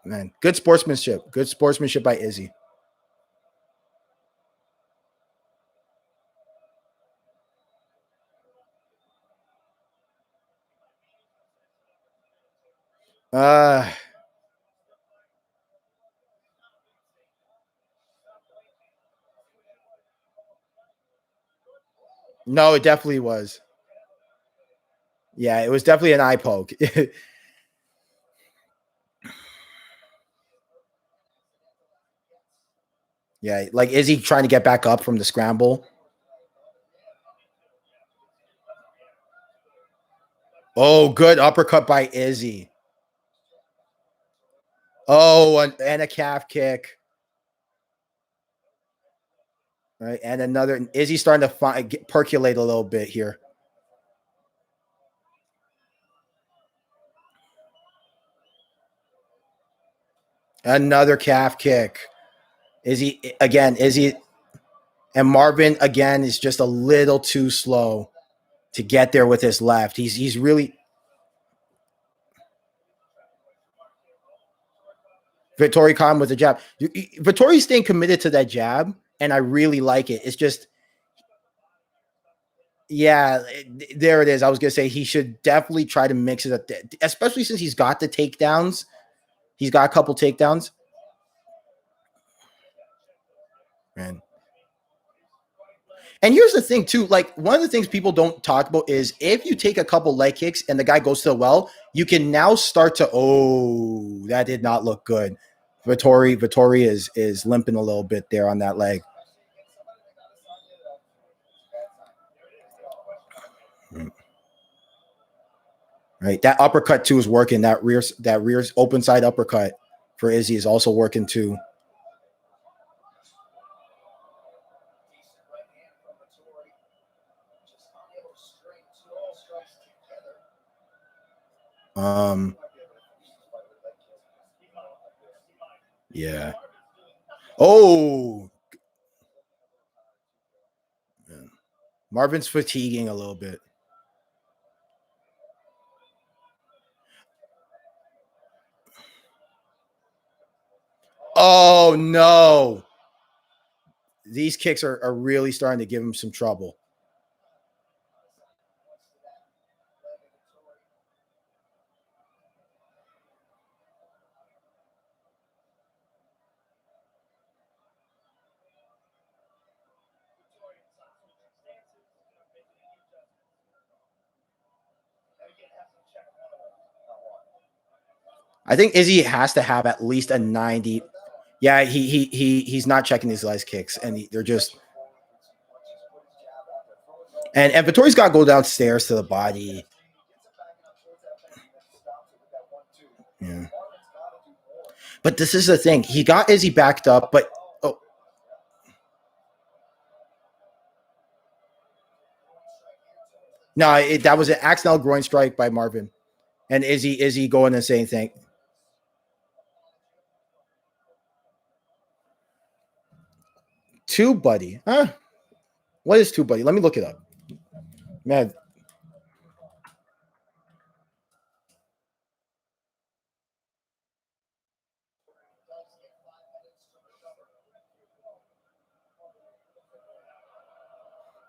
man, good sportsmanship by Izzy. Uh no, it definitely was. Yeah, it was definitely an eye poke. Yeah, like Izzy trying to get back up from the scramble. Oh, good uppercut by Izzy. Oh, and a calf kick. Right, and another Izzy starting to percolate a little bit here. Another calf kick. Izzy and Marvin again is just a little too slow to get there with his left. He's really Vettori Khan with the jab. Vettori's staying committed to that jab, and I really like it. It's just, yeah, there it is. I was gonna say he should definitely try to mix it up, especially since he's got the takedowns. He's got a couple takedowns. Man. And here's the thing, too. Like, one of the things people don't talk about is if you take a couple leg kicks and the guy goes to the well, you can now start to, oh, that did not look good. Vettori is limping a little bit there on that leg. Right, that uppercut too is working. That rear open side uppercut for Izzy is also working too. Yeah. Oh, Marvin's fatiguing a little bit. Oh no. These kicks are really starting to give him some trouble. I think Izzy has to have at least a 90. Yeah, he's not checking these guys' kicks, and they're just. And Vettori's got to go downstairs to the body. Yeah. But this is the thing. He got Izzy backed up, but no, that was an accidental groin strike by Marvin, and Izzy going and saying thing. Two buddy, huh? What is two buddy? Let me look it up, man.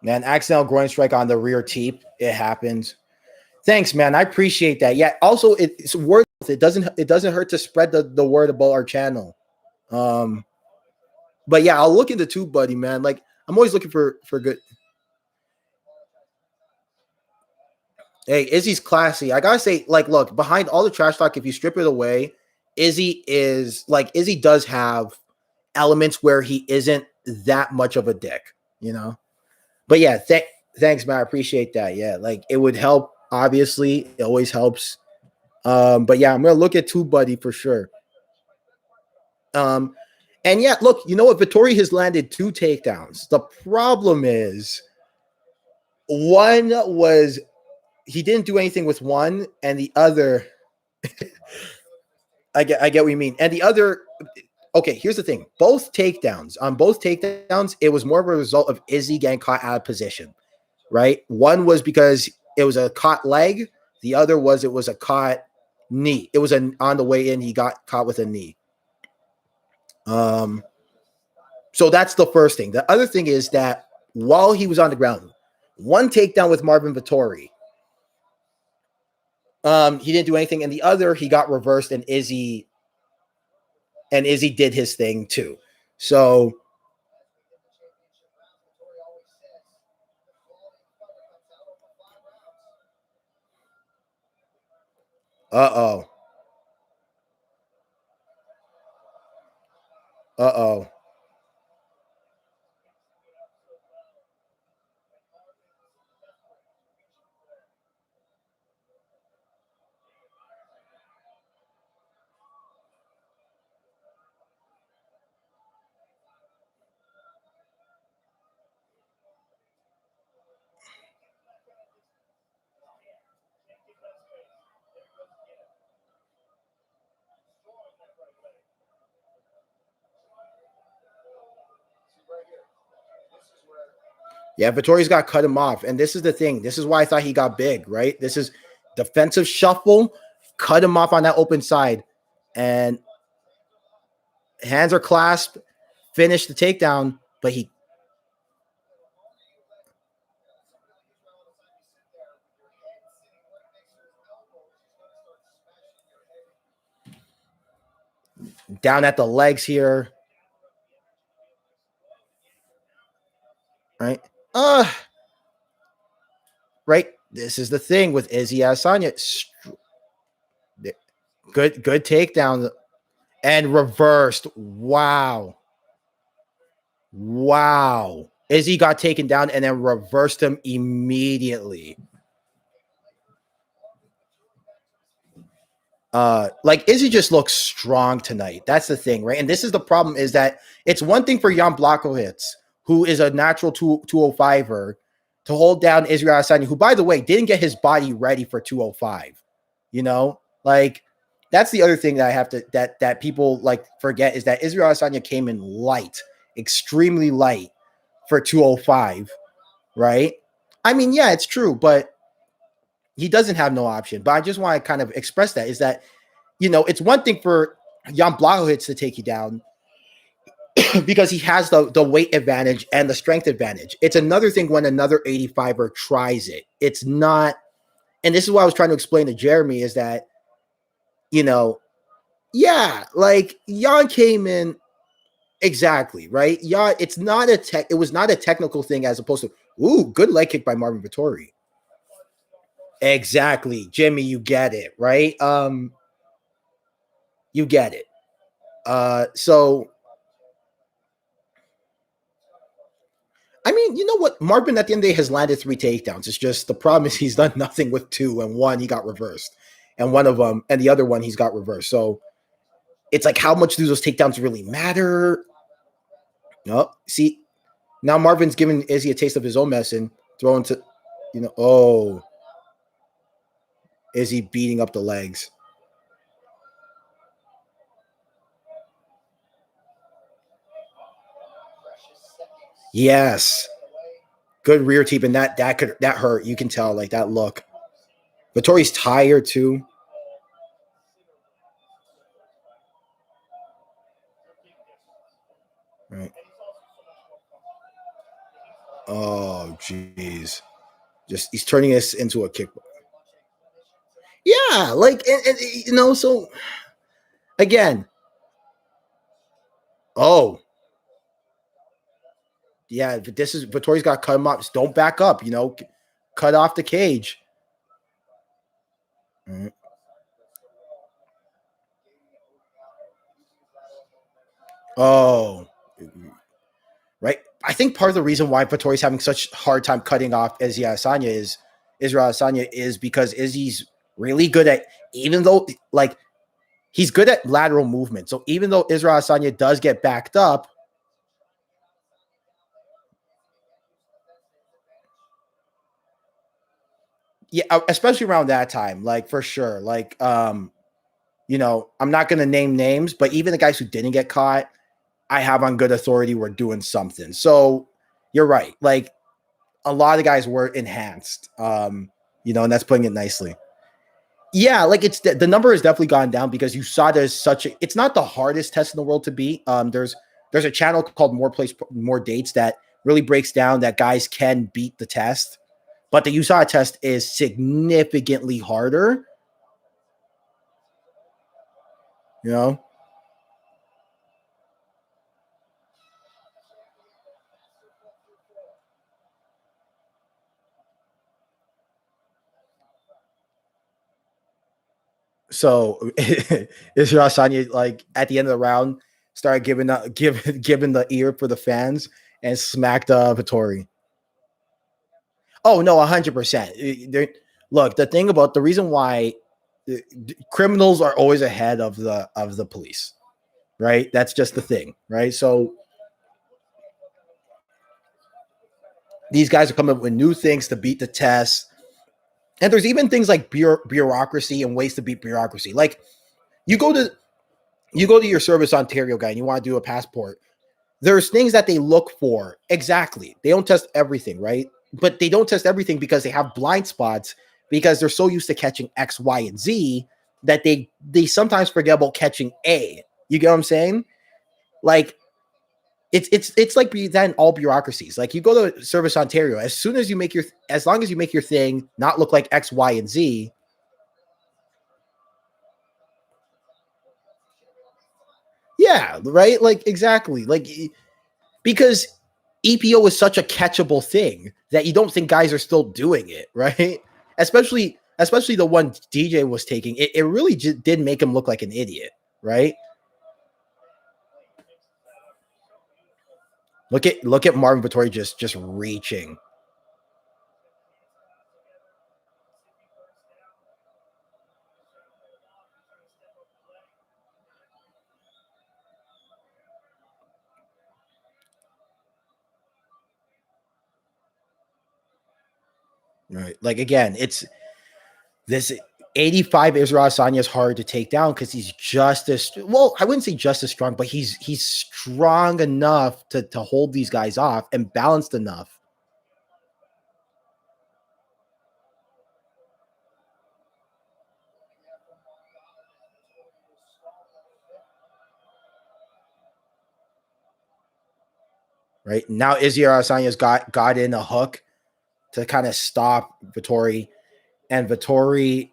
Man, accidental groin strike on the rear teep. It happens. Thanks, man. I appreciate that. Yeah. Also, it's worth it. Doesn't hurt to spread the word about our channel. But yeah, I'll look into two buddy, man. Like I'm always looking for good. Hey, Izzy's classy. I gotta say, like, look, behind all the trash talk, if you strip it away, Izzy does have elements where he isn't that much of a dick, you know. But yeah, thanks, man. I appreciate that. Yeah, like it would help. Obviously, it always helps. But yeah, I'm gonna look at two buddy for sure. And yeah, look, you know what? Vettori has landed two takedowns. The problem is one was he didn't do anything with one, and the other I get what you mean. And the other, okay, here's the thing. Both takedowns, it was more of a result of Izzy getting caught out of position, right? One was because it was a caught leg. The other was it was a caught knee. It was on the way in, he got caught with a knee. So that's the first thing. The other thing is that while he was on the ground, one takedown with Marvin Vettori, he didn't do anything, and the other he got reversed, and Izzy did his thing too. So, uh oh. Yeah, Vittori's got to cut him off. And this is the thing. This is why I thought he got big, right? This is defensive shuffle, cut him off on that open side. And hands are clasped, finish the takedown, but he. Down at the legs here. Right? Right? This is the thing with Izzy Adesanya. Good takedown. And reversed. Wow. Izzy got taken down and then reversed him immediately. Like Izzy just looks strong tonight. That's the thing, right? And this is the problem: is that it's one thing for Jan Blachowicz, who is a natural 205er, to hold down Israel Adesanya, who, by the way, didn't get his body ready for 205. You know, like that's the other thing that I have to that people like forget is that Israel Adesanya came in light, extremely light for 205, right? I mean, yeah, it's true, but he doesn't have no option. But I just want to kind of express that is that, you know, it's one thing for Jan Blachowicz to take you down because he has the weight advantage and the strength advantage. It's another thing when another 85er tries it. It's not, and this is what I was trying to explain to Jeremy is that, you know, yeah, like Jan came in exactly, right? Yeah, it's not it was not a technical thing as opposed to, ooh, good leg kick by Marvin Vettori. Exactly. Jimmy, you get it, right? You get it. So I mean, you know what? Marvin at the end of the day has landed 3 takedowns. It's just the problem is he's done nothing with 2, and 1 he got reversed, and one of them, and the other one he's got reversed. So it's like, how much do those takedowns really matter? No, see, now Marvin's giving Izzy a taste of his own medicine, throwing to, you know, oh, Izzy beating up the legs. Yes, good rear teep, and that hurt. You can tell, like that look. Vettori's tired too. Right. Oh, jeez. Just he's turning this into a kick. Yeah, like and you know, so again, oh yeah, but this is Vittori's got to cut him up. Just don't back up, you know, cut off the cage. Mm. Oh, right. I think part of the reason why Vittori's having such hard time cutting off Adesanya is Israel Adesanya is because Izzy's really good at, even though like he's good at lateral movement. So even though Israel Adesanya does get backed up, yeah, especially around that time, like for sure, like you know, I'm not going to name names, but even the guys who didn't get caught, I have on good authority were doing something. So you're right. Like a lot of the guys were enhanced, you know, and that's putting it nicely. Yeah, like it's the number has definitely gone down because USADA is such a, it's not the hardest test in the world to beat. There's a channel called More Place More Dates that really breaks down that guys can beat the test, but the USADA test is significantly harder, you know. So Israel Adesanya, like at the end of the round, started giving the ear for the fans and smacked Vettori. Oh no, 100%. Look, the thing about the reason why criminals are always ahead of the police, right? That's just the thing, right? So these guys are coming up with new things to beat the test, and there's even things like bureaucracy and ways to beat bureaucracy. Like you go to your Service Ontario guy and you want to do a passport. There's things that they look for. Exactly. They don't test everything, right? But they don't test everything because they have blind spots because they're so used to catching X, Y, and Z that they sometimes forget about catching A. You get what I'm saying? Like it's like that in all bureaucracies. Like you go to Service Ontario, as long as you make your thing not look like X, Y, and Z. Yeah, right? Like exactly. Like because EPO is such a catchable thing that you don't think guys are still doing it, right? Especially the one DJ was taking. It really just did make him look like an idiot, right? Look at Marvin Vettori just reaching. Right. Like again, it's this 85 Israel Adesanya is hard to take down because he's just as well. I wouldn't say just as strong, but he's strong enough to hold these guys off and balanced enough. Right now, Israel Adesanya's got in a hook to kind of stop Vettori, and Vettori,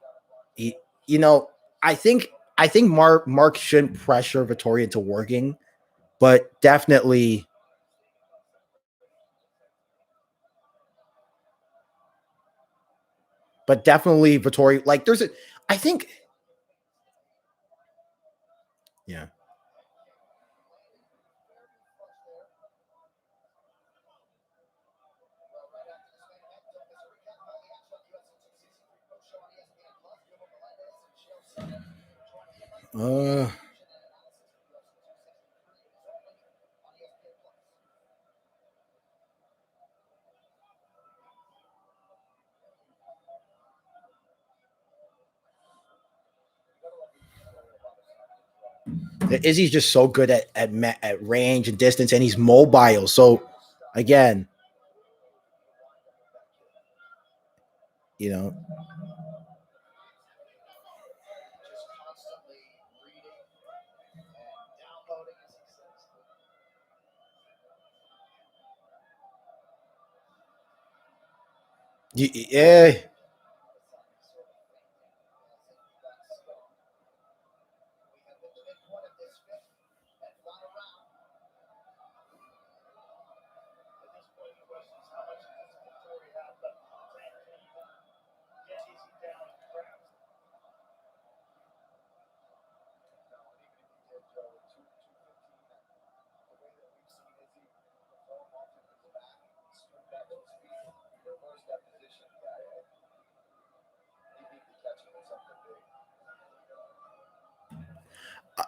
he, you know, I think Mark shouldn't pressure Vettori into working, but definitely Vettori, like there's a I think yeah. Uh Izzy's just so good at range and distance, and he's mobile. So again, you know, yeah.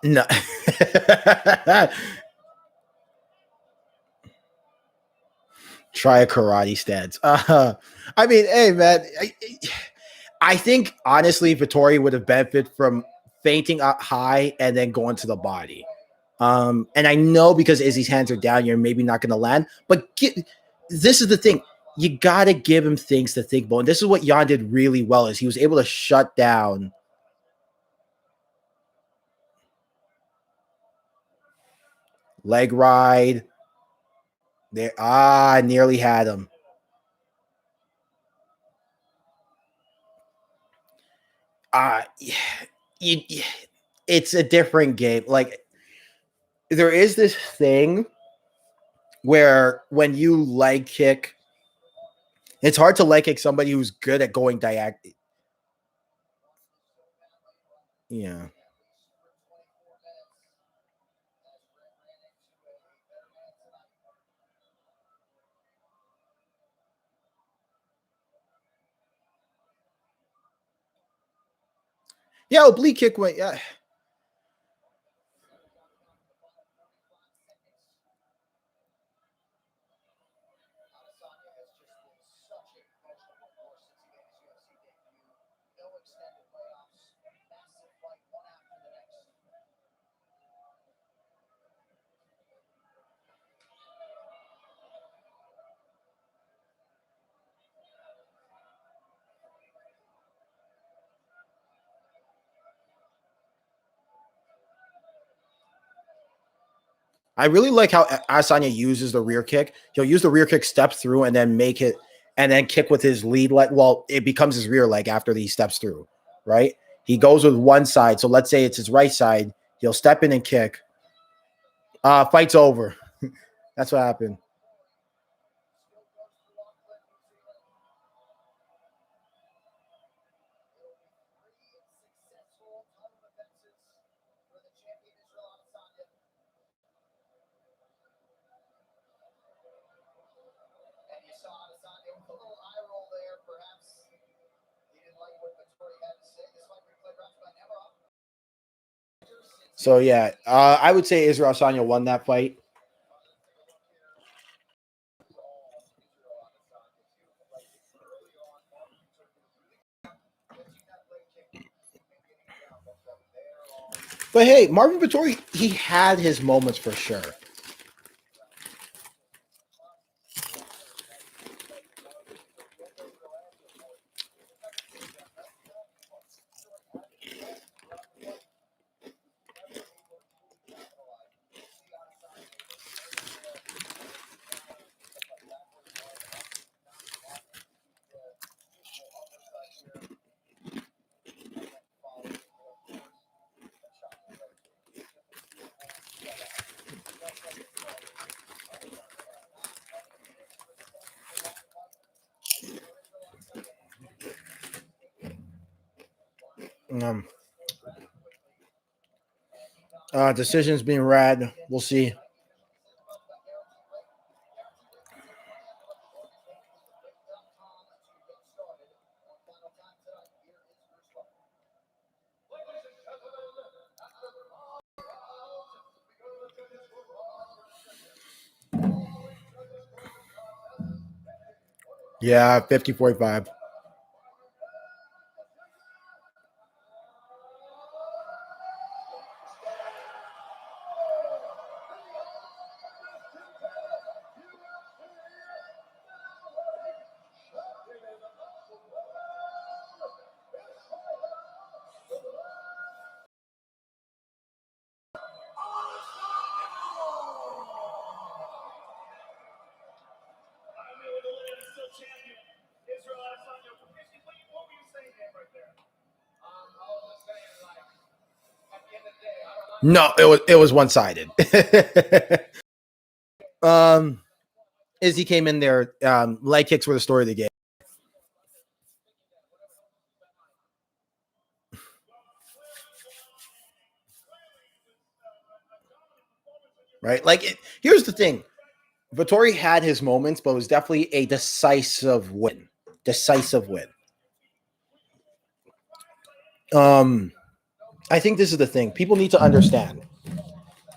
No. Try a karate stance. I mean, hey man, I think honestly, Vittori would have benefited from fainting up high and then going to the body. And I know because Izzy's hands are down, you're maybe not going to land. But this is the thing: you got to give him things to think about. And this is what Jan did really well: is he was able to shut down leg ride. There, nearly had him. Uh, you, it's a different game. Like there is this thing where when you leg kick, it's hard to leg kick somebody who's good at going diagonal. Yeah. Yeah, oblique kick went. Yeah. I really like how Asanya uses the rear kick. He'll use the rear kick, step through, and then make it, and then kick with his lead leg. Well, it becomes his rear leg after he steps through, right? He goes with one side. So let's say it's his right side. He'll step in and kick. Fight's over. That's what happened. So yeah, I would say Israel Adesanya won that fight. But hey, Marvin Vettori, he had his moments for sure. Decisions being read. We'll see. Yeah, 50-45. No, it was one sided. Izzy came in there. Leg kicks were the story of the game. Right? Like, here's the thing. Vettori had his moments, but it was definitely a decisive win. Decisive win. I think this is the thing. People need to understand.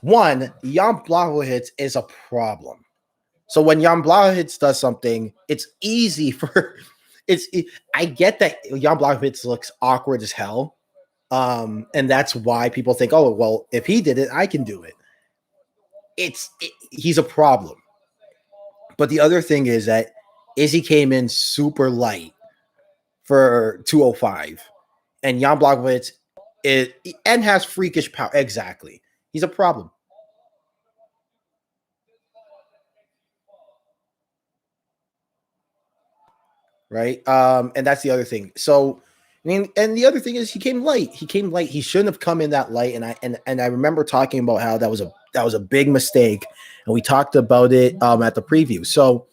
One, Jan Blachowicz is a problem. So when Jan Blachowicz does something, it's easy for I get that Jan Blachowicz looks awkward as hell. And that's why people think, oh, well, if he did it, I can do it. He's a problem. But the other thing is that Izzy came in super light for 205, and Jan Blachowicz has freakish power. Exactly, he's a problem. Right? And that's the other thing. So, I mean, and the other thing is he came light. He came light. He shouldn't have come in that light. And I remember talking about how that was a big mistake, and we talked about it at the preview. So.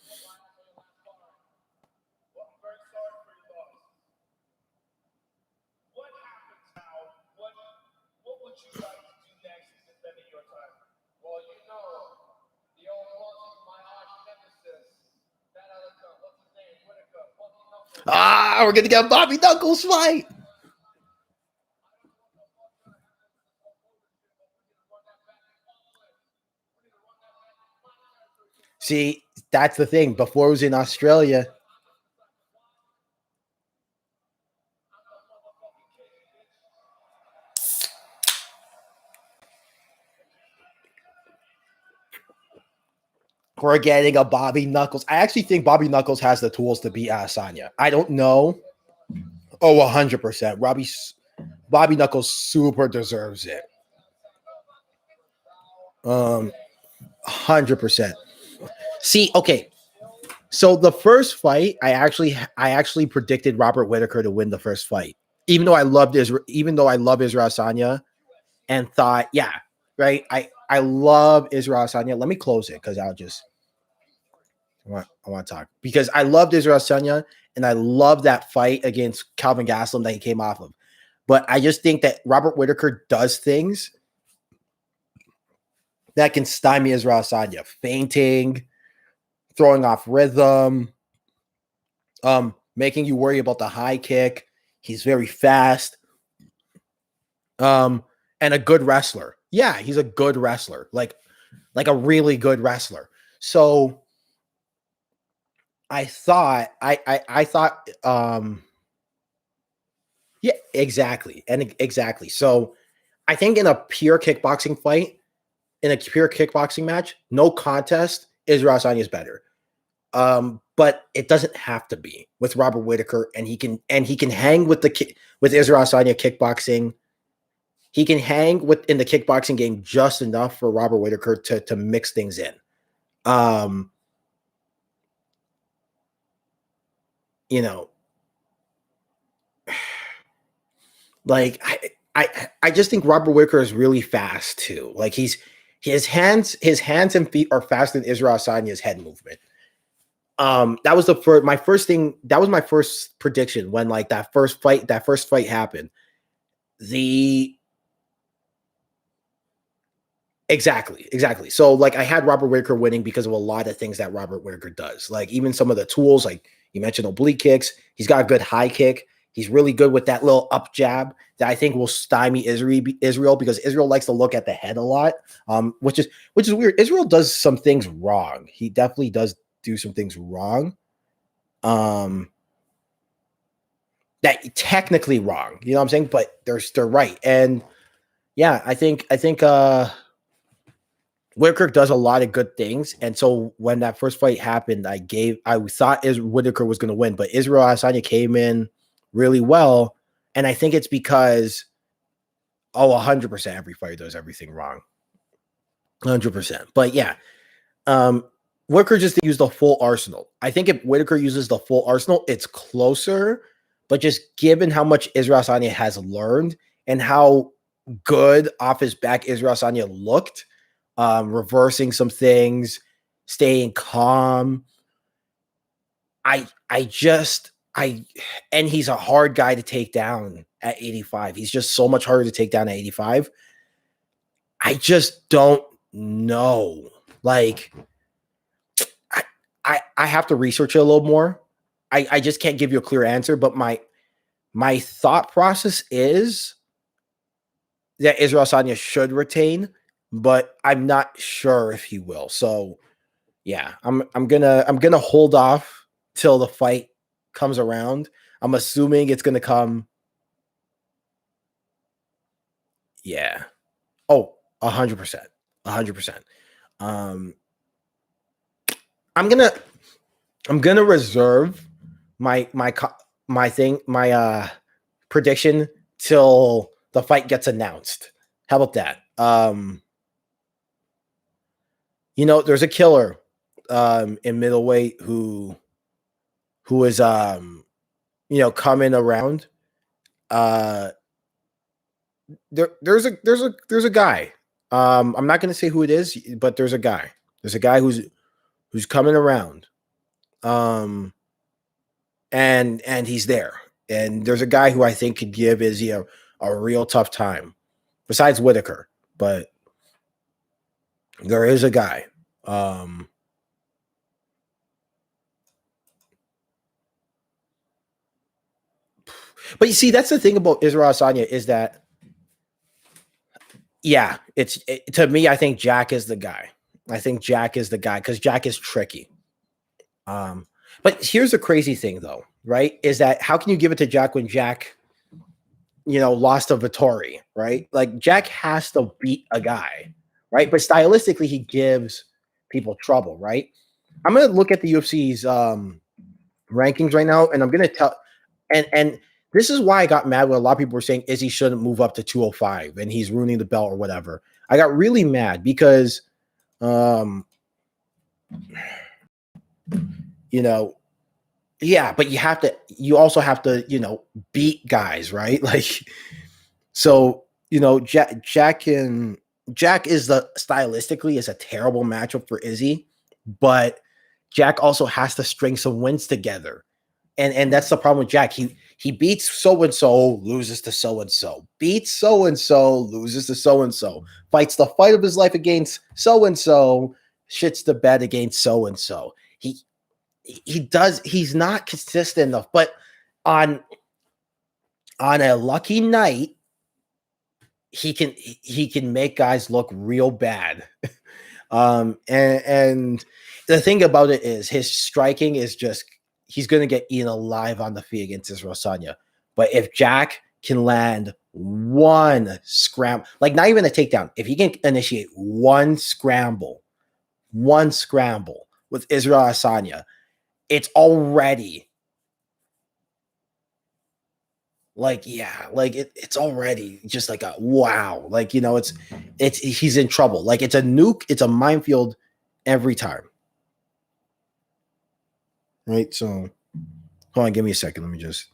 We're gonna get a Bobby Knuckles fight. See, that's the thing. Before it was in Australia. We're getting a Bobby Knuckles. I actually think Bobby Knuckles has the tools to beat Adesanya. I don't know. Oh, 100%. Bobby Knuckles super deserves it. 100%. See, okay. So the first fight, I actually predicted Robert Whittaker to win the first fight, even though I love Israel Adesanya, and thought, yeah, right. I love Israel Adesanya. Let me close it because I want to talk because I loved Israel Adesanya and I love that fight against Calvin Gastelum that he came off of. But I just think that Robert Whittaker does things that can stymie Israel Adesanya, fainting, throwing off rhythm, making you worry about the high kick. He's very fast, and a good wrestler. Yeah, he's a good wrestler, like a really good wrestler. So I thought, I thought, yeah, exactly, and exactly. So I think in a pure kickboxing fight, in a pure kickboxing match, no contest, Israel Adesanya is better. But it doesn't have to be with Robert Whitaker, and he can hang with with Israel Adesanya kickboxing. He can hang in the kickboxing game just enough for Robert Whitaker to mix things in. You know, like I just think Robert Whitaker is really fast too. Like his hands and feet are faster than Israel Adesanya's head movement. That was my first thing. That was my first prediction when like that first fight happened. Exactly. So like I had Robert Whitaker winning because of a lot of things that Robert Whitaker does. Like even some of the tools, like you mentioned oblique kicks. He's got a good high kick. He's really good with that little up jab that I think will stymie Israel because Israel likes to look at the head a lot. Which is weird. Israel does some things wrong. He definitely does do some things wrong. That technically wrong. You know what I'm saying? But they're right. And yeah, I think Whitaker does a lot of good things, and so when that first fight happened, I thought Whitaker was going to win, but Israel Adesanya came in really well, and I think it's because 100% every fighter does everything wrong, 100%. But yeah, Whitaker just used the full arsenal. I think if Whitaker uses the full arsenal, it's closer, but just given how much Israel Adesanya has learned and how good off his back Israel Adesanya looked. Reversing some things, staying calm. And he's a hard guy to take down at 85. He's just so much harder to take down at 85. I just don't know. Like, I have to research it a little more. I just can't give you a clear answer, but my thought process is that Israel Adesanya should retain, but I'm not sure if he will. So yeah, I'm gonna hold off till the fight comes around. I'm assuming it's gonna come. Yeah. Oh, 100%. 100%. I'm gonna reserve my prediction till the fight gets announced. How about that? There's a killer in middleweight who is coming around. There's a guy. I'm not gonna say who it is, but there's a guy. There's a guy who's coming around. And he's there. And there's a guy who I think could give Izzy a real tough time, besides Whitaker. But there is a guy. But you see, that's the thing about Israel Adesanya is that, yeah, to me, I think Jack is the guy. I think Jack is the guy because Jack is tricky. But here's the crazy thing, though, right? Is that how can you give it to Jack when Jack, lost to Vettori, right? Like Jack has to beat a guy, right? But stylistically, he gives people trouble, right? I'm gonna look at the UFC's rankings right now, and I'm gonna tell, and this is why I got mad when a lot of people were saying Izzy shouldn't move up to 205 and he's ruining the belt or whatever. I got really mad because, yeah, but you also have to, beat guys, right? Like, so, Jack is stylistically is a terrible matchup for Izzy, but Jack also has to string some wins together. And that's the problem with Jack. He beats so-and-so, loses to so-and-so, beats so-and-so, loses to so-and-so, fights the fight of his life against so-and-so, shits the bed against so-and-so. He's not consistent enough, but on a lucky night, he can make guys look real bad. And the thing about it is his striking is just, he's going to get eaten alive on the feet against Israel Adesanya. But if Jack can land one scramble, like not even a takedown, if he can initiate one scramble with Israel Adesanya, it's already like, yeah, like it's already just like a wow. Like, it's he's in trouble. Like it's a nuke, it's a minefield every time. Right. So hold on, give me a second. Let me just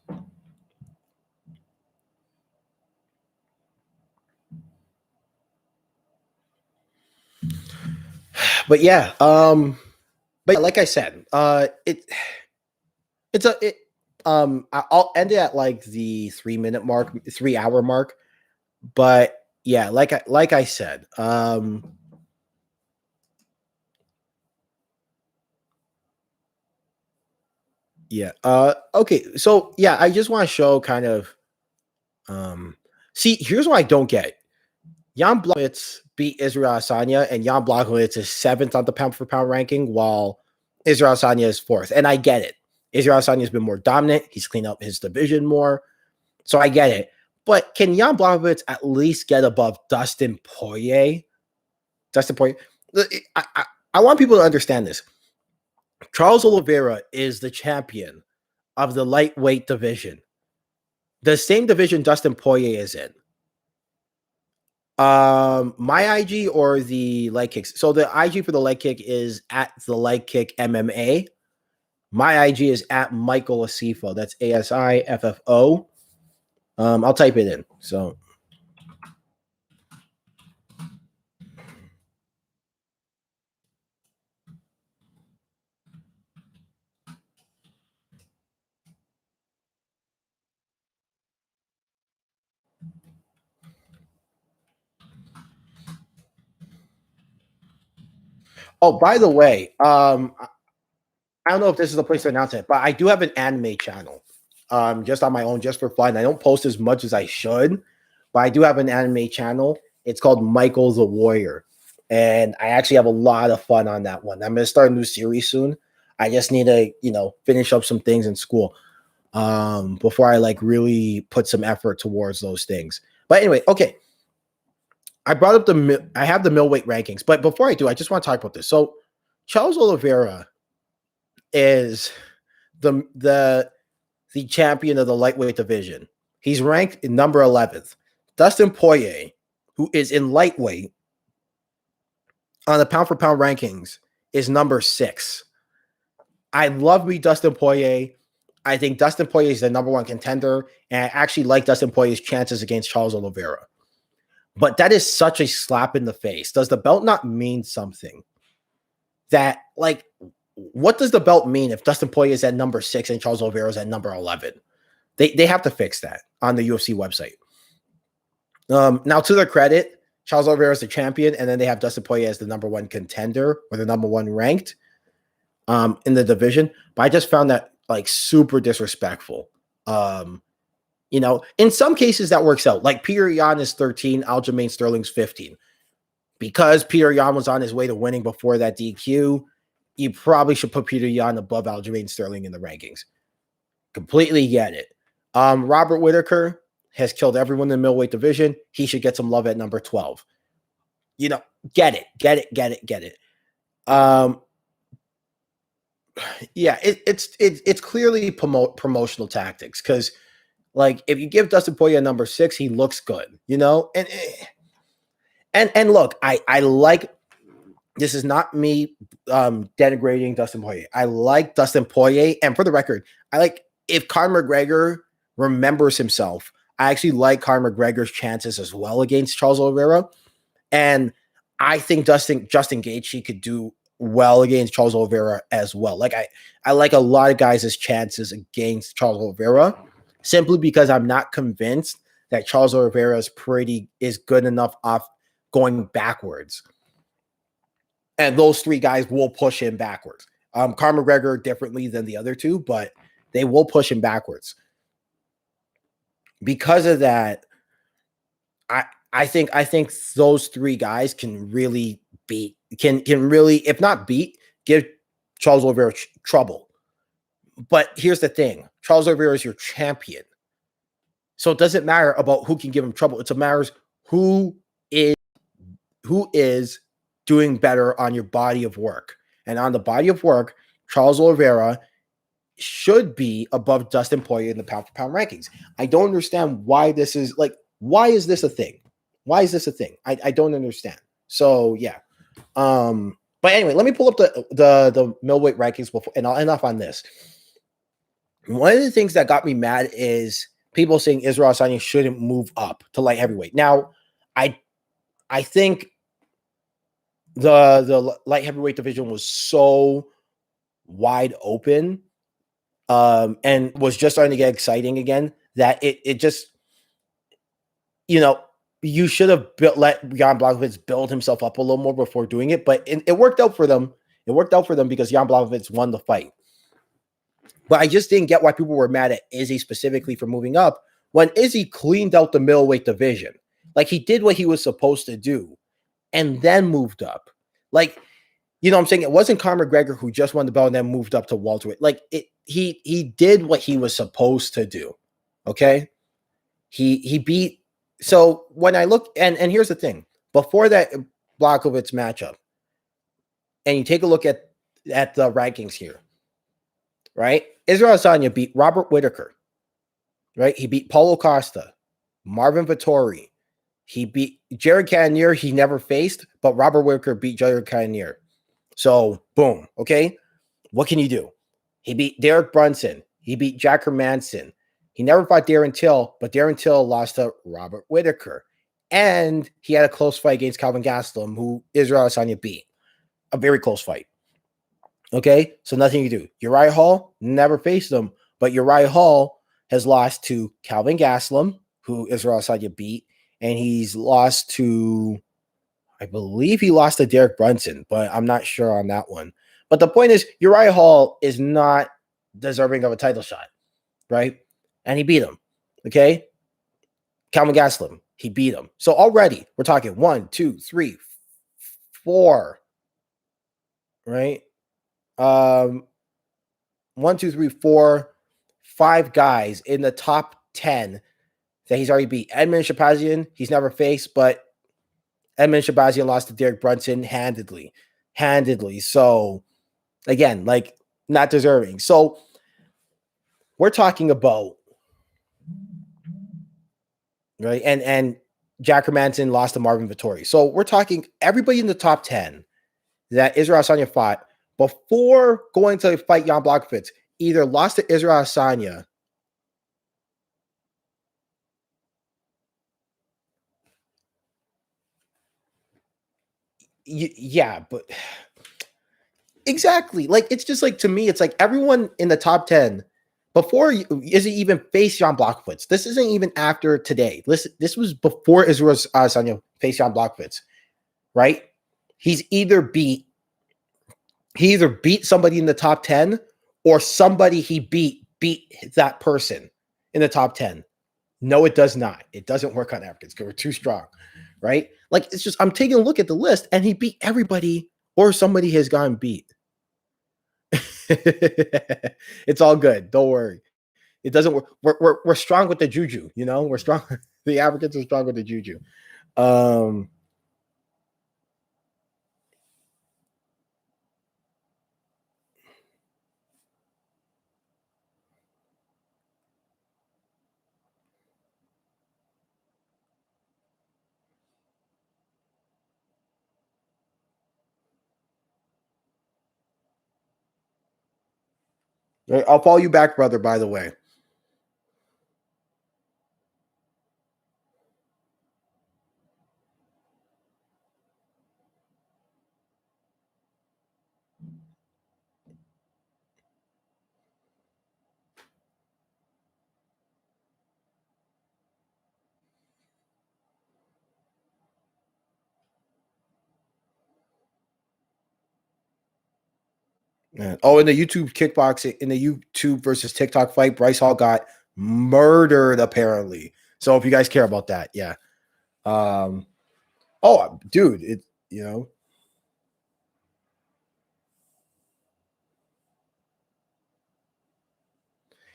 but yeah, like I said, I'll end it at like the 3 minute mark, 3 hour mark. But yeah, like I said, yeah. Okay. So yeah, I just want to show kind of see, here's what I don't get. Jan Blachowicz beat Israel Adesanya, and Jan Blachowicz is 7th on the pound for pound ranking, while Israel Adesanya is 4th. And I get it. Israel Adesanya has been more dominant. He's cleaned up his division more. So I get it. But can Jan Blachowicz at least get above Dustin Poirier? Dustin Poirier. I want people to understand this. Charles Oliveira is the champion of the lightweight division, the same division Dustin Poirier is in. My IG or the leg kicks. So the IG for the leg kick is at the leg kick MMA. My IG is at Michael Asiffo. That's ASIFFO. I'll type it in. So oh, by the way, I don't know if this is the place to announce it, but I do have an anime channel. Just on my own, just for fun. I don't post as much as I should, but I do have an anime channel. It's called Michael the Warrior. And I actually have a lot of fun on that one. I'm gonna start a new series soon. I just need to, finish up some things in school before I like really put some effort towards those things. But anyway, okay. I brought up I have the middleweight rankings, but before I do, I just want to talk about this. So Charles Oliveira is the champion of the lightweight division. He's ranked in number 11th. Dustin Poirier, who is in lightweight on the pound for pound rankings, is number 6. I love me Dustin Poirier. I think Dustin Poirier is the number 1 contender, and I actually like Dustin Poirier's chances against Charles Oliveira. But that is such a slap in the face. Does the belt not mean something? That, like, what does the belt mean if Dustin Poirier is at number 6 and Charles Oliveira is at number 11? They have to fix that on the UFC website. Now, to their credit, Charles Oliveira is the champion, and then they have Dustin Poirier as the number 1 contender or the number 1 ranked in the division. But I just found that like super disrespectful. In some cases that works out. Like Peter Yan is 13, Aljamain Sterling's 15. Because Peter Yan was on his way to winning before that DQ, you probably should put Peter Yan above Aljamain Sterling in the rankings. Completely get it. Robert Whitaker has killed everyone in the middleweight division. He should get some love at number 12. Get it. Yeah, it's clearly promotional tactics because, like, if you give Dustin Poirier number 6, he looks good, and look, I like. This is not me denigrating Dustin Poirier. I like Dustin Poirier, and for the record, I like if Conor McGregor remembers himself. I actually like Conor McGregor's chances as well against Charles Oliveira, and I think Justin Gaethje could do well against Charles Oliveira as well. Like I like a lot of guys' chances against Charles Oliveira, simply because I'm not convinced that Charles Oliveira is good enough off going backwards. And those 3 guys will push him backwards. Conor McGregor differently than the other 2, but they will push him backwards. Because of that, I think those 3 guys can really can really, if not beat, give Charles Oliveira trouble. But here's the thing: Charles Oliveira is your champion. So it doesn't matter about who can give him trouble. It matters who is doing better on your body of work. And on the body of work, Charles Oliveira should be above Dustin Poirier in the pound for pound rankings. I don't understand why this is like, why is this a thing? Why is this a thing? I don't understand. So yeah. But anyway, let me pull up the middleweight rankings before, and I'll end off on this. One of the things that got me mad is people saying Israel Adesanya shouldn't move up to light heavyweight. Now, I think the light heavyweight division was so wide open, and was just starting to get exciting again that it just, you should have let Jan Blachowicz build himself up a little more before doing it. But it worked out for them. It worked out for them because Jan Blachowicz won the fight. But I just didn't get why people were mad at Izzy specifically for moving up when Izzy cleaned out the middleweight division. Like, he did what he was supposed to do and then moved up. Like, you know what I'm saying? It wasn't Conor McGregor who just won the belt and then moved up to welterweight. Like, he did what he was supposed to do. Okay? He beat. So when I look, and here's the thing, before that Blachowicz matchup, and you take a look at the rankings here, right? Israel Adesanya beat Robert Whittaker, right? He beat Paulo Costa, Marvin Vettori. He beat Jared Cannonier. He never faced, but Robert Whittaker beat Jared Cannonier. So boom, okay? What can you do? He beat Derek Brunson. He beat Jack Hermanson. He never fought Darren Till, but Darren Till lost to Robert Whittaker. And he had a close fight against Calvin Gastelum, who Israel Adesanya beat. A very close fight. Okay, so nothing you do. Uriah Hall never faced him, but Uriah Hall has lost to Calvin Gastelum, who Israel Adesanya beat, and he's lost to, I believe he lost to Derek Brunson, but I'm not sure on that one. But the point is, Uriah Hall is not deserving of a title shot, right? And he beat him. Okay, Calvin Gastelum, he beat him. So already we're talking 1, 2, 3, 4, right? 1, 2, 3, 4, 5 guys in the top 10 that he's already beat. Edmund Shabazian, he's never faced, but Edmund Shabazian lost to Derek Brunson handedly. So again, like, not deserving. So we're talking about, right? And Jack Hermanson lost to Marvin Vettori. So we're talking everybody in the top 10 that Israel Adesanya fought before going to fight Jan Blachowicz either lost to Israel Adesanya yeah, but exactly. Like, it's just like, to me, it's like everyone in the top 10 before Izzy even faced Jan Blachowicz. This isn't even after today. This was before Israel Adesanya faced Jan Blachowicz, right? He either beat somebody in the top 10 or somebody he beat that person in the top 10. No, it does not. It doesn't work on Africans because we're too strong, right? Like, it's just, I'm taking a look at the list and he beat everybody or somebody has gotten beat. It's all good. Don't worry. It doesn't work. We're strong with the juju, we're strong. The Africans are strong with the juju. I'll follow you back, brother, by the way. Yeah. Oh, in the YouTube versus TikTok fight, Bryce Hall got murdered, apparently. So if you guys care about that, yeah. Oh, dude,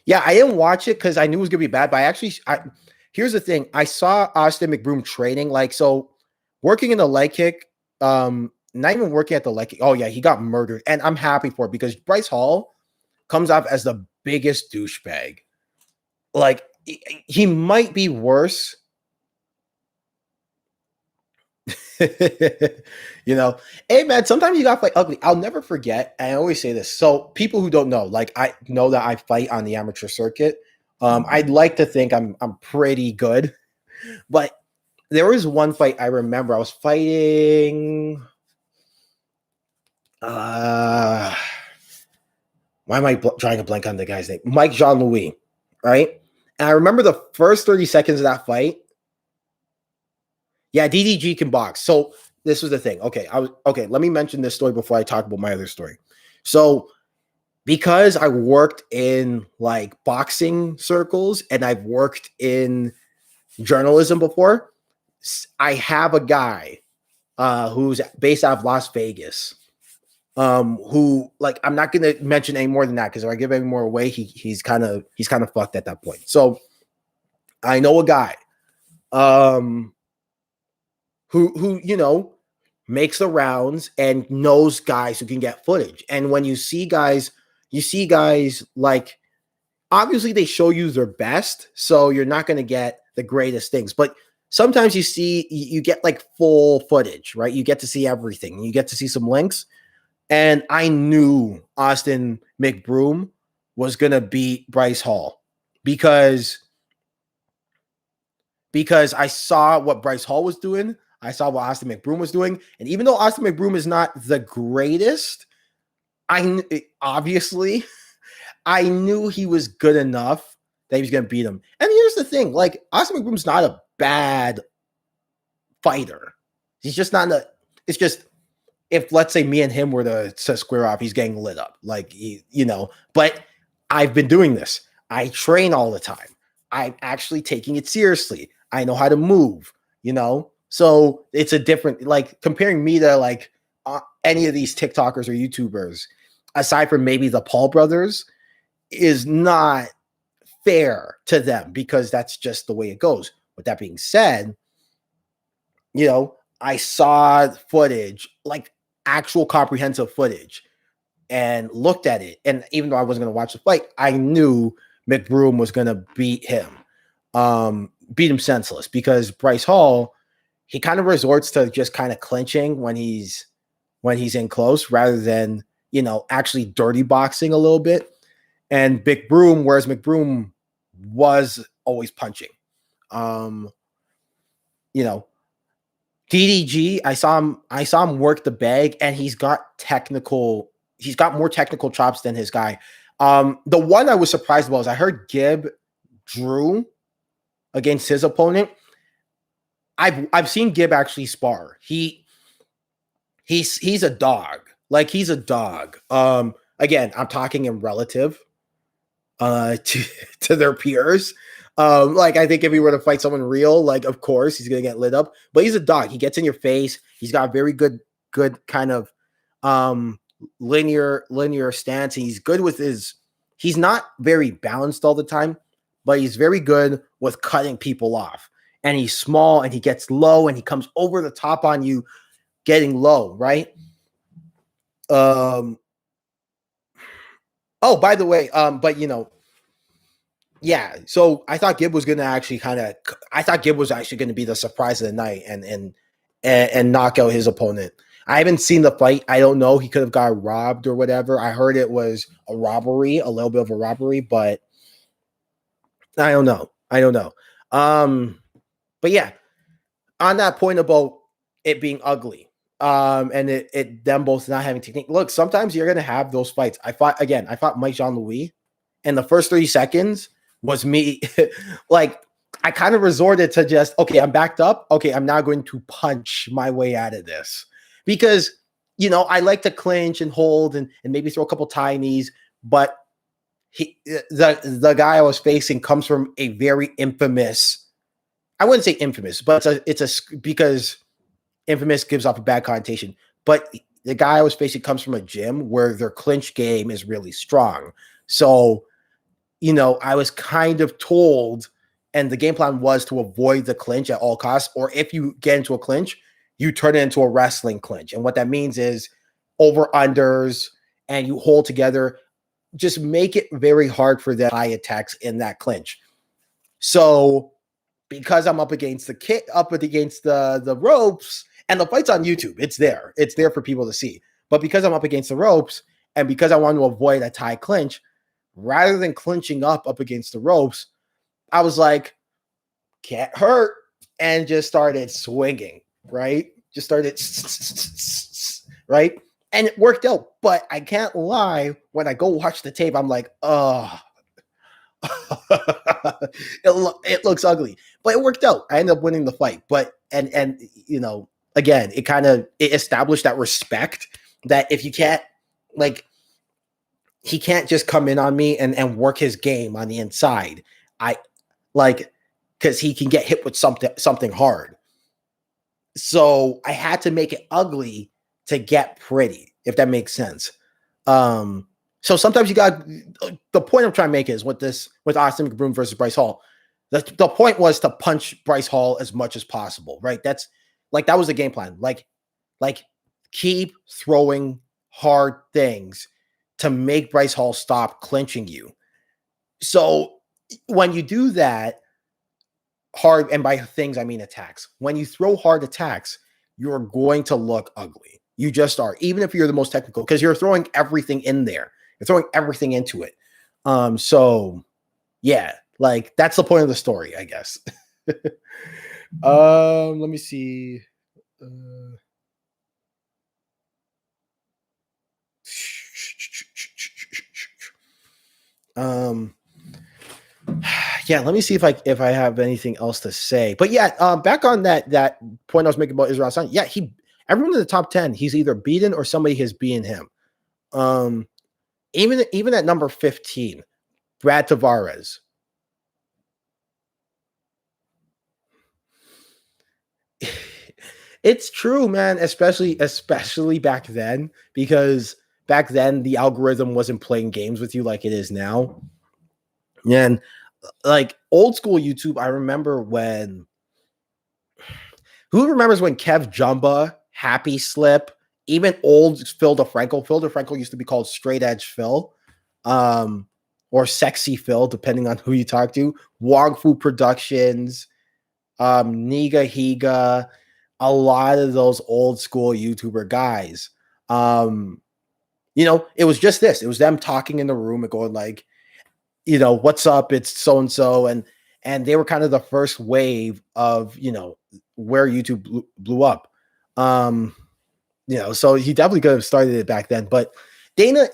Yeah, I didn't watch it because I knew it was gonna be bad. But here's the thing: I saw Austin McBroom training, working in the leg kick. Not even working at the leg kick. Oh yeah, he got murdered, and I'm happy for it because Bryce Hall comes off as the biggest douchebag. Like he might be worse. Hey man, sometimes you got to fight ugly. I'll never forget, and I always say this. So people who don't know, like I know that I fight on the amateur circuit. I'd like to think I'm pretty good, but there was one fight I remember. I was fighting. Why am I trying to blank on the guy's name? Mike Jean Louis, right? And I remember the first 30 seconds of that fight. Yeah, DDG can box. So this was the thing. Okay. Let me mention this story before I talk about my other story. So because I worked in like boxing circles and I've worked in journalism before, I have a guy who's based out of Las Vegas. Who like I'm not gonna mention any more than that because if I give any more away, he's kind of fucked at that point. So I know a guy who makes the rounds and knows guys who can get footage. And when you see guys like obviously they show you their best, so you're not going to get the greatest things, but sometimes you get like full footage, right? You get to see everything. You get to see some links. And I knew Austin McBroom was going to beat Bryce Hall because I saw what Bryce Hall was doing. I saw what Austin McBroom was doing. And even though Austin McBroom is not the greatest, obviously, I knew he was good enough that he was going to beat him. And here's the thing, like Austin McBroom's not a bad fighter. He's just not it's just, if let's say me and him were to square off, he's getting lit up. But I've been doing this. I train all the time. I'm actually taking it seriously. I know how to move, So it's a different, like comparing me to like any of these TikTokers or YouTubers, aside from maybe the Paul brothers, is not fair to them because that's just the way it goes. With that being said, I saw footage, like actual comprehensive footage, and looked at it. And even though I wasn't going to watch the fight, I knew McBroom was going to beat him senseless because Bryce Hall, he kind of resorts to just kind of clinching when he's in close rather than, actually dirty boxing a little bit. And whereas McBroom was always punching. DDG, I saw him work the bag, and he's got more technical chops than his guy. The one I was surprised about is I heard Gibb drew against his opponent. I've seen Gibb actually spar. He's a dog. Like he's a dog. Again, I'm talking in relative to their peers. Like I think if he were to fight someone real, like of course he's gonna get lit up. But he's a dog. He gets in your face. He's got a very good kind of linear stance. He's good with he's not very balanced all the time, but he's very good with cutting people off. And he's small and he gets low and he comes over the top on you, getting low, right? Oh, by the way, but yeah. So I thought Gibb was going to actually going to be the surprise of the night and knock out his opponent. I haven't seen the fight. I don't know. He could have got robbed or whatever. I heard it was a little bit of a robbery, but I don't know. But yeah, on that point about it being ugly, and them both not having technique. Look, sometimes you're gonna have those fights. I fought Mike Jean Louis, and the first 30 seconds was me. Like I kind of resorted to just, okay, I'm backed up. Okay, I'm now going to punch my way out of this because I like to clinch and hold and maybe throw a couple tie knees, but the guy I was facing comes from a very infamous. I wouldn't say infamous, but because infamous gives off a bad connotation. But the guy I was facing comes from a gym where their clinch game is really strong. So, I was kind of told, and the game plan was to avoid the clinch at all costs, or if you get into a clinch, you turn it into a wrestling clinch. And what that means is over unders and you hold together, just make it very hard for the high attacks in that clinch. So because I'm up against the ropes, and the fight's on YouTube, it's there for people to see. But because I'm up against the ropes, and because I want to avoid a tie clinch, rather than clinching up against the ropes, I was like, can't hurt, and just started swinging, right? Just started, right? And it worked out. But I can't lie, when I go watch the tape, I'm like, oh, it looks ugly. But it worked out. I ended up winning the fight. But, and again, it established that respect that if you can't, like, he can't just come in on me and work his game on the inside. Because he can get hit with something hard. So I had to make it ugly to get pretty, if that makes sense. So sometimes you got, the point I'm trying to make is with Austin McBroom versus Bryce Hall. The point was to punch Bryce Hall as much as possible, right? That was the game plan. Like keep throwing hard things to make Bryce Hall stop clinching you. So when you do that hard, and by things I mean attacks, when you throw hard attacks, you're going to look ugly. You just are, even if you're the most technical, because you're throwing everything in there. You're throwing everything into it. So yeah, like that's the point of the story, I guess. Let me see. Yeah, let me see if I have anything else to say. But yeah, back on that point I was making about Israel Adesanya. Yeah, everyone in the top 10, he's either beaten or somebody has beaten him. Even at number 15, Brad Tavares. It's true, man, especially back then, because back then the algorithm wasn't playing games with you like it is now. And like old school YouTube, I remember who remembers when Kev Jumba, Happy Slip, even old Phil DeFranco used to be called Straight Edge Phil, or Sexy Phil, depending on who you talk to, Wong Fu Productions, Niga Higa, a lot of those old school YouTuber guys. It was just this. It was them talking in the room and going like, what's up? It's so-and-so. And they were kind of the first wave of, where YouTube blew up. So he definitely could have started it back then. But Dana,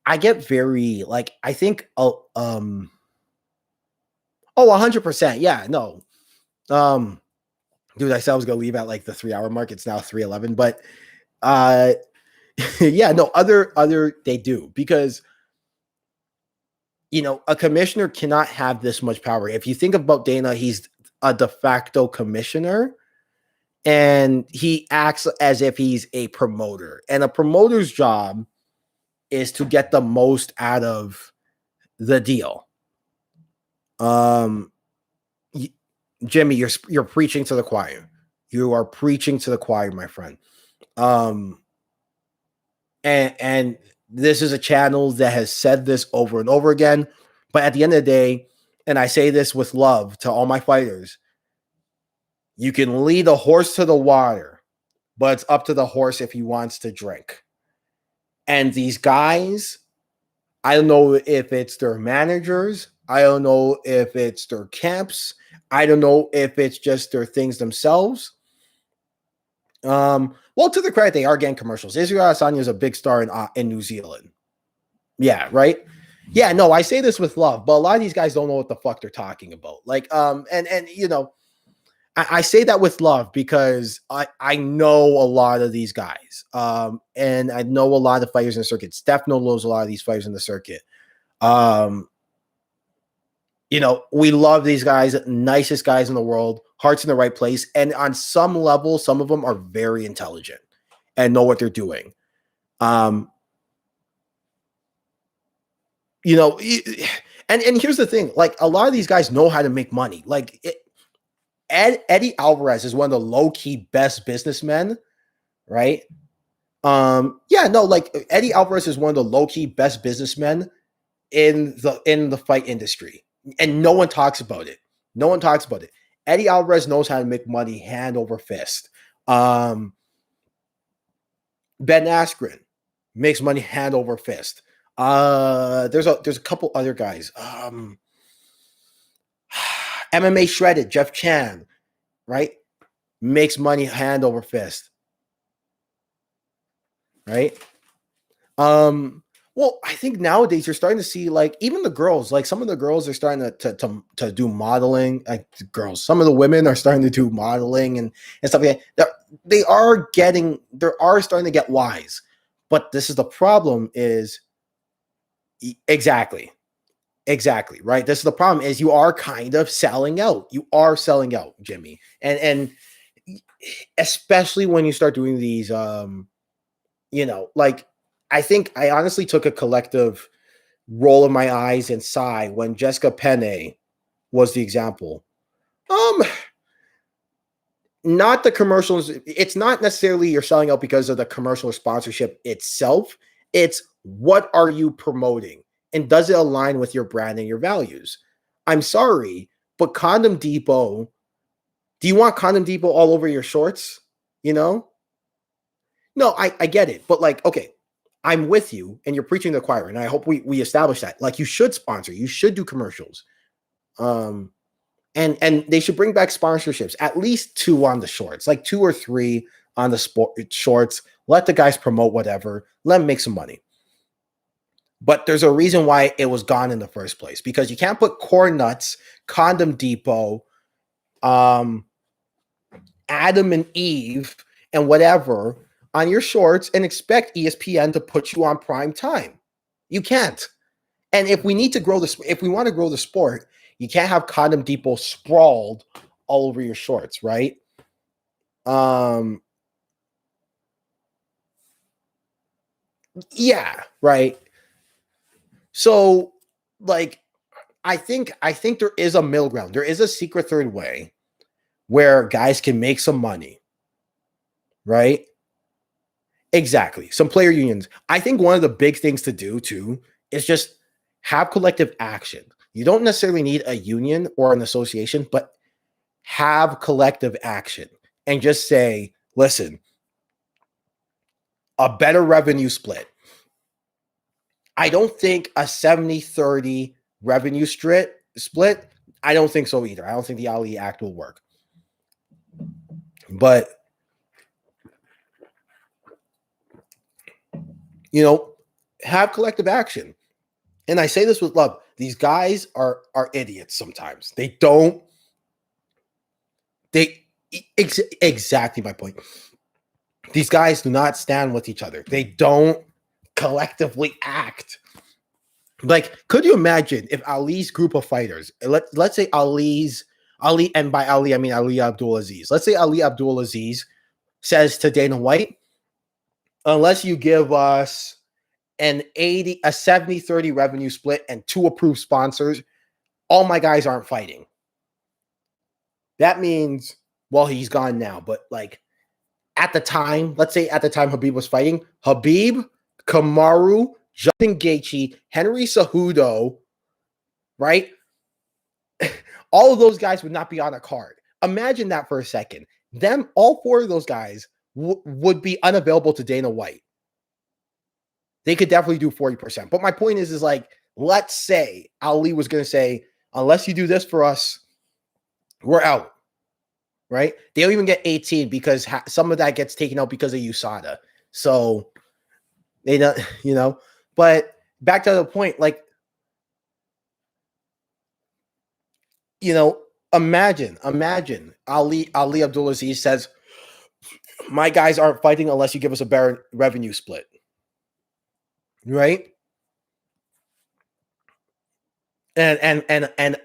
I get very, like, I think, 100%. Yeah, no. Dude, I said I was going to leave at like the 3-hour mark. It's now 3:11. But yeah, no, other they do, because a commissioner cannot have this much power. If you think about Dana, he's a de facto commissioner, and he acts as if he's a promoter. And a promoter's job is to get the most out of the deal. Jimmy, you're preaching to the choir. You are preaching to the choir, my friend. And this is a channel that has said this over and over again. But at the end of the day, and I say this with love to all my fighters, you can lead a horse to the water, but it's up to the horse if he wants to drink. And these guys, I don't know if it's their managers. I don't know if it's their camps. I don't know if it's just their things themselves. Well, to their credit, they are getting commercials. Israel Adesanya is a big star in New Zealand. Yeah, right? Yeah, no, I say this with love, but a lot of these guys don't know what the fuck they're talking about. Like, I say that with love because I know a lot of these guys. And I know a lot of fighters in the circuit. Stefano knows a lot of these fighters in the circuit. We love these guys, nicest guys in the world, hearts in the right place. And on some level, some of them are very intelligent and know what they're doing. you know, and here's the thing, like a lot of these guys know how to make money. Like Eddie Alvarez is one of the low-key best businessmen, right? Yeah, no, like Eddie Alvarez is one of the low-key best businessmen in the fight industry, and no one talks about it. No one talks about it. Eddie Alvarez knows how to make money hand over fist. Ben Askren makes money hand over fist. There's a couple other guys. MMA Shredded, Jeff Chan, right? Makes money hand over fist. Right? Well, I think nowadays you're starting to see like even the girls, like some of the girls are starting to do modeling. Like girls, some of the women are starting to do modeling and stuff like that. They are starting to get wise. But this is the problem is exactly, right? This is the problem is you are kind of selling out. You are selling out, Jimmy. And especially when you start doing these like I think I honestly took a collective roll of my eyes and sigh when Jessica Penne was the example. Not the commercials. It's not necessarily you're selling out because of the commercial sponsorship itself. It's what are you promoting? And does it align with your brand and your values? I'm sorry, but Condom Depot, do you want Condom Depot all over your shorts? No, I get it. But like, okay, I'm with you and you're preaching to the choir. And I hope we establish that. Like you should sponsor, you should do commercials. And they should bring back sponsorships, at least 2 on the shorts, like 2 or 3 on the sport shorts. Let the guys promote whatever. Let them make some money. But there's a reason why it was gone in the first place, because you can't put Corn Nuts, Condom Depot, Adam and Eve, and whatever on your shorts and expect ESPN to put you on prime time. You can't. And if we need to grow this, if we want to grow the sport, you can't have Condom Depot sprawled all over your shorts, right? Yeah, right. So, like, I think there is a middle ground. There is a secret third way where guys can make some money, right? Exactly. Some player unions. I think one of the big things to do too is just have collective action. You don't necessarily need a union or an association, but have collective action and just say, listen, a better revenue split. I don't think a 70-30 revenue split. I don't think so either. I don't think the Ali Act will work. But have collective action. And I say this with love. These guys are idiots sometimes. Exactly my point. These guys do not stand with each other. They don't collectively act. Like, could you imagine if Ali's group of fighters, let's say Ali, and by Ali, I mean Ali Abdulaziz. Let's say Ali Abdulaziz says to Dana White, unless you give us a 70-30 revenue split and 2 approved sponsors, all my guys aren't fighting. That means, well, he's gone now, but like at the time, let's say at the time Khabib was fighting, Khabib, Kamaru, Justin Gaethje, Henry Cejudo, right? All of those guys would not be on a card. Imagine that for a second. All 4 of those guys would be unavailable to Dana White. They could definitely do 40%. But my point is like, let's say Ali was going to say, unless you do this for us, we're out, right? They don't even get 18 because some of that gets taken out because of USADA. So they don't, but back to the point, like, imagine Ali Abdulaziz says, my guys aren't fighting unless you give us a better revenue split. Right? And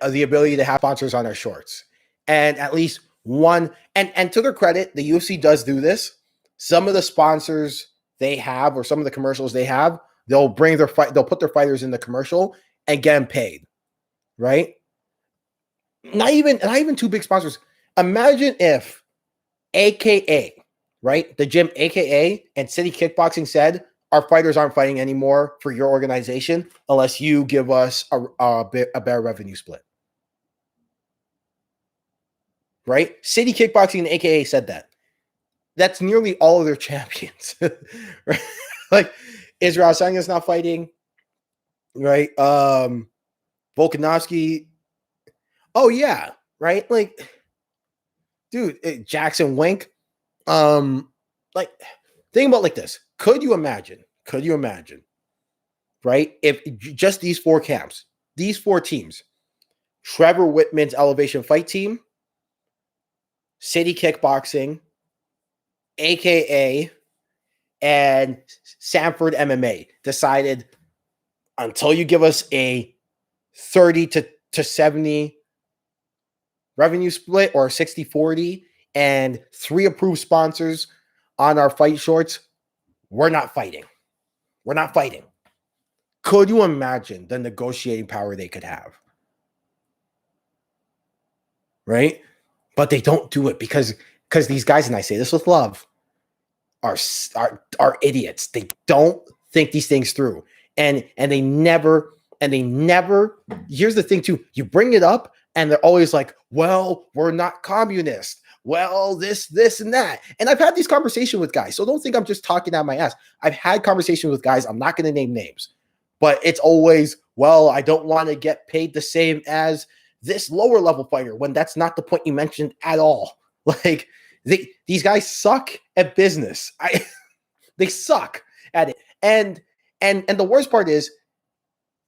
the ability to have sponsors on our shorts. And at least one, and to their credit, the UFC does do this. Some of the sponsors they have, or some of the commercials they have, they'll put their fighters in the commercial, and get them paid, right? Not even two big sponsors. Imagine if AKA, right? The gym AKA and City Kickboxing said, our fighters aren't fighting anymore for your organization unless you give us a better revenue split. Right? City Kickboxing and AKA said that. That's nearly all of their champions. Right? Like Israel Adesanya's not fighting, right? Volkanovski. Oh yeah, right? Like, dude, Jackson Wink. Like, think about like this. Could you imagine, right? If just these four camps, these four teams, Trevor Whitman's Elevation Fight Team, City Kickboxing, AKA, and Sanford MMA decided until you give us a 30 to 70 revenue split or 60-40 and 3 approved sponsors on our fight shorts, we're not fighting. We're not fighting. Could you imagine the negotiating power they could have? Right? But they don't do it because these guys, and I say this with love, are idiots. They don't think these things through. And they never, here's the thing too, you bring it up and they're always like, well, we're not communist. Well, this, and that. And I've had these conversations with guys. So don't think I'm just talking out my ass. I've had conversations with guys. I'm not going to name names, but it's always, well, I don't want to get paid the same as this lower level fighter when that's not the point you mentioned at all. Like, these guys suck at business. They suck at it. And the worst part is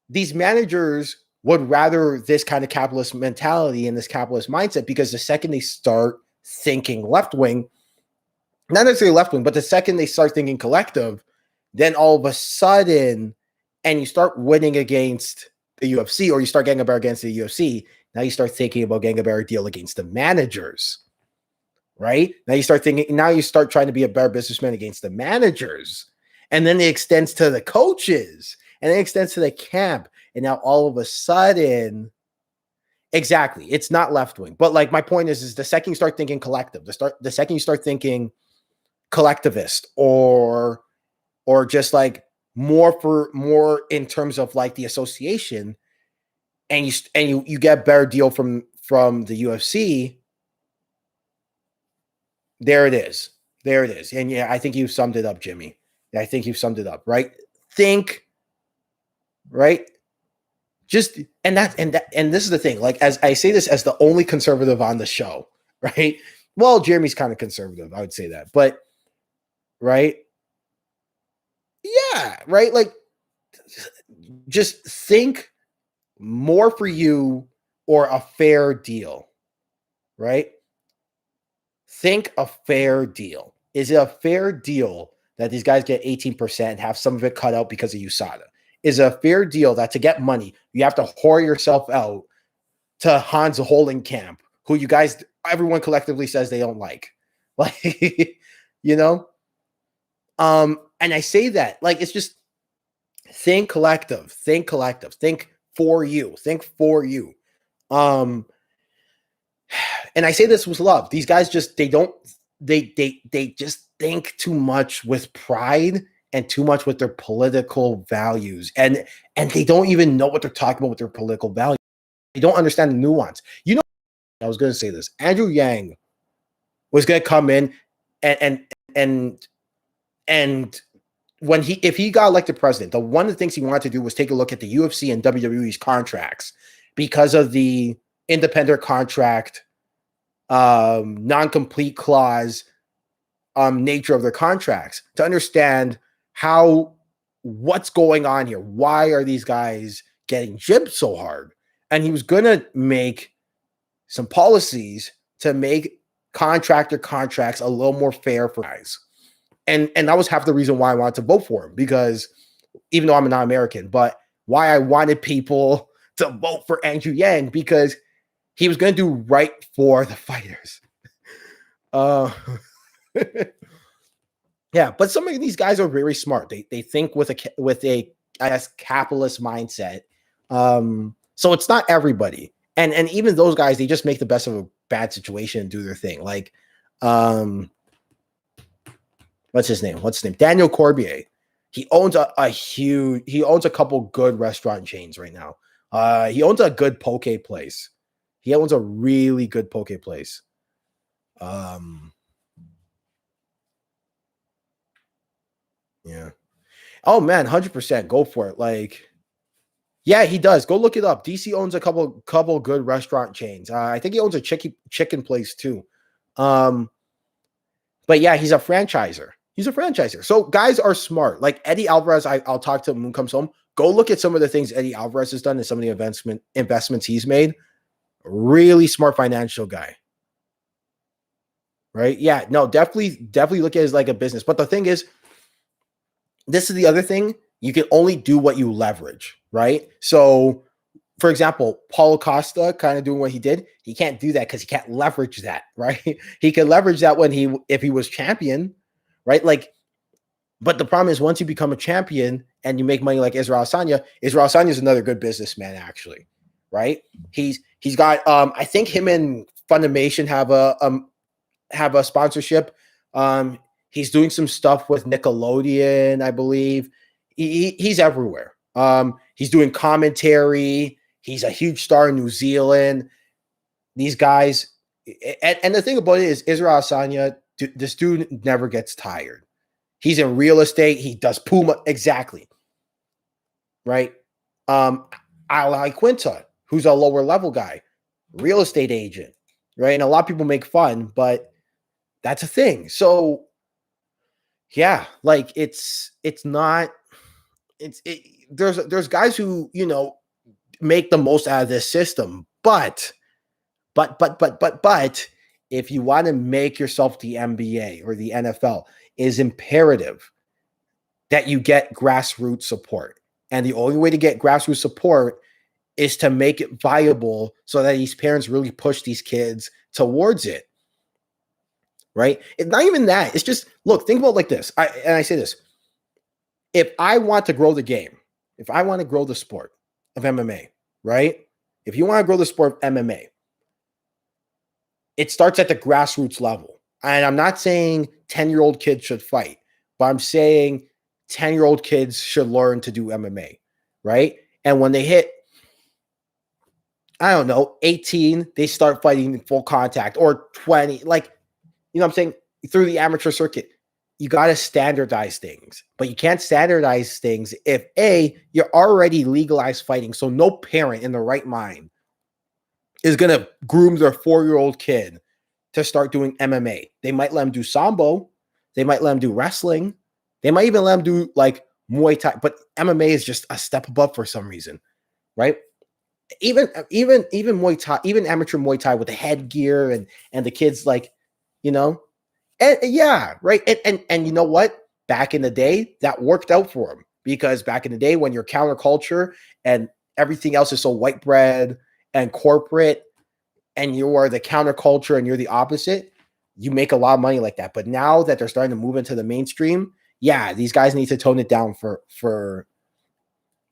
these managers would rather this kind of capitalist mentality and this capitalist mindset, because the second they start thinking left wing, not necessarily left wing, but the second they start thinking collective, then all of a sudden, and you start winning against the UFC, or you start getting a better against the UFC, now you start thinking about getting a better deal against the managers. Right? Now you start trying to be a better businessman against the managers. And then it extends to the coaches, and then it extends to the camp. And now all of a sudden, exactly, it's not left wing. But like my point is the second you start thinking collective, the second you start thinking collectivist or just like more in terms of like the association, and you get a better deal from the UFC. There it is. And yeah, I think you've summed it up, Jimmy. I think you've summed it up, right? Think, right? Just, and this is the thing. Like, as I say this as the only conservative on the show, right? Well, Jeremy's kind of conservative, I would say that, but right? Yeah, right? Like, just think more for you or a fair deal, right? Think a fair deal. Is it a fair deal that these guys get 18% and have some of it cut out because of USADA? Is it a fair deal that to get money, you have to whore yourself out to Hans Holenkamp, who you guys, everyone collectively says they don't like? Like, you know? And I say that, like, it's just think collective, think for you, and I say this with love. These guys just, they just think too much with pride and too much with their political values. And they don't even know what they're talking about with their political values. They don't understand the nuance. You know, I was going to say this. Andrew Yang was going to come in and when if he got elected president, one of the things he wanted to do was take a look at the UFC and WWE's contracts because of the independent contract, non-complete clause nature of their contracts, to understand what's going on here. Why are these guys getting jibbed so hard? And he was going to make some policies to make contractor contracts a little more fair for guys. And that was half the reason why I wanted to vote for him, because even though I'm not American, but why I wanted people to vote for Andrew Yang, because he was going to do right for the fighters. Yeah, but some of these guys are very smart. They think with a I guess capitalist mindset So it's not everybody. And even those guys, they just make the best of a bad situation and do their thing. Like, what's his name? Daniel Cormier. He owns he owns a couple good restaurant chains right now. He owns a good poke place. He owns a really good poke place. Yeah. Oh man, 100%. Go for it. Like, yeah, he does. Go look it up. DC owns a couple good restaurant chains. I think he owns a chicken place too. But yeah, he's a franchiser. So guys are smart. Like Eddie Alvarez, I'll talk to him when he comes home. Go look at some of the things Eddie Alvarez has done and some of the investments he's made. Really smart financial guy. Right? Yeah, no, definitely look at it as like a business. But the thing is, this is the other thing. You can only do what you leverage, right? So, for example, Paulo Costa kind of doing what he did, he can't do that because he can't leverage that, right? He could leverage that if he was champion, right? Like, but the problem is once you become a champion and you make money like Israel Adesanya is another good businessman, actually, right? He's got I think him and Funimation have a sponsorship. He's doing some stuff with Nickelodeon, I believe. He's everywhere. He's doing commentary. He's a huge star in New Zealand. These guys, and the thing about it is Israel Adesanya, this dude never gets tired. He's in real estate. He does Puma. Exactly. Right? Al Quinta, who's a lower level guy, real estate agent. Right? And a lot of people make fun, but that's a thing. So yeah, like there's guys who, make the most out of this system, but if you want to make yourself the NBA or the NFL, it is imperative that you get grassroots support. And the only way to get grassroots support is to make it viable so that these parents really push these kids towards it. Right? It's not even that. It's just, look, think about it like this. I say this. If I want to grow the game, if I want to grow the sport of MMA, right? If you want to grow the sport of MMA, it starts at the grassroots level. And I'm not saying 10-year-old kids should fight, but I'm saying 10-year-old kids should learn to do MMA, right? And when they hit, I don't know, 18, they start fighting in full contact, or 20, like, you know what I'm saying? Through the amateur circuit, you got to standardize things, but you can't standardize things if you're already legalized fighting. So no parent in the right mind is going to groom their 4-year-old kid to start doing MMA. They might let him do Sambo. They might let him do wrestling. They might even let him do like Muay Thai, but MMA is just a step above for some reason, right? Even Muay Thai, even amateur Muay Thai with the headgear and the kids, like, and yeah, right. And you know what? Back in the day, that worked out for him, because back in the day when you're counterculture and everything else is so white bread and corporate, and you are the counterculture and you're the opposite, you make a lot of money like that. But now that they're starting to move into the mainstream, yeah, these guys need to tone it down for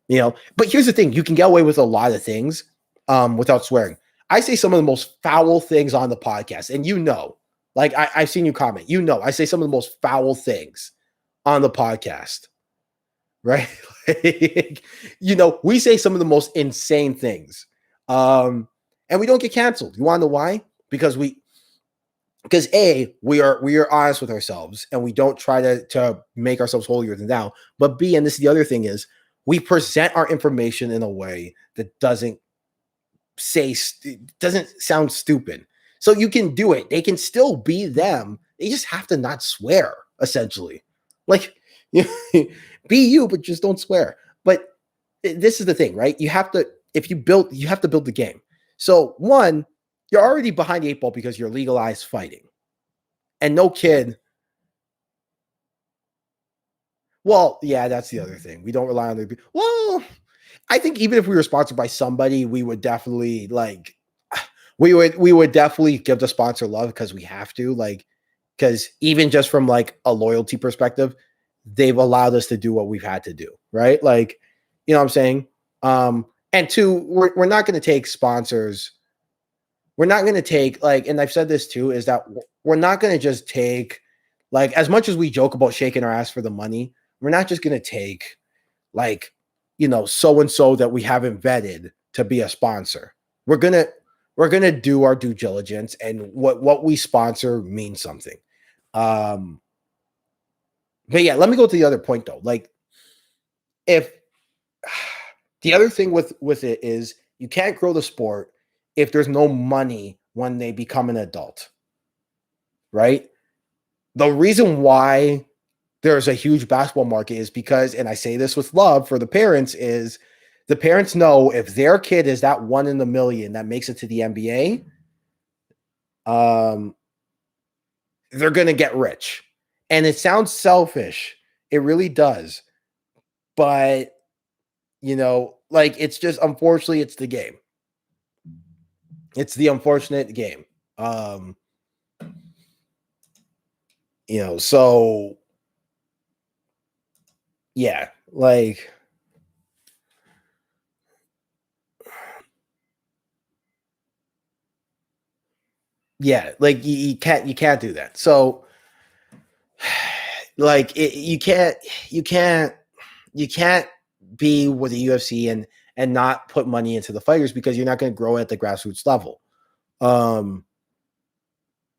But here's the thing: you can get away with a lot of things without swearing. I say some of the most foul things on the podcast, and like I've seen you comment. I say some of the most foul things on the podcast, right? We say some of the most insane things, and we don't get canceled. You want to know why? Because we are honest with ourselves, and we don't try to make ourselves holier than thou. But B, and this is the other thing, is we present our information in a way that doesn't sound stupid. So you can do it. They can still be them. They just have to not swear, essentially. Like, be you, but just don't swear. But this is the thing, right? You have to build the game. So one, you're already behind the 8 ball because you're legalized fighting. And no kid. Well, yeah, that's the other thing. We don't rely on the. Well, I think even if we were sponsored by somebody, we would definitely we would definitely give the sponsor love, because we have to, because even just from like a loyalty perspective, they've allowed us to do what we've had to do, right? Like, you know what I'm saying? And two, we're not going to take sponsors. We're not going to take and I've said this too, is that we're not going to just take as much as we joke about shaking our ass for the money, we're not just going to take so and so that we haven't vetted to be a sponsor. We're gonna do our due diligence, and what we sponsor means something. But yeah, let me go to the other point though. If the other thing with it is you can't grow the sport if there's no money when they become an adult, right? The reason why there's a huge basketball market is because, and I say this with love for the parents, is the parents know if their kid is that 1 in a million that makes it to the NBA, they're going to get rich. And it sounds selfish. It really does. But, it's just, unfortunately, it's the game. It's the unfortunate game. So yeah, yeah, you can't do that. So you can't be with the UFC and not put money into the fighters because you're not going to grow at the grassroots level.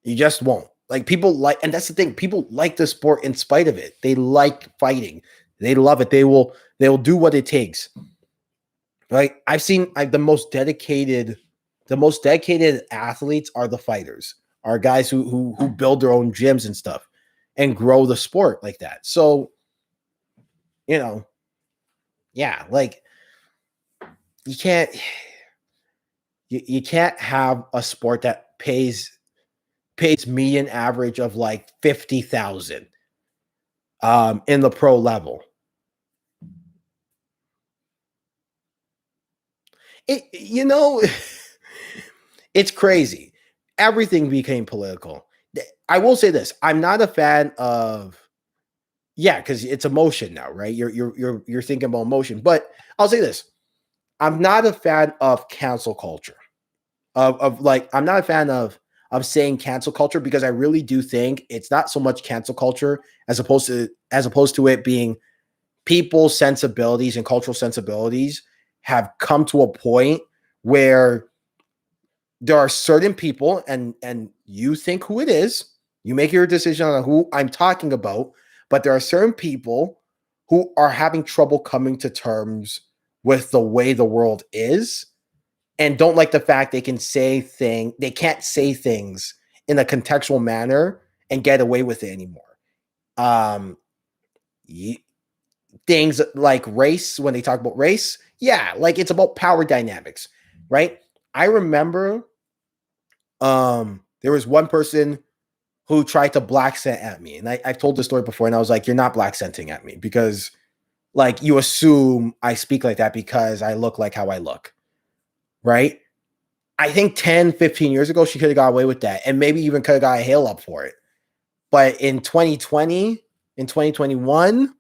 You just won't. People and that's the thing, people like the sport in spite of it. They like fighting. They love it. They'll do what it takes. Right? I've seen the most dedicated athletes are the fighters, are guys who build their own gyms and stuff and grow the sport like that. So, yeah, you can't have a sport that pays median average of 50,000 in the pro level. It's crazy. Everything became political. I will say this: I'm not a fan of, because it's emotion now, right? You're thinking about emotion, but I'll say this: I'm not a fan of cancel culture. I'm not a fan of saying cancel culture, because I really do think it's not so much cancel culture as opposed to it being people's sensibilities and cultural sensibilities have come to a point where there are certain people, and you think who it is, you make your decision on who I'm talking about, but there are certain people who are having trouble coming to terms with the way the world is, and don't like the fact they can't say things in a contextual manner and get away with it anymore. Things like race, when they talk about race, it's about power dynamics, right? I remember there was one person who tried to black scent at me, and I've told this story before, and I was like, you're not black scenting at me, because you assume I speak like that because I look like how I look, right? I think 10, 15 years ago, she could have got away with that, and maybe even could have got a hail up for it. But in 2020, in 2021,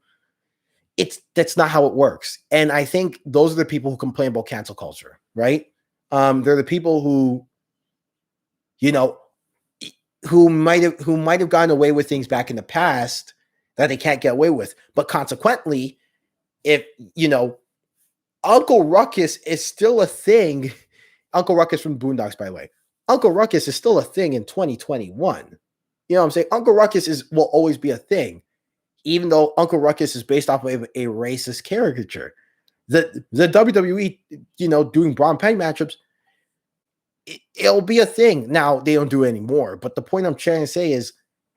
that's not how it works. And I think those are the people who complain about cancel culture, right? They're the people who might have gotten away with things back in the past that they can't get away with. But consequently, if Uncle Ruckus is still a thing, Uncle Ruckus from Boondocks, by the way, Uncle Ruckus is still a thing in 2021. You know what I'm saying? Uncle Ruckus will always be a thing, even though Uncle Ruckus is based off of a racist caricature. The WWE, doing Braun Penn matchups, it'll be a thing. Now, they don't do it anymore, but the point I'm trying to say is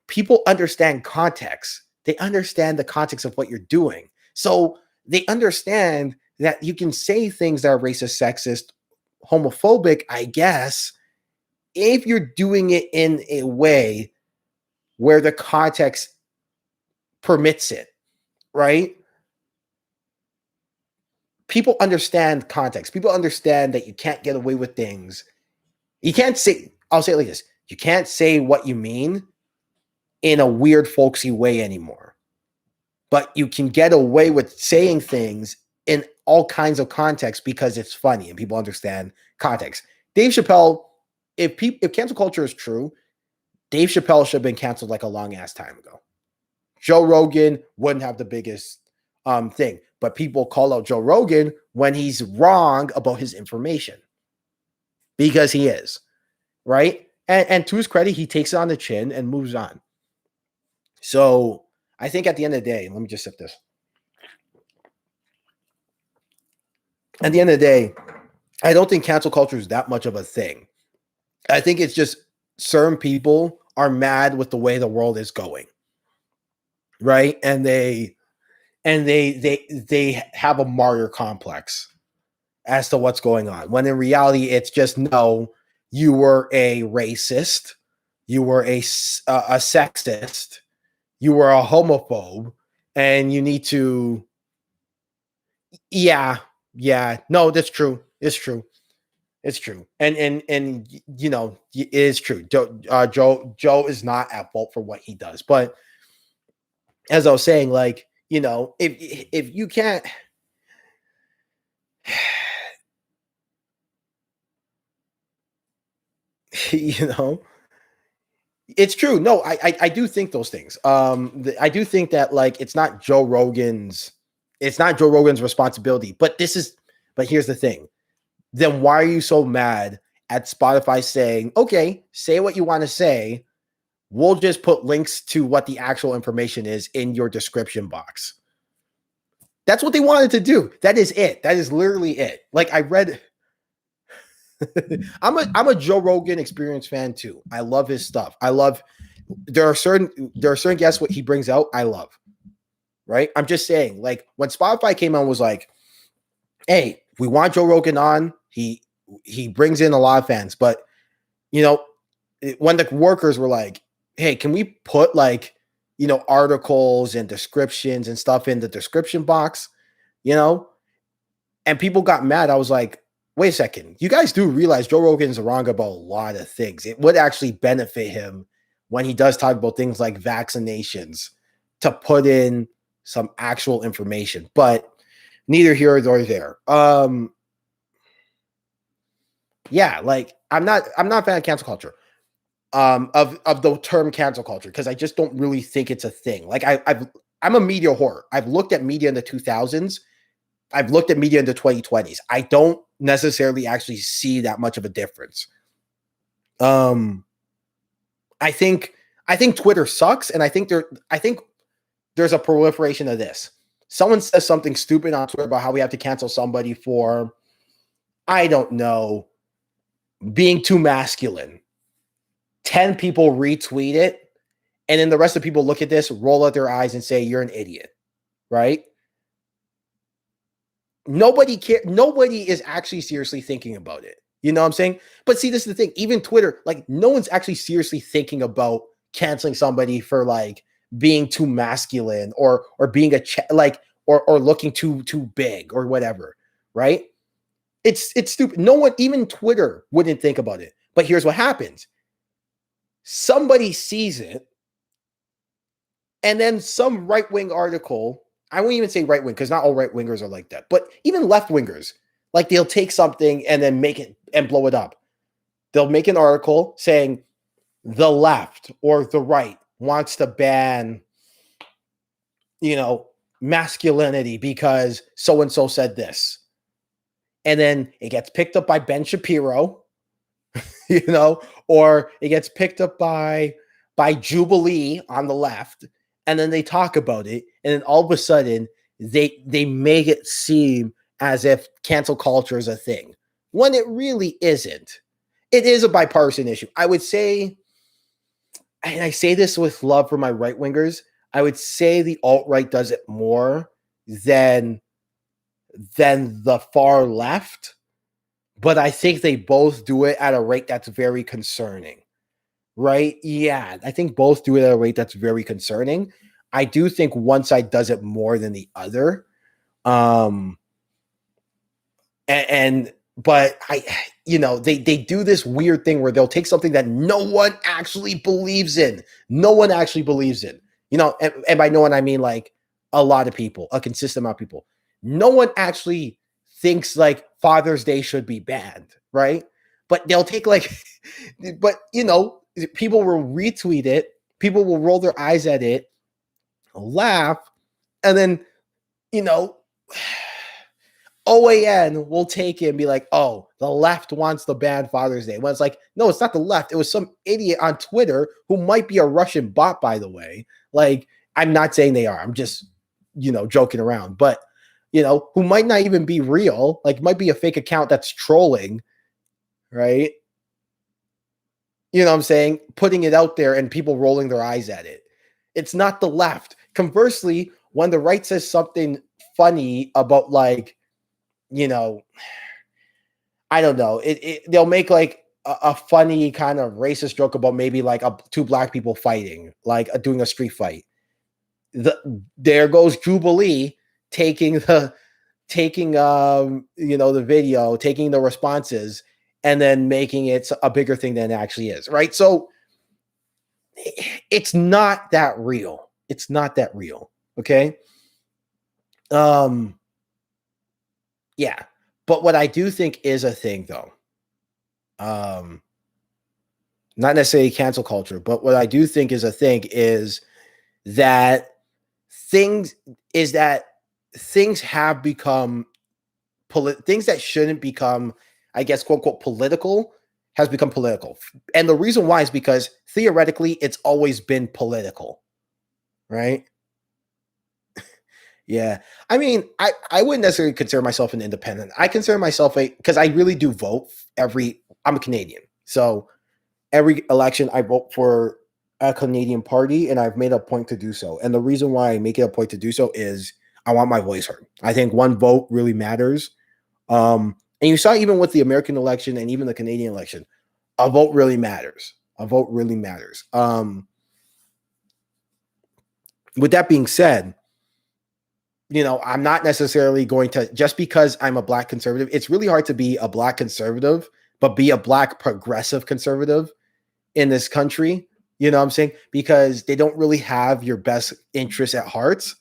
people understand context. They understand the context of what you're doing. So they understand that you can say things that are racist, sexist, homophobic, I guess, if you're doing it in a way where the context permits it, right? People understand context. People understand that you can't get away with things. You can't say, I'll say it like this: you can't say what you mean in a weird, folksy way anymore. But you can get away with saying things in all kinds of context because it's funny and people understand context. Dave Chappelle, if cancel culture is true, Dave Chappelle should have been canceled like a long ass time ago. Joe Rogan wouldn't have the biggest thing, but people call out Joe Rogan when he's wrong about his information because he is, right? And to his credit, he takes it on the chin and moves on. So I think at the end of the day, let me just sip this. At the end of the day, I don't think cancel culture is that much of a thing. I think it's just certain people are mad with the way the world is going, right? And they have a martyr complex as to what's going on. When in reality, it's just, no, you were a racist, you were a sexist, you were a homophobe, and you need to, yeah, no, that's true. It's true. It's true. And you know, it is true. Joe is not at fault for what he does. But as I was saying, like, you know, if you can't, you know, it's true. No, I do think those things. I do think that, like, it's not Joe Rogan's responsibility. But here's the thing. Then why are you so mad at Spotify saying, okay, say what you want to say. We'll just put links to what the actual information is in your description box. That's what they wanted to do. That is it. That is literally it. Like, I read, I'm a Joe Rogan Experience fan too. I love his stuff. There are certain guests what he brings out I love. Right? I'm just saying, like, when Spotify came on, was like, hey, we want Joe Rogan on. He brings in a lot of fans, but, you know, when the workers were like, hey, can we put, like, you know, articles and descriptions and stuff in the description box, you know, and people got mad. I was like, wait a second. You guys do realize Joe Rogan's wrong about a lot of things. It would actually benefit him when he does talk about things like vaccinations to put in some actual information, but neither here nor there. Yeah, like, I'm not a fan of cancel culture. Of the term cancel culture, because I just don't really think it's a thing. Like, I'm a media whore. I've looked at media in the 2000s. I've looked at media in the 2020s. I don't necessarily actually see that much of a difference. I think Twitter sucks, and I think there's a proliferation of this. Someone says something stupid on Twitter about how we have to cancel somebody for, I don't know, being too masculine. 10 people retweet it, and then the rest of the people look at this, roll out their eyes, and say, you're an idiot, right? Nobody is actually seriously thinking about it. You know what I'm saying? But see, this is the thing. Even Twitter, like, no one's actually seriously thinking about canceling somebody for, like, being too masculine or being or looking too big or whatever, right? It's stupid. No one, even Twitter, wouldn't think about it. But here's what happens. Somebody sees it, and then some right-wing article, I won't even say right-wing because not all right-wingers are like that, but even left-wingers, like, they'll take something and then make it and blow it up. They'll make an article saying the left or the right wants to ban, you know, masculinity because so-and-so said this. And then it gets picked up by Ben Shapiro, you know, or it gets picked up by Jubilee on the left, and then they talk about it, and then all of a sudden they make it seem as if cancel culture is a thing, when it really isn't. It is a bipartisan issue. I would say, and I say this with love for my right-wingers, I would say the alt-right does it more than the far left. But I think they both do it at a rate that's very concerning, right? Yeah, I think both do it at a rate that's very concerning. I do think one side does it more than the other. But you know, they do this weird thing where they'll take something that no one actually believes in. No one actually believes in. You know, and by no one, I mean, like, a lot of people, a consistent amount of people. no one actually thinks like Father's Day should be banned, right? But they'll take like, but people will retweet it, people will roll their eyes at it, laugh, and then, you know, OAN will take it and be like, oh, the left wants to ban Father's Day. When it's like, no, it's not the left. It was some idiot on Twitter who might be a Russian bot, by the way. Like, I'm not saying they are. I'm just, joking around. But, who might not even be real. Like, might be a fake account that's trolling, right? You know what I'm saying? Putting it out there and people rolling their eyes at it. It's not the left. Conversely, when the right says something funny about like, I don't know, they'll make like a funny kind of racist joke about maybe like two black people fighting, like doing a street fight. There goes Jubilee taking the video, taking the responses, and then making it a bigger thing than it actually is, right? So it's not that real. It's not that real. Okay. Yeah. But what I do think is a thing, though, not necessarily cancel culture, but what I do think is a thing is that things have become things that shouldn't become, I guess, quote unquote, political has become political. And the reason why is because theoretically it's always been political, right? Yeah. I mean, I wouldn't necessarily consider myself an independent. I consider myself because I really do vote I'm a Canadian. So every election I vote for a Canadian party, and I've made a point to do so. And the reason why I make it a point to do so is I want my voice heard. I think one vote really matters. And you saw even with the American election and even the Canadian election, a vote really matters. A vote really matters. With that being said, I'm not necessarily going to, just because I'm a black conservative, it's really hard to be a black conservative, but be a black progressive conservative in this country. You know what I'm saying? Because they don't really have your best interests at heart,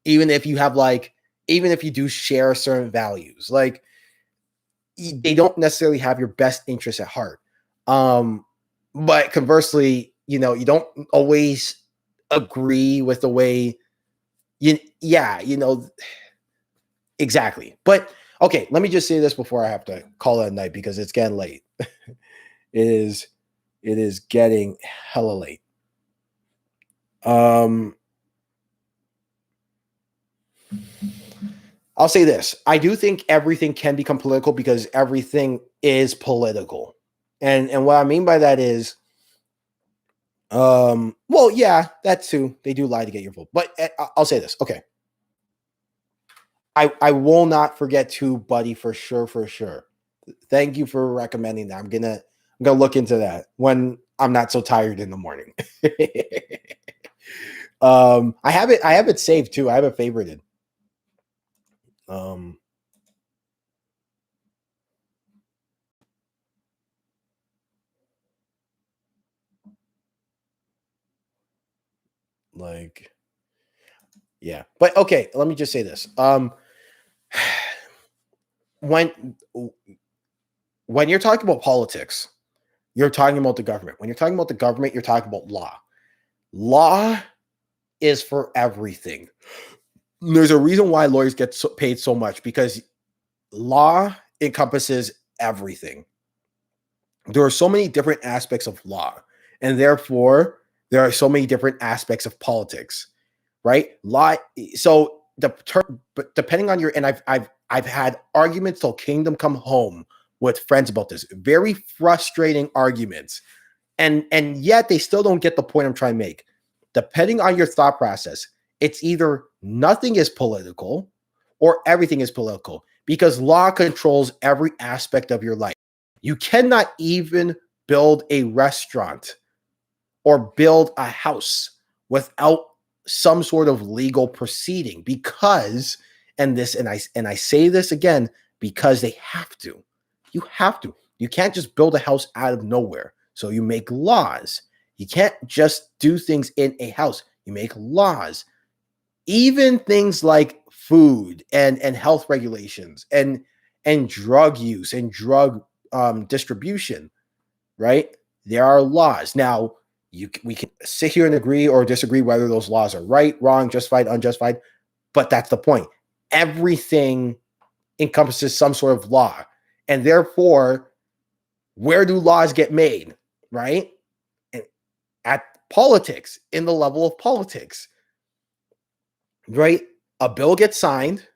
even if you do share certain values. Like, they don't necessarily have your best interests at heart. But conversely, you don't always agree with the way exactly. But okay, let me just say this before I have to call it a night because it's getting late. It is getting hella late. I'll say this. I do think everything can become political because everything is political. And what I mean by that is, well, yeah, that too. They do lie to get your vote. But I'll say this. Okay. I will not forget to, buddy, for sure, for sure. Thank you for recommending that. I'm gonna look into that when I'm not so tired in the morning. I have it saved too. I have it favorited. Like, yeah, but okay, let me just say this. When you're talking about politics, you're talking about the government. When you're talking about the government, you're talking about law. Law is for everything. There's a reason why lawyers get paid so much, because law encompasses everything. There are so many different aspects of law, and therefore there are so many different aspects of politics, right? Law. So but depending on and I've had arguments till kingdom come home with friends about this, very frustrating arguments, and yet they still don't get the point I'm trying to make. Depending on your thought process, it's either nothing is political or everything is political, because law controls every aspect of your life. You cannot even build a restaurant or build a house without some sort of legal proceeding, because, and I say this again, because they have to. You have to. You can't just build a house out of nowhere. So you make laws. You can't just do things in a house. You make laws. Even things like food and health regulations and drug use and drug distribution, right? There are laws. Now, we can sit here and agree or disagree whether those laws are right, wrong, justified, unjustified, but that's the point. Everything encompasses some sort of law. And therefore, where do laws get made, right? At politics, in the level of politics, right? A bill gets signed,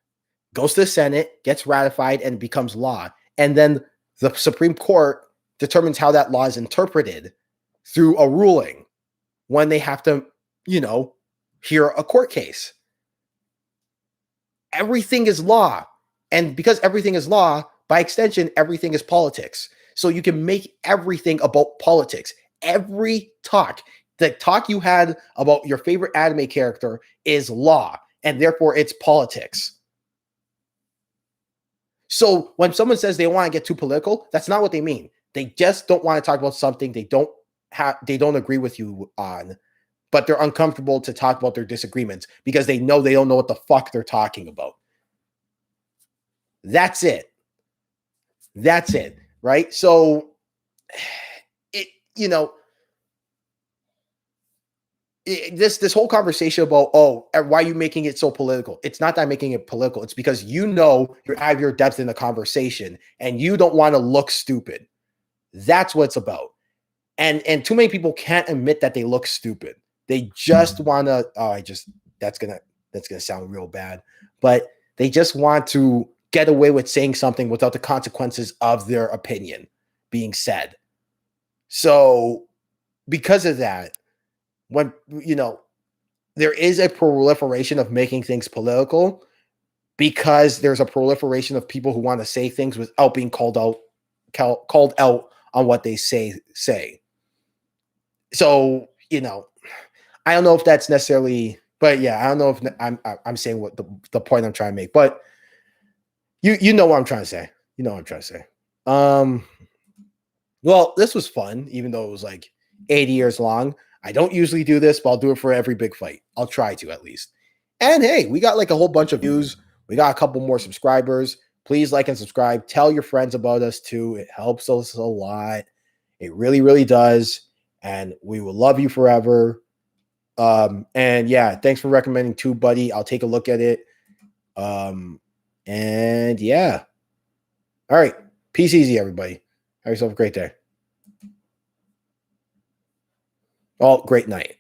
goes to the Senate, gets ratified, and becomes law. And then the Supreme Court determines how that law is interpreted through a ruling when they have to, hear a court case. Everything is law. And because everything is law, by extension, everything is politics. So you can make everything about politics. Every the talk you had about your favorite anime character is law, and therefore it's politics. So when someone says they want to get too political, that's not what they mean. They just don't want to talk about something they don't agree with you on, but they're uncomfortable to talk about their disagreements because they don't know what the fuck they're talking about. That's it. Right? So this whole conversation about, why are you making it so political? It's not that I'm making it political. It's because you're out of your depth in the conversation and you don't want to look stupid. That's what it's about. And too many people can't admit that they look stupid. They just want to, that's going to sound real bad, but they just want to get away with saying something without the consequences of their opinion being said. So because of that, when, there is a proliferation of making things political because there's a proliferation of people who want to say things without being called out on what they say. So, I don't know if that's necessarily, but yeah, I don't know if I'm saying what the point I'm trying to make, but you know what I'm trying to say. Well, this was fun, even though it was like 80 years long. I don't usually do this, but I'll do it for every big fight. I'll try to, at least. And hey, we got like a whole bunch of views. We got a couple more subscribers. Please like and subscribe. Tell your friends about us too. It helps us a lot. It really, really does. And we will love you forever. And yeah, thanks for recommending too, buddy. I'll take a look at it. And yeah. All right. Peace easy, everybody. Have yourself a great day. Oh, great night.